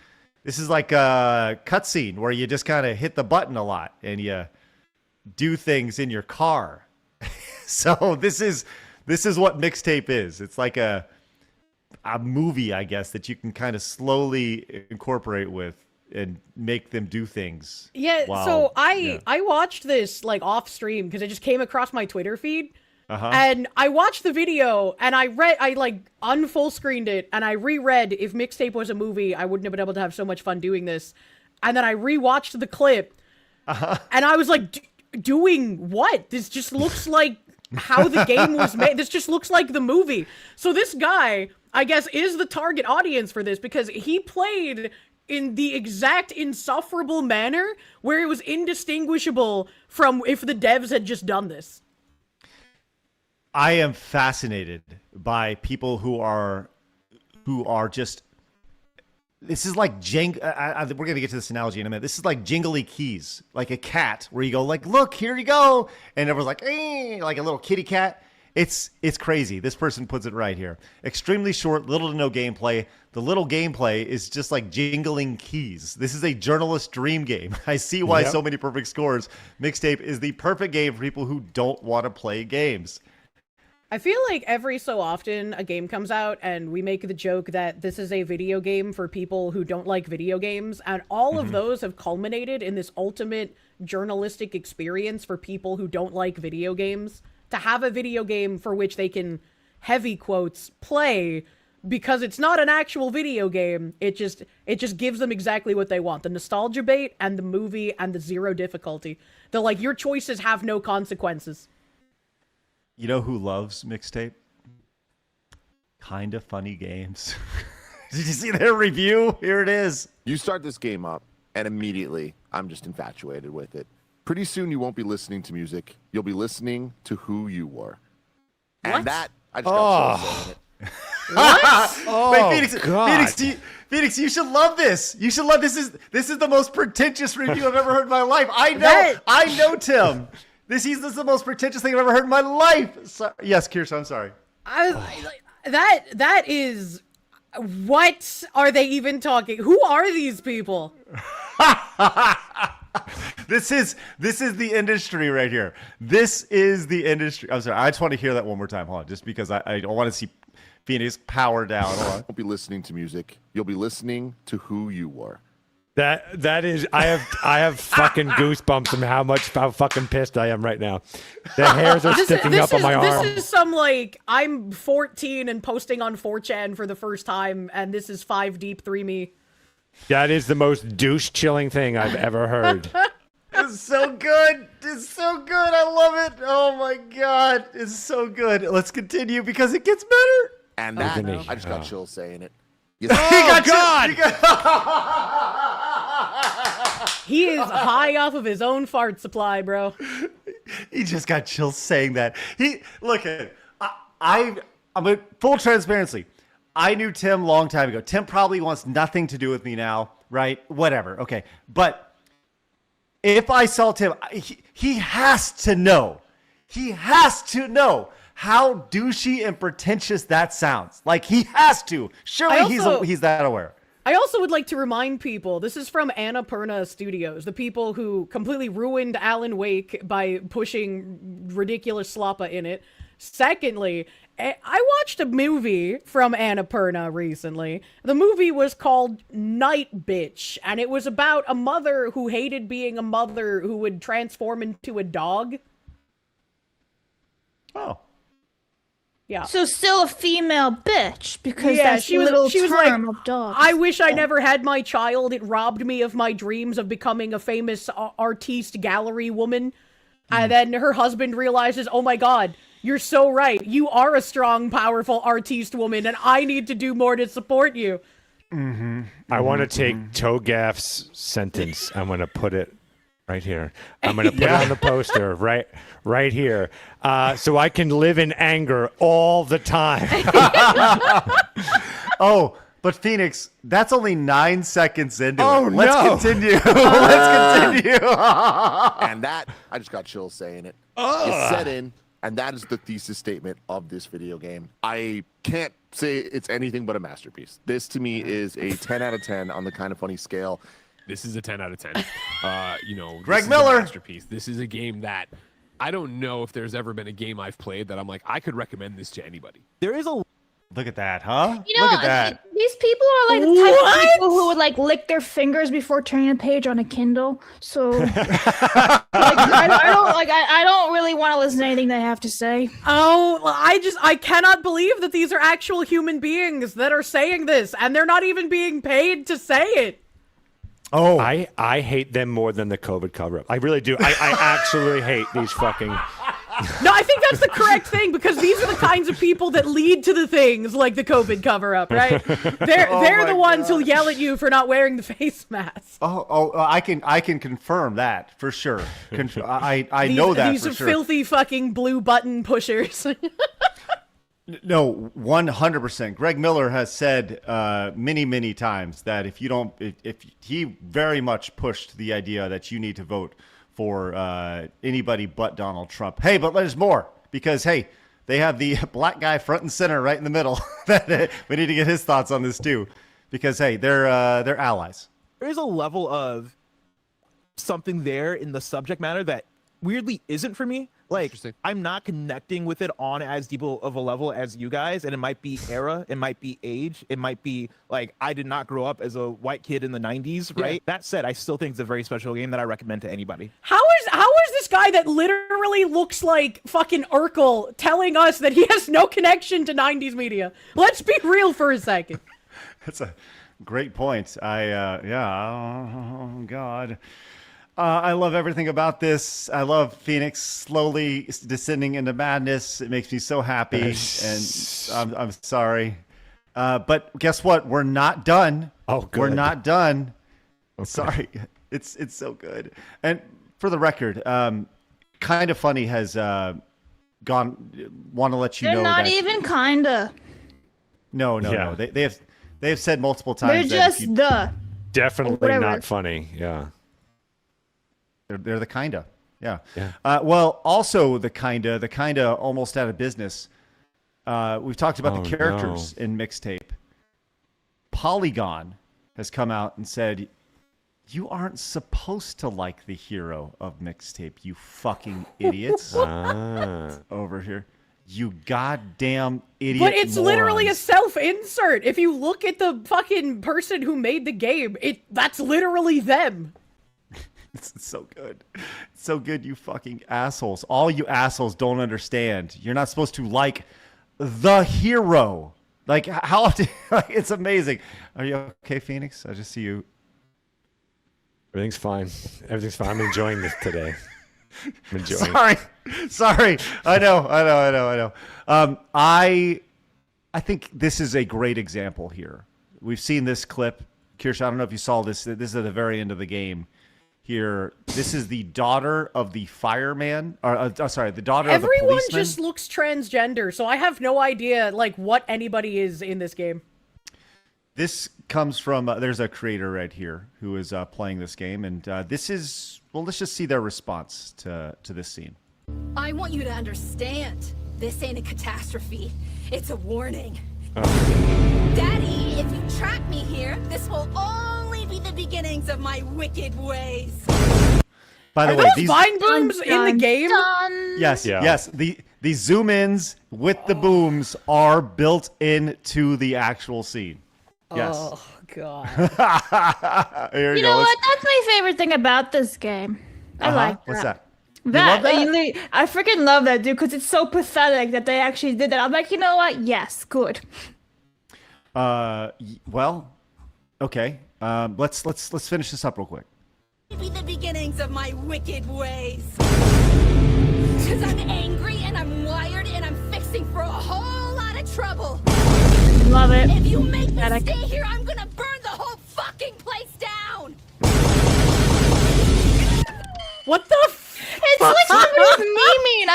This is like a cutscene where you just kind of hit the button a lot, and you do things in your car. So this is what Mixtape is. It's like a movie, I guess, that you can kind of slowly incorporate with and make them do things. Yeah, so I watched this like off stream because it just came across my Twitter feed. And I watched the video and I like unfull screened it and I reread if Mixtape was a movie, I wouldn't have been able to have so much fun doing this. And then I rewatched the clip and I was like, doing what? This just looks like how the game was made. This just looks like the movie. So this guy, I guess, is the target audience for this because he played in the exact insufferable manner where it was indistinguishable from if the devs had just done this. I am fascinated by people who are just. This is like we're gonna get to this analogy in a minute. This is like jingly keys, like a cat, where you go like, "Look, here you go," and everyone's like, like a little kitty cat. It's crazy. This person puts it right here. Extremely short, little to no gameplay. The little gameplay is just like jingling keys. This is a journalist dream game. I see why so many perfect scores. Mixtape is the perfect game for people who don't want to play games. I feel like every so often a game comes out and we make the joke that this is a video game for people who don't like video games, and all of those have culminated in this ultimate journalistic experience for people who don't like video games, to have a video game for which they can, heavy quotes, play, because it's not an actual video game. It just gives them exactly what they want. The nostalgia bait and the movie and the zero difficulty. They're like, your choices have no consequences. You know who loves Mixtape? Kinda Funny Games. Did you see their review? Here it is. You start this game up, and immediately I'm just infatuated with it. Pretty soon you won't be listening to music. You'll be listening to who you were. And What? that, I just got chills saying it. What? Wait, Phoenix, God. Phoenix, you should love this. You should love this. This is the most pretentious review I've ever heard in my life. I know Tim. This is the most pretentious thing I've ever heard in my life. Sorry. Yes, Kirsche, I'm sorry. That is, what are they even talking? Who are these people? This is the industry right here. This is the industry. I'm sorry. I just want to hear that one more time. Hold on, just because I don't want to see Phoenix power down. Hold on. Won't be listening to music. You'll be listening to who you were. That is, I have fucking goosebumps from how fucking pissed I am right now. The hairs are sticking up on my arm. This is some like, I'm 14 and posting on 4chan for the first time, and this is 5 Deep 3 me. That is the most douche-chilling thing I've ever heard. It's so good. It's so good. I love it. Oh my God. It's so good. Let's continue because it gets better. And that, I just got chills saying it. Oh, God. He is high off of his own fart supply, bro. He just got chills saying that. Look at I'm a full transparency. I knew Tim a long time ago. Tim probably wants nothing to do with me now, right? Whatever. Okay. But if I saw Tim, he has to know. He has to know how douchey and pretentious that sounds. Like, he has to. Surely he's that aware. I also would like to remind people, this is from Annapurna Studios, the people who completely ruined Alan Wake by pushing ridiculous slappa in it. Secondly, I watched a movie from Annapurna recently. The movie was called Night Bitch, and it was about a mother who hated being a mother who would transform into a dog. Oh. Yeah. So still a female bitch because that's the little term of dogs. I wish I never had my child. It robbed me of my dreams of becoming a famous artiste gallery woman. And then her husband realizes, oh my God, you're so right. You are a strong, powerful artiste woman, and I need to do more to support you. I want to take Togaff's sentence. I'm going to put it right here. I'm going to put it on the poster right here. So I can live in anger all the time. Oh, but Phoenix, that's only 9 seconds into Oh, it. Let's no. continue. Let's continue. And that, I just got chills saying it. It's set in, and that is the thesis statement of this video game. I can't say it's anything but a masterpiece. This, to me, is a 10 out of 10 on the Kind of Funny scale. This is a 10 out of 10. Greg this Miller. is a masterpiece. This is a game that I don't know if there's ever been a game I've played that I'm like, I could recommend this to anybody. There is a Look at that, huh? You know, Look at that. these people are like the type of people who would like lick their fingers before turning a page on a Kindle. So, like, I don't really want to listen to anything they have to say. Oh, I cannot believe that these are actual human beings that are saying this, and they're not even being paid to say it. Oh, I hate them more than the COVID cover-up. I really do. I absolutely hate these fucking... No, I think that's the correct thing, because these are the kinds of people that lead to the things like the COVID cover-up, right? They're the ones who'll yell at you for not wearing the face mask. I can confirm that for sure. I know that these for are sure. filthy fucking blue button pushers. No, 100%. Greg Miller has said many times that if he very much pushed the idea that you need to vote for anybody but Donald Trump. Hey, but there's more, because hey, they have the black guy front and center right in the middle. We need to get his thoughts on this too, because hey, they're allies. there is a level of something there in the subject matter that weirdly isn't for me. Like, I'm not connecting with it on as deep of a level as you guys, and it might be era, it might be age, it might be like I did not grow up as a white kid in the 90s, right? Yeah. That said, I still think it's a very special game that I recommend to anybody. How is this guy that literally looks like fucking Urkel telling us that he has no connection to 90s media? Let's be real for a second. That's a great point. Oh God. I love everything about this. I love Phoenix slowly descending into madness. It makes me so happy, and I'm sorry. But guess what? We're not done. Oh, good. We're not done. Okay. Sorry. It's so good. And for the record, Kind of Funny has gone. Want to let you They're know not that even kinda. No. They have said multiple They're times. just definitely whatever. not funny. Yeah. They're the kinda. Yeah. Well, also the kinda almost out of business. We've talked about the characters in Mixtape. Polygon has come out and said, you aren't supposed to like the hero of Mixtape, you fucking idiots. Over here. You goddamn idiot. But it's literally a morons. self-insert. If you look at the fucking person who made the game, that's literally them. It's so good. It's so good, you fucking assholes. All you assholes don't understand. You're not supposed to like the hero. Like, how often? Like, it's amazing. Are you okay, Phoenix? I just see you. Everything's fine. Everything's fine. I'm enjoying this today. I'm enjoying Sorry. I know. I think this is a great example here. We've seen this clip. Kirsche, I don't know if you saw this. This is at the very end of the game. Here, this is the daughter of the fireman, the daughter of the policeman. Everyone just looks transgender, so I have no idea, like, what anybody is in this game. This comes from, there's a creator right here who is playing this game, and this is, well, let's just see their response to this scene. I want you to understand, this ain't a catastrophe, it's a warning. Daddy, if you track me here, this will only be the beginnings of my wicked ways. By the Are way, those these vine booms in the game? Yes. The zoom ins with the booms are built into the actual scene. Yes. Oh God. Here You know what? That's my favorite thing about this game. I like that. What's that? I freaking love that, dude, because it's so pathetic that they actually did that. I'm like, you know what? Yes, good. Well, okay. Let's finish this up real quick. Be the beginnings of my wicked ways. Cause I'm angry and I'm wired and I'm fixing for a whole lot of trouble. Love it. If you make me stay here, I'm gonna burn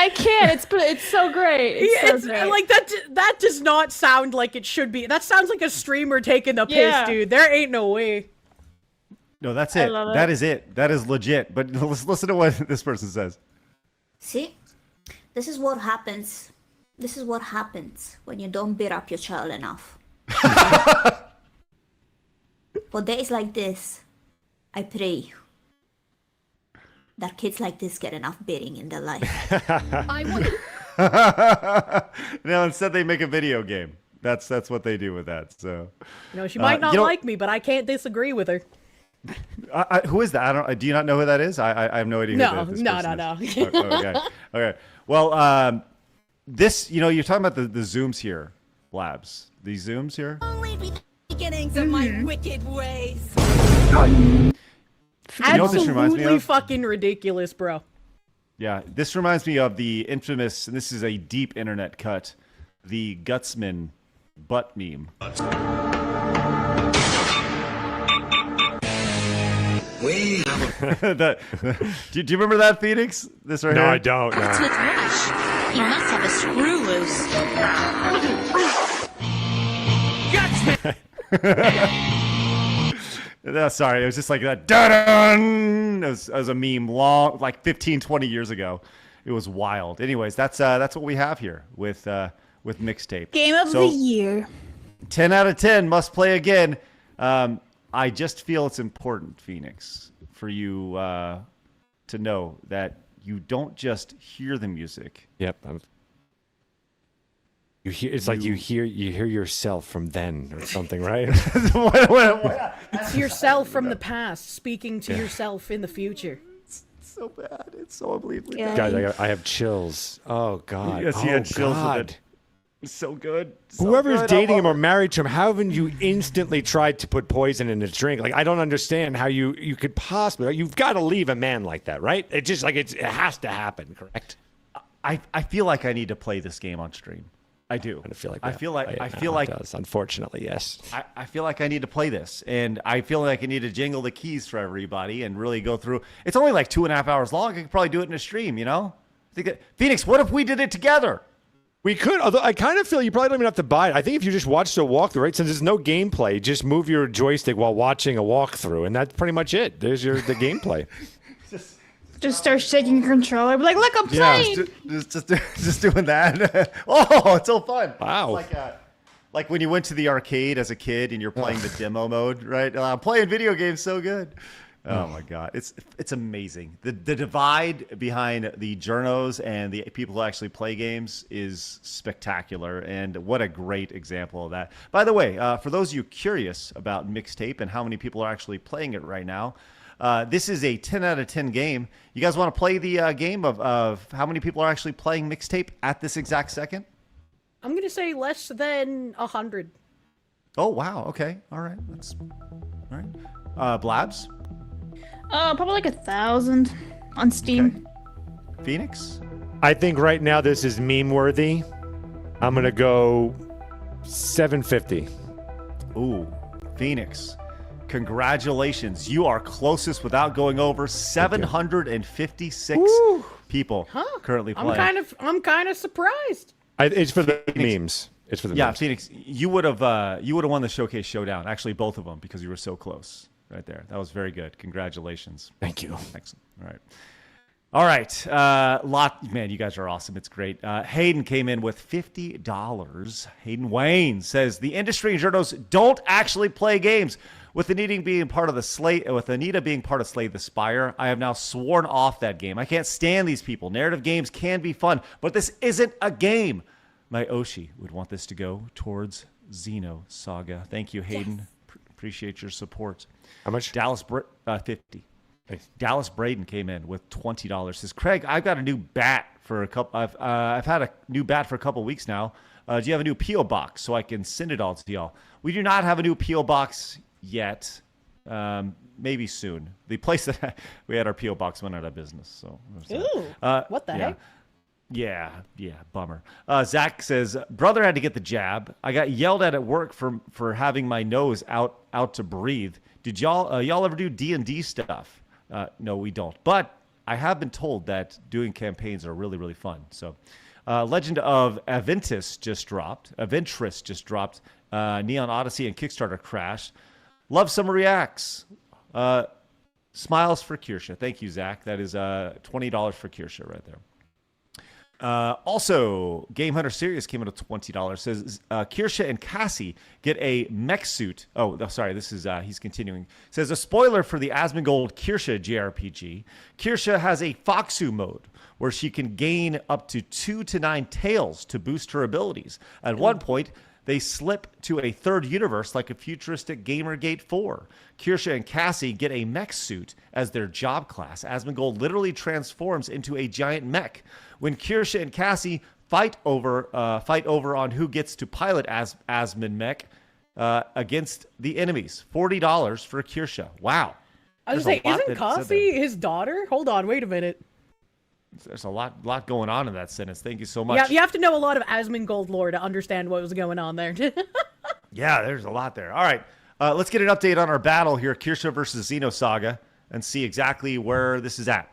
I can't. It's so great. It's so great. like that does not sound like it should be. That sounds like a streamer taking the piss, dude. There ain't no way. No, that's it. That is it. That is legit. But let's listen to what this person says. See, this is what happens. This is what happens when you don't beat up your child enough. For days like this, I pray that kids like this get enough beating in their life. No, instead they make a video game. That's what they do with that. So, she might not like me, but I can't disagree with her. Who is that? Do you not know who that is? I have no idea. No. Okay. Well, this, you're talking about the zooms here, Blabs. These zooms here. Only be the beginnings of my wicked ways. You know what this reminds me Absolutely of? fucking ridiculous, bro. Yeah, this reminds me of the infamous, and this is a deep internet cut, the Gutsman butt meme. Do you remember that, Phoenix? This right No, here? I don't. No. What's with Rush? He must have a screw loose. Sorry, it was just like that. Dun-dun! It was a meme long, like 15, 20 years ago. It was wild. Anyways, that's what we have here with Mixtape. Game of the year. 10 out of 10, must play again. I just feel it's important, Phoenix, for you to know that you don't just hear the music. Yep. You hear. It's like you hear yourself from then or something, right? It's yourself from the past speaking to yourself in the future. It's so bad. It's so unbelievably Yeah. bad. Guys, I have chills. Oh God. Yes, he oh, had chills with God. it. It's so good. So Whoever's good. dating him or married to him, how haven't you instantly tried to put poison in his drink? Like, I don't understand how you could possibly. You've got to leave a man like that, right? It just like it has to happen, correct? I feel like I need to play this game on stream. I do. I feel like I that. feel like it does, unfortunately, yes. I feel like I need to play this, and I feel like I need to jingle the keys for everybody and really go through. It's only like 2.5 hours long. I could probably do it in a stream, Phoenix, what if we did it together? We could, although I kind of feel you probably don't even have to buy it. I think if you just watch the walkthrough, right? Since there's no gameplay, just move your joystick while watching a walkthrough, and that's pretty much it. There's the gameplay. Just start shaking your controller. Be like, look, I'm playing. Just doing that. Oh, it's so fun. Wow. It's like when you went to the arcade as a kid and you're playing the demo mode, right? I'm playing video games so good. Oh my God, it's amazing. The divide behind the journos and the people who actually play games is spectacular, and what a great example of that. By the way, for those of you curious about Mixtape and how many people are actually playing it right now, this is a 10 out of 10 game. You guys want to play the game of how many people are actually playing Mixtape at this exact second? I'm gonna say less than 100. Oh wow, okay, all right, that's all right. Blabs. Probably like 1,000 on Steam. Okay. Phoenix? I think right now this is meme worthy. I'm going to go 750. Ooh, Phoenix. Congratulations. You are closest without going over. 756 people currently playing. I'm kind of surprised. It's for the memes. It's for the memes. Phoenix, you would have won the Showcase Showdown. Actually, both of them, because you were so close. Right there. That was very good. Congratulations. Thank you. Excellent. All right. Man, you guys are awesome. It's great. Hayden came in with $50. Hayden Wayne says the industry and journals don't actually play games. With Anita being part of Slay the Spire, I have now sworn off that game. I can't stand these people. Narrative games can be fun, but this isn't a game. My Oshi would want this to go towards Xenosaga. Thank you, Hayden. Yes. Appreciate your support. How much? 50. Thanks. Dallas Braden came in with $20. Says, Craig, I've got a new bat for a couple. I've had a new bat for a couple weeks now. Do you have a new PO box so I can send it all to y'all? We do not have a new PO box yet. Maybe soon. The place that we had our PO box went out of business. So what the heck? Yeah, bummer. Zach says, brother had to get the jab. I got yelled at work for having my nose out to breathe. Did y'all ever do D&D stuff? No, we don't. But I have been told that doing campaigns are really, really fun. So Legend of Aventus just dropped. Neon Odyssey and Kickstarter crashed. Love some reacts. Smiles for Kirsche. Thank you, Zach. That is $20 for Kirsche right there. Also, Game Hunter Series came in at $20. Says Kirsche and Cassie get a mech suit. Oh, sorry. This is he's continuing. Says a spoiler for the Asmongold Kirsche JRPG. Kirsche has a Foxu mode where she can gain up to 2 to 9 tails to boost her abilities. At one point, they slip to a third universe like a futuristic Gamergate 4. Kirsche and Cassie get a mech suit as their job class. Asmongold literally transforms into a giant mech. When Kirsche and Cassie fight over on who gets to pilot Asmon mech against the enemies. $40 for Kirsche. Wow. I was going to say, isn't Cassie his daughter? Hold on, wait a minute. There's a lot going on in that sentence. Thank you so much. Yeah, you have to know a lot of Asmongold lore to understand what was going on there. Yeah, there's a lot there. All right, let's get an update on our battle here, Kirsche versus Xenosaga, and see exactly where this is at.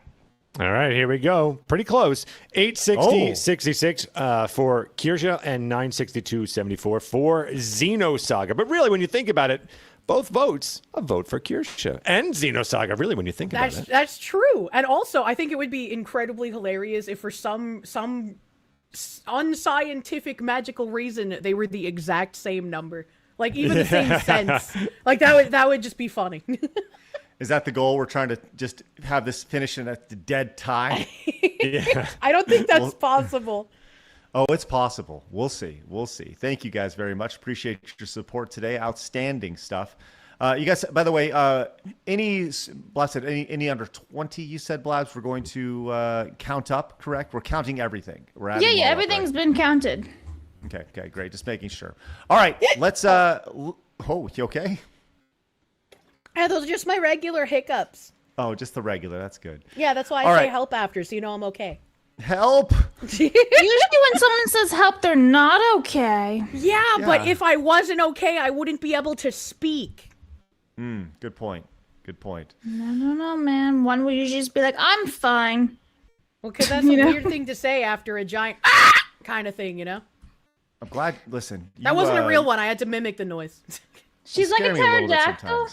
All right, here we go. Pretty close. 860.66 for Kirsche and 962.74 for Xenosaga. But really, when you think about it, both votes, a vote for Kirsche and Xenosaga, really, when you think about it. That's true. And also, I think it would be incredibly hilarious if for some unscientific magical reason they were the exact same number. Like, even the same sense. Like, that would just be funny. Is that the goal? We're trying to just have this finish in a dead tie? Yeah. I don't think that's possible. Oh, it's possible. We'll see. Thank you guys very much. Appreciate your support today. Outstanding stuff. You guys, by the way, any under 20, you said, Blabs, we're going to count up, correct? We're counting everything. Yeah, everything's been counted. Okay, great. Just making sure. All right, let's, oh, you okay? Yeah, those are just my regular hiccups. Oh, just the regular. That's good. Yeah, that's why I say help after, so you know I'm okay. Help? Usually when someone says help, they're not okay. Yeah, but if I wasn't okay, I wouldn't be able to speak. Good point. No, man. One would usually just be like, I'm fine. Well, because that's a weird thing to say after a giant kind of thing, you know? I'm glad, listen. That wasn't a real one. I had to mimic the noise. She's like a pterodactyl.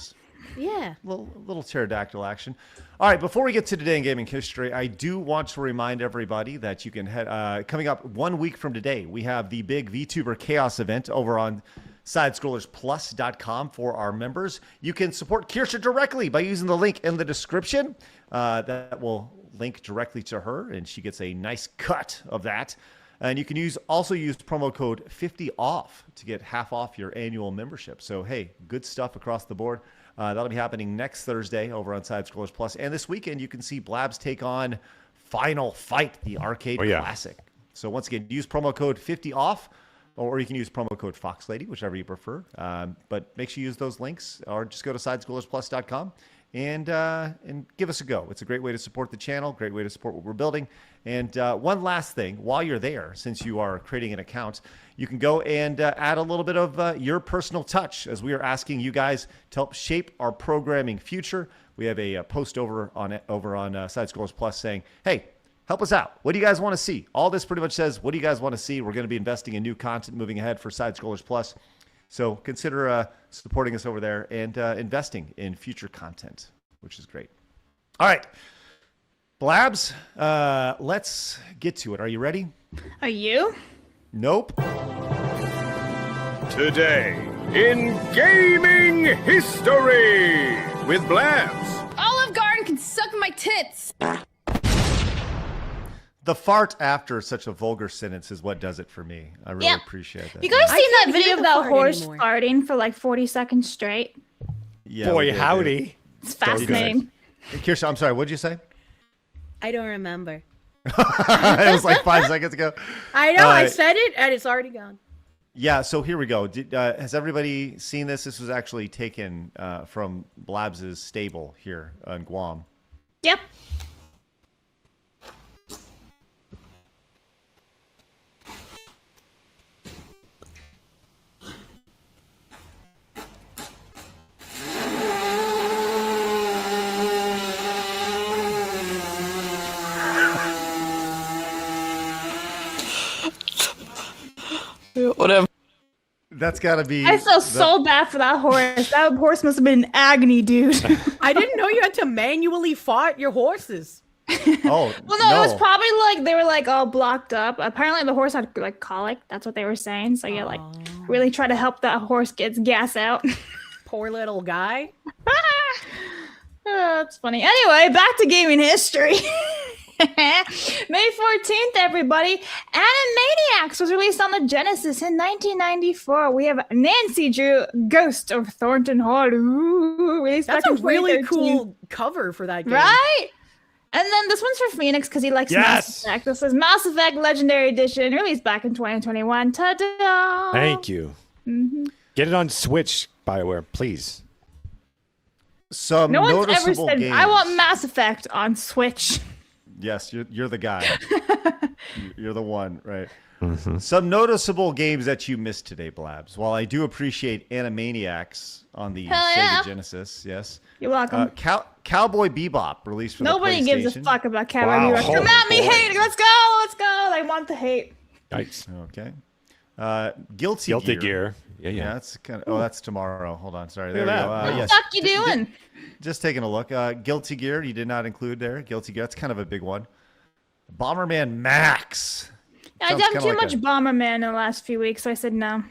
Yeah. Little pterodactyl action. All right, before we get to Today in Gaming History, I do want to remind everybody that you can head, coming up 1 week from today, we have the big VTuber Chaos event over on SidescrollersPlus.com for our members. You can support Kirsche directly by using the link in the description. That will link directly to her, and she gets a nice cut of that. And you can also use promo code 50OFF to get half off your annual membership. So, hey, good stuff across the board. That'll be happening next Thursday over on Side Scrollers Plus. And this weekend, you can see Blabs take on Final Fight, the arcade classic. So once again, use promo code 50OFF, or you can use promo code FoxLady, whichever you prefer. But make sure you use those links, or just go to SidescrollersPlus.com and give us a go. It's a great way to support the channel, great way to support what we're building. And one last thing, while you're there, since you are creating an account, you can go and add a little bit of your personal touch, as we are asking you guys to help shape our programming future. We have a post over on Side Scrollers Plus saying, hey, help us out. What do you guys want to see? All this pretty much says, what do you guys want to see? We're going to be investing in new content moving ahead for Side Scrollers Plus. So consider supporting us over there and investing in future content, which is great. All right. Blabs, let's get to it. Are you ready? Are you? Nope. Today in gaming history with Blabs. Olive Garden can suck my tits. The fart after such a vulgar sentence is what does it for me. I really appreciate that. You guys seen that video of that horse farting for like 40 seconds straight? Yeah. Boy, howdy. It's fascinating. Kirsche, I'm sorry, what did you say? I don't remember. It was like 5 seconds ago. I know, I said it, and it's already gone. Yeah, so here we go. Has everybody seen this? This was actually taken from Blabs' stable here in Guam. Yep. Whatever. That's got to be. I feel so bad for that horse. That horse must have been in agony, dude. I didn't know you had to manually fight your horses. Oh, well, no, it was probably like they were like all blocked up. Apparently, the horse had like colic. That's what they were saying. So you like really try to help that horse get gas out. Poor little guy. That's funny. Anyway, back to gaming history. May 14th, everybody. Animaniacs was released on the Genesis in 1994. We have Nancy Drew, Ghost of Thornton Hall. Ooh, released That's back a in really 2013. cool cover for that game. Right? And then this one's for Phoenix because he likes Mass Effect. This is Mass Effect Legendary Edition, released back in 2021. Ta-da! Thank you. Mm-hmm. Get it on Switch, BioWare, please. Some No one's ever noticeable said, games. I want Mass Effect on Switch. Yes, you're the guy. You're the one, right? Some noticeable games that you missed today, Blabs. While I do appreciate Animaniacs on the Hell Sega yeah. Genesis, yes. You're welcome. Cowboy Bebop released for Nobody the PlayStation. gives a fuck about Cowboy Wow, Bebop. Come at me, boy. hate. Let's go. I want the hate. Nice. Okay. Guilty Gear. Yeah. That's kind of. Oh, that's tomorrow. Hold on. Sorry. Look There at we go. that. What the Yes. fuck you doing? Just taking a look. Guilty Gear. You did not include there. Guilty Gear. That's kind of a big one. Bomberman Max. I Sounds done kinda too like much Bomberman in the last few weeks, so I said no.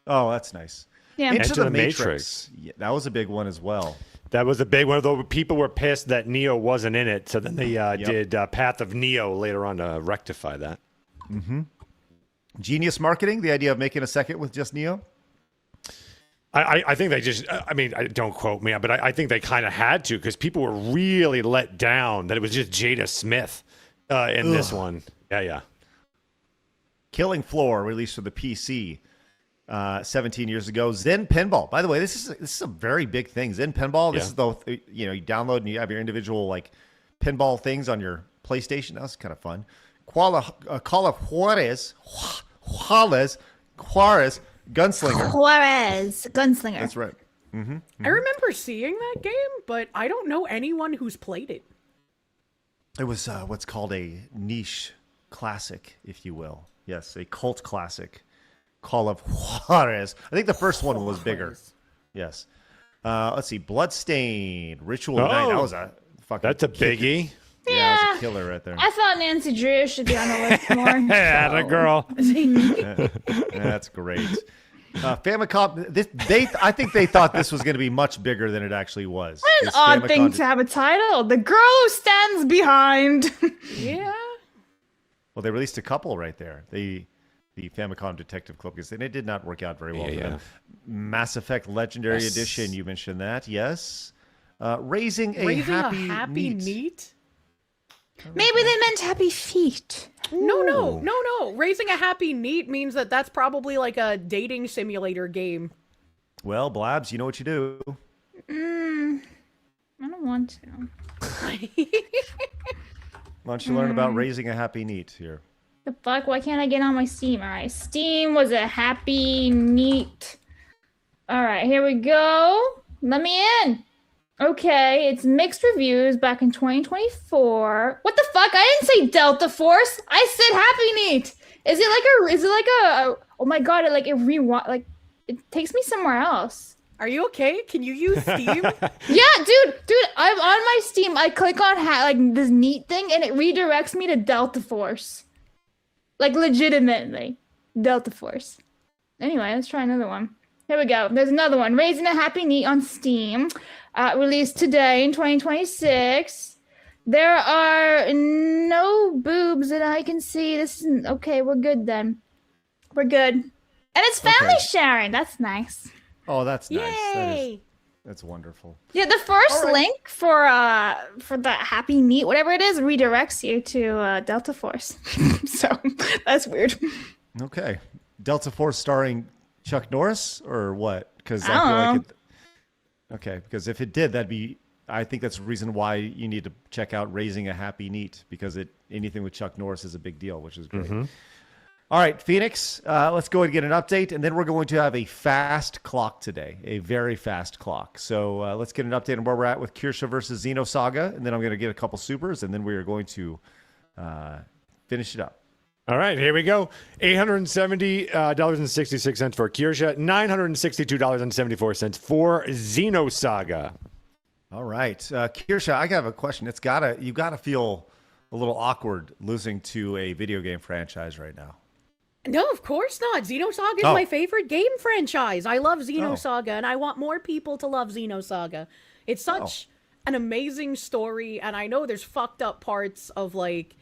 Oh, that's nice. Yeah. Into the Matrix. Yeah, that was a big one as well. That was a big one, though people were pissed that Neo wasn't in it, so then they did Path of Neo later on to rectify that. Mm-hmm. Genius marketing, the idea of making a second with just Neo? I think they just, I mean, don't quote me, but I think they kind of had to because people were really let down that it was just Jada Smith in this one. Yeah. Killing Floor, released for the PC 17 years ago. Zen Pinball. By the way, this is a very big thing. Zen Pinball. This is the you download and you have your individual like pinball things on your PlayStation. That was kind of fun. Call of Juarez, Gunslinger. Juarez, Gunslinger. That's right. Mm-hmm. I remember seeing that game, but I don't know anyone who's played it. It was what's called a niche classic, if you will. Yes, a cult classic. Call of Juarez. I think the first one was bigger. Yes. Let's see. Bloodstained. Ritual Night. That was a fucking. That's a biggie. Yeah, that was a killer right there. I thought Nancy Drew should be on the list more. Yeah, the girl. That's great. Famicom. I think they thought this was going to be much bigger than it actually was. What an odd thing to have a title. The girl who stands behind. Yeah. Well, they released a couple right there. The Famicom Detective Club, and it did not work out very well for them. Mass Effect Legendary Edition. You mentioned that, yes. Raising a happy meat. Maybe they meant happy feet. No. Raising a happy neat means that's probably like a dating simulator game. Well, Blabs, you know what you do. I don't want to. Why don't you learn about raising a happy neat here? The fuck? Why can't I get on my Steam? All right, Steam was a happy neat. All right, here we go. Let me in. Okay, it's mixed reviews back in 2024. What the fuck? I didn't say Delta Force. I said Happy Neat. Is it like a oh my god, it takes me somewhere else. Are you okay? Can you use Steam? Yeah, dude, I'm on my Steam. I click on this neat thing and it redirects me to Delta Force. Like legitimately, Delta Force. Anyway, let's try another one. Here we go. There's another one. Raising a Happy Neat on Steam. Released today in 2026. There are no boobs that I can see. This isn't okay. We're good then. We're good. And it's family sharing. That's nice. Oh, that's nice. Yay! That's wonderful. Yeah, the first link for the Happy Neat, whatever it is, redirects you to Delta Force. So that's weird. Okay, Delta Force starring Chuck Norris or what? Because I don't know. Okay, because if it did, I think that's the reason why you need to check out Raising a Happy Neat, because anything with Chuck Norris is a big deal, which is great. Mm-hmm. All right, Phoenix, let's go and get an update, and then we're going to have a fast clock today, a very fast clock. So let's get an update on where we're at with Kirsche versus Xenosaga, and then I'm going to get a couple supers, and then we are going to finish it up. All right, here we go. $870.66 for Kirsche, $962.74 for Xenosaga. All right, Kirsche, I have a question. You gotta feel a little awkward losing to a video game franchise right now. No, of course not. Xenosaga is my favorite game franchise. I love Xenosaga, and I want more people to love Xenosaga. It's such an amazing story, and I know there's fucked up parts of, like,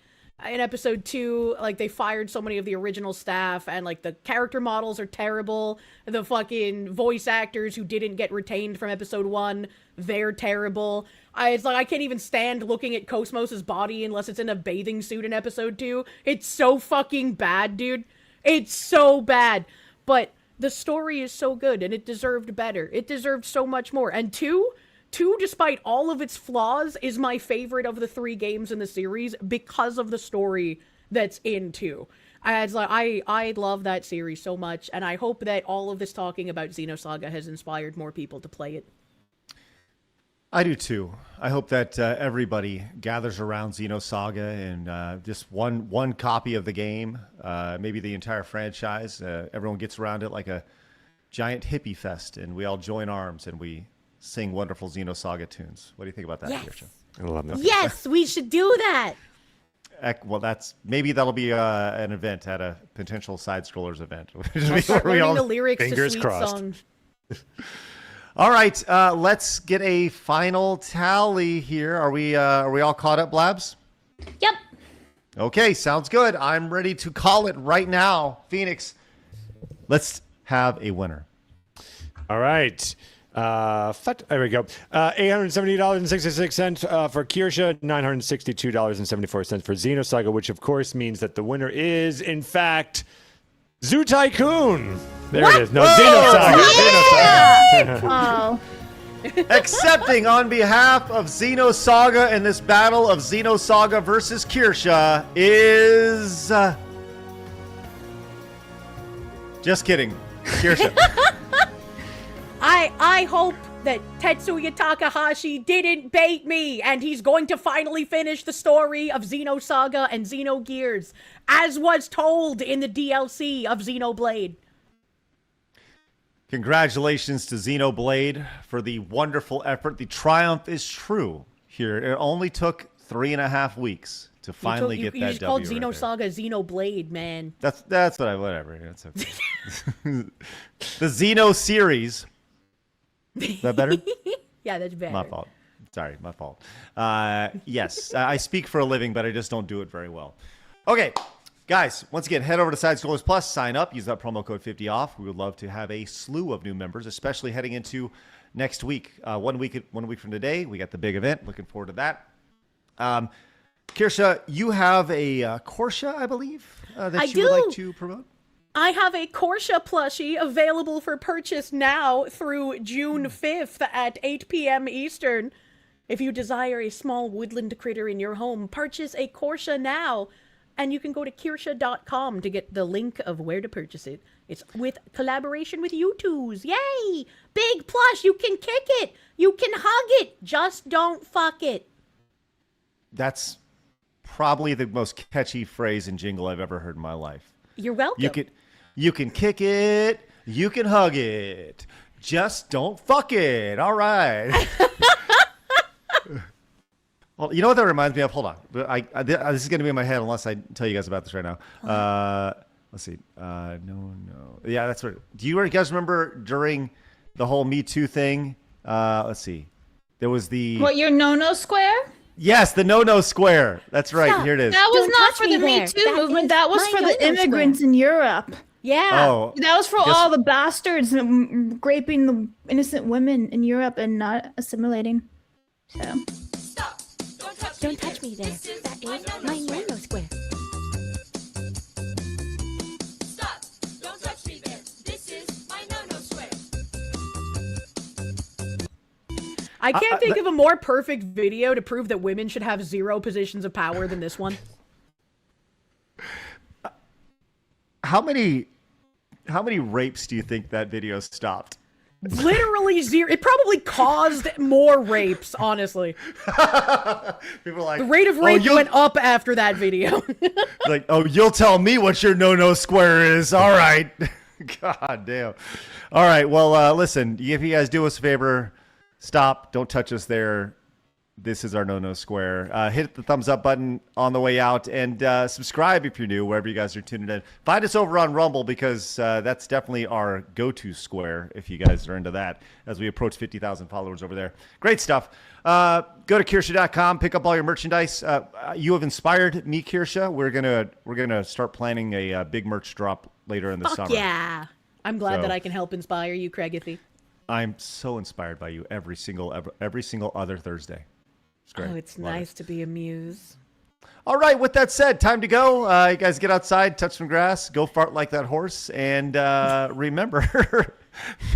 in episode 2, like, they fired so many of the original staff, and, like, the character models are terrible. The fucking voice actors who didn't get retained from episode 1, they're terrible. It's like, I can't even stand looking at Cosmos' body unless it's in a bathing suit in episode 2. It's so fucking bad, dude. It's so bad. But the story is so good, and it deserved better. It deserved so much more. And 2, despite all of its flaws, is my favorite of the 3 games in the series because of the story that's in 2. I love that series so much, and I hope that all of this talking about Xenosaga has inspired more people to play it. I do too. I hope that everybody gathers around Xenosaga and just one copy of the game, maybe the entire franchise. Everyone gets around it like a giant hippie fest, and we all join arms and we sing wonderful Xenosaga tunes. What do you think about that, Kirsche? I love that. Yes, we should do that. Well, maybe that'll be an event at a potential Side Scrollers event. I'll start learning the lyrics to Sweet songs. All right, let's get a final tally here. Are we all caught up, Blabs? Yep. Okay, sounds good. I'm ready to call it right now. Phoenix, let's have a winner. All right. There we go. $870.66 for Kirsche, $962.74 for Xenosaga, which of course means that the winner is, in fact, Zoo Tycoon. There it is. No, Xenosaga. Oh. Accepting on behalf of Xenosaga in this battle of Xenosaga versus Kirsche is... just kidding. Kirsche. I hope that Tetsuya Takahashi didn't bait me, and he's going to finally finish the story of Xenosaga and Xenogears, as was told in the DLC of Xenoblade. Congratulations to Xenoblade for the wonderful effort. The triumph is true here. It only took 3.5 weeks to finally get that You just W. called right Xenosaga Xenoblade, man. That's whatever. That's okay. The Xeno series. Is that better? Yeah, that's better. My fault. Sorry, my fault. Yes, I speak for a living, but I just don't do it very well. Okay, guys, once again, head over to Side Scrollers Plus, sign up, use that promo code 50OFF. We would love to have a slew of new members, especially heading into next week. 1 week from today, we got the big event. Looking forward to that. Kirsche, you have a Korsche, I believe, that you would like to promote? I have a Korsche plushie available for purchase now through June 5th at 8 p.m. Eastern. If you desire a small woodland critter in your home, purchase a Korsche now. And you can go to Kirsche.com to get the link of where to purchase it. It's with collaboration with you twos. Yay! Big plush. You can kick it. You can hug it. Just don't fuck it. That's probably the most catchy phrase and jingle I've ever heard in my life. You're welcome. You can kick it. You can hug it. Just don't fuck it. All right. Well, you know what that reminds me of? Hold on. This is going to be in my head unless I tell you guys about this right now. Let's see. No. Yeah, that's right. Do you guys remember during the whole Me Too thing? Let's see. There was the... What, your no-no square? Yes, the no-no square. That's right. Stop. Here it is. That was Don't not touch for me the Me there. Too That movement. is That was my for the no-no immigrants square. in Europe. Yeah. Oh, That was for all the bastards raping the innocent women in Europe and not assimilating. So. Don't touch me there. That is my no-no square. Stop! Don't touch me there. This is my no-no square. I can't think of a more perfect video to prove that women should have 0 positions of power than this one. How many rapes do you think that video stopped? Literally zero. It probably caused more rapes, honestly. People are like, The rate of rape went up after that video. like, oh, you'll tell me what your no square is. All right. God damn. All right. Well, listen, if you guys do us a favor, stop. Don't touch us there. This is our no square. Hit the thumbs up button on the way out and subscribe if you're new, wherever you guys are tuning in. Find us over on Rumble because that's definitely our go-to square if you guys are into that as we approach 50,000 followers over there. Great stuff. Go to Kirsche.com, pick up all your merchandise. You have inspired me, Kirsche. We're gonna start planning a big merch drop later in the summer. Yeah. I'm glad that I can help inspire you, Craigathy. I'm so inspired by you every single other Thursday. It's great. Oh, it's nice to be a muse. All right, with that said, time to go. You guys get outside, touch some grass, go fart like that horse, and remember,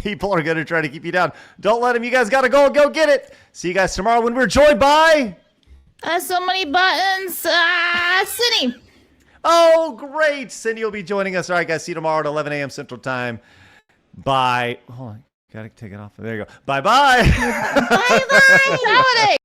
people are going to try to keep you down. Don't let them. You guys got to go get it. See you guys tomorrow when we're joined by... So many buttons. Cindy. Oh, great. Cindy will be joining us. All right, guys, see you tomorrow at 11 a.m. Central Time. Bye. Hold on. Got to take it off. There you go. Bye-bye. Bye-bye. Holiday.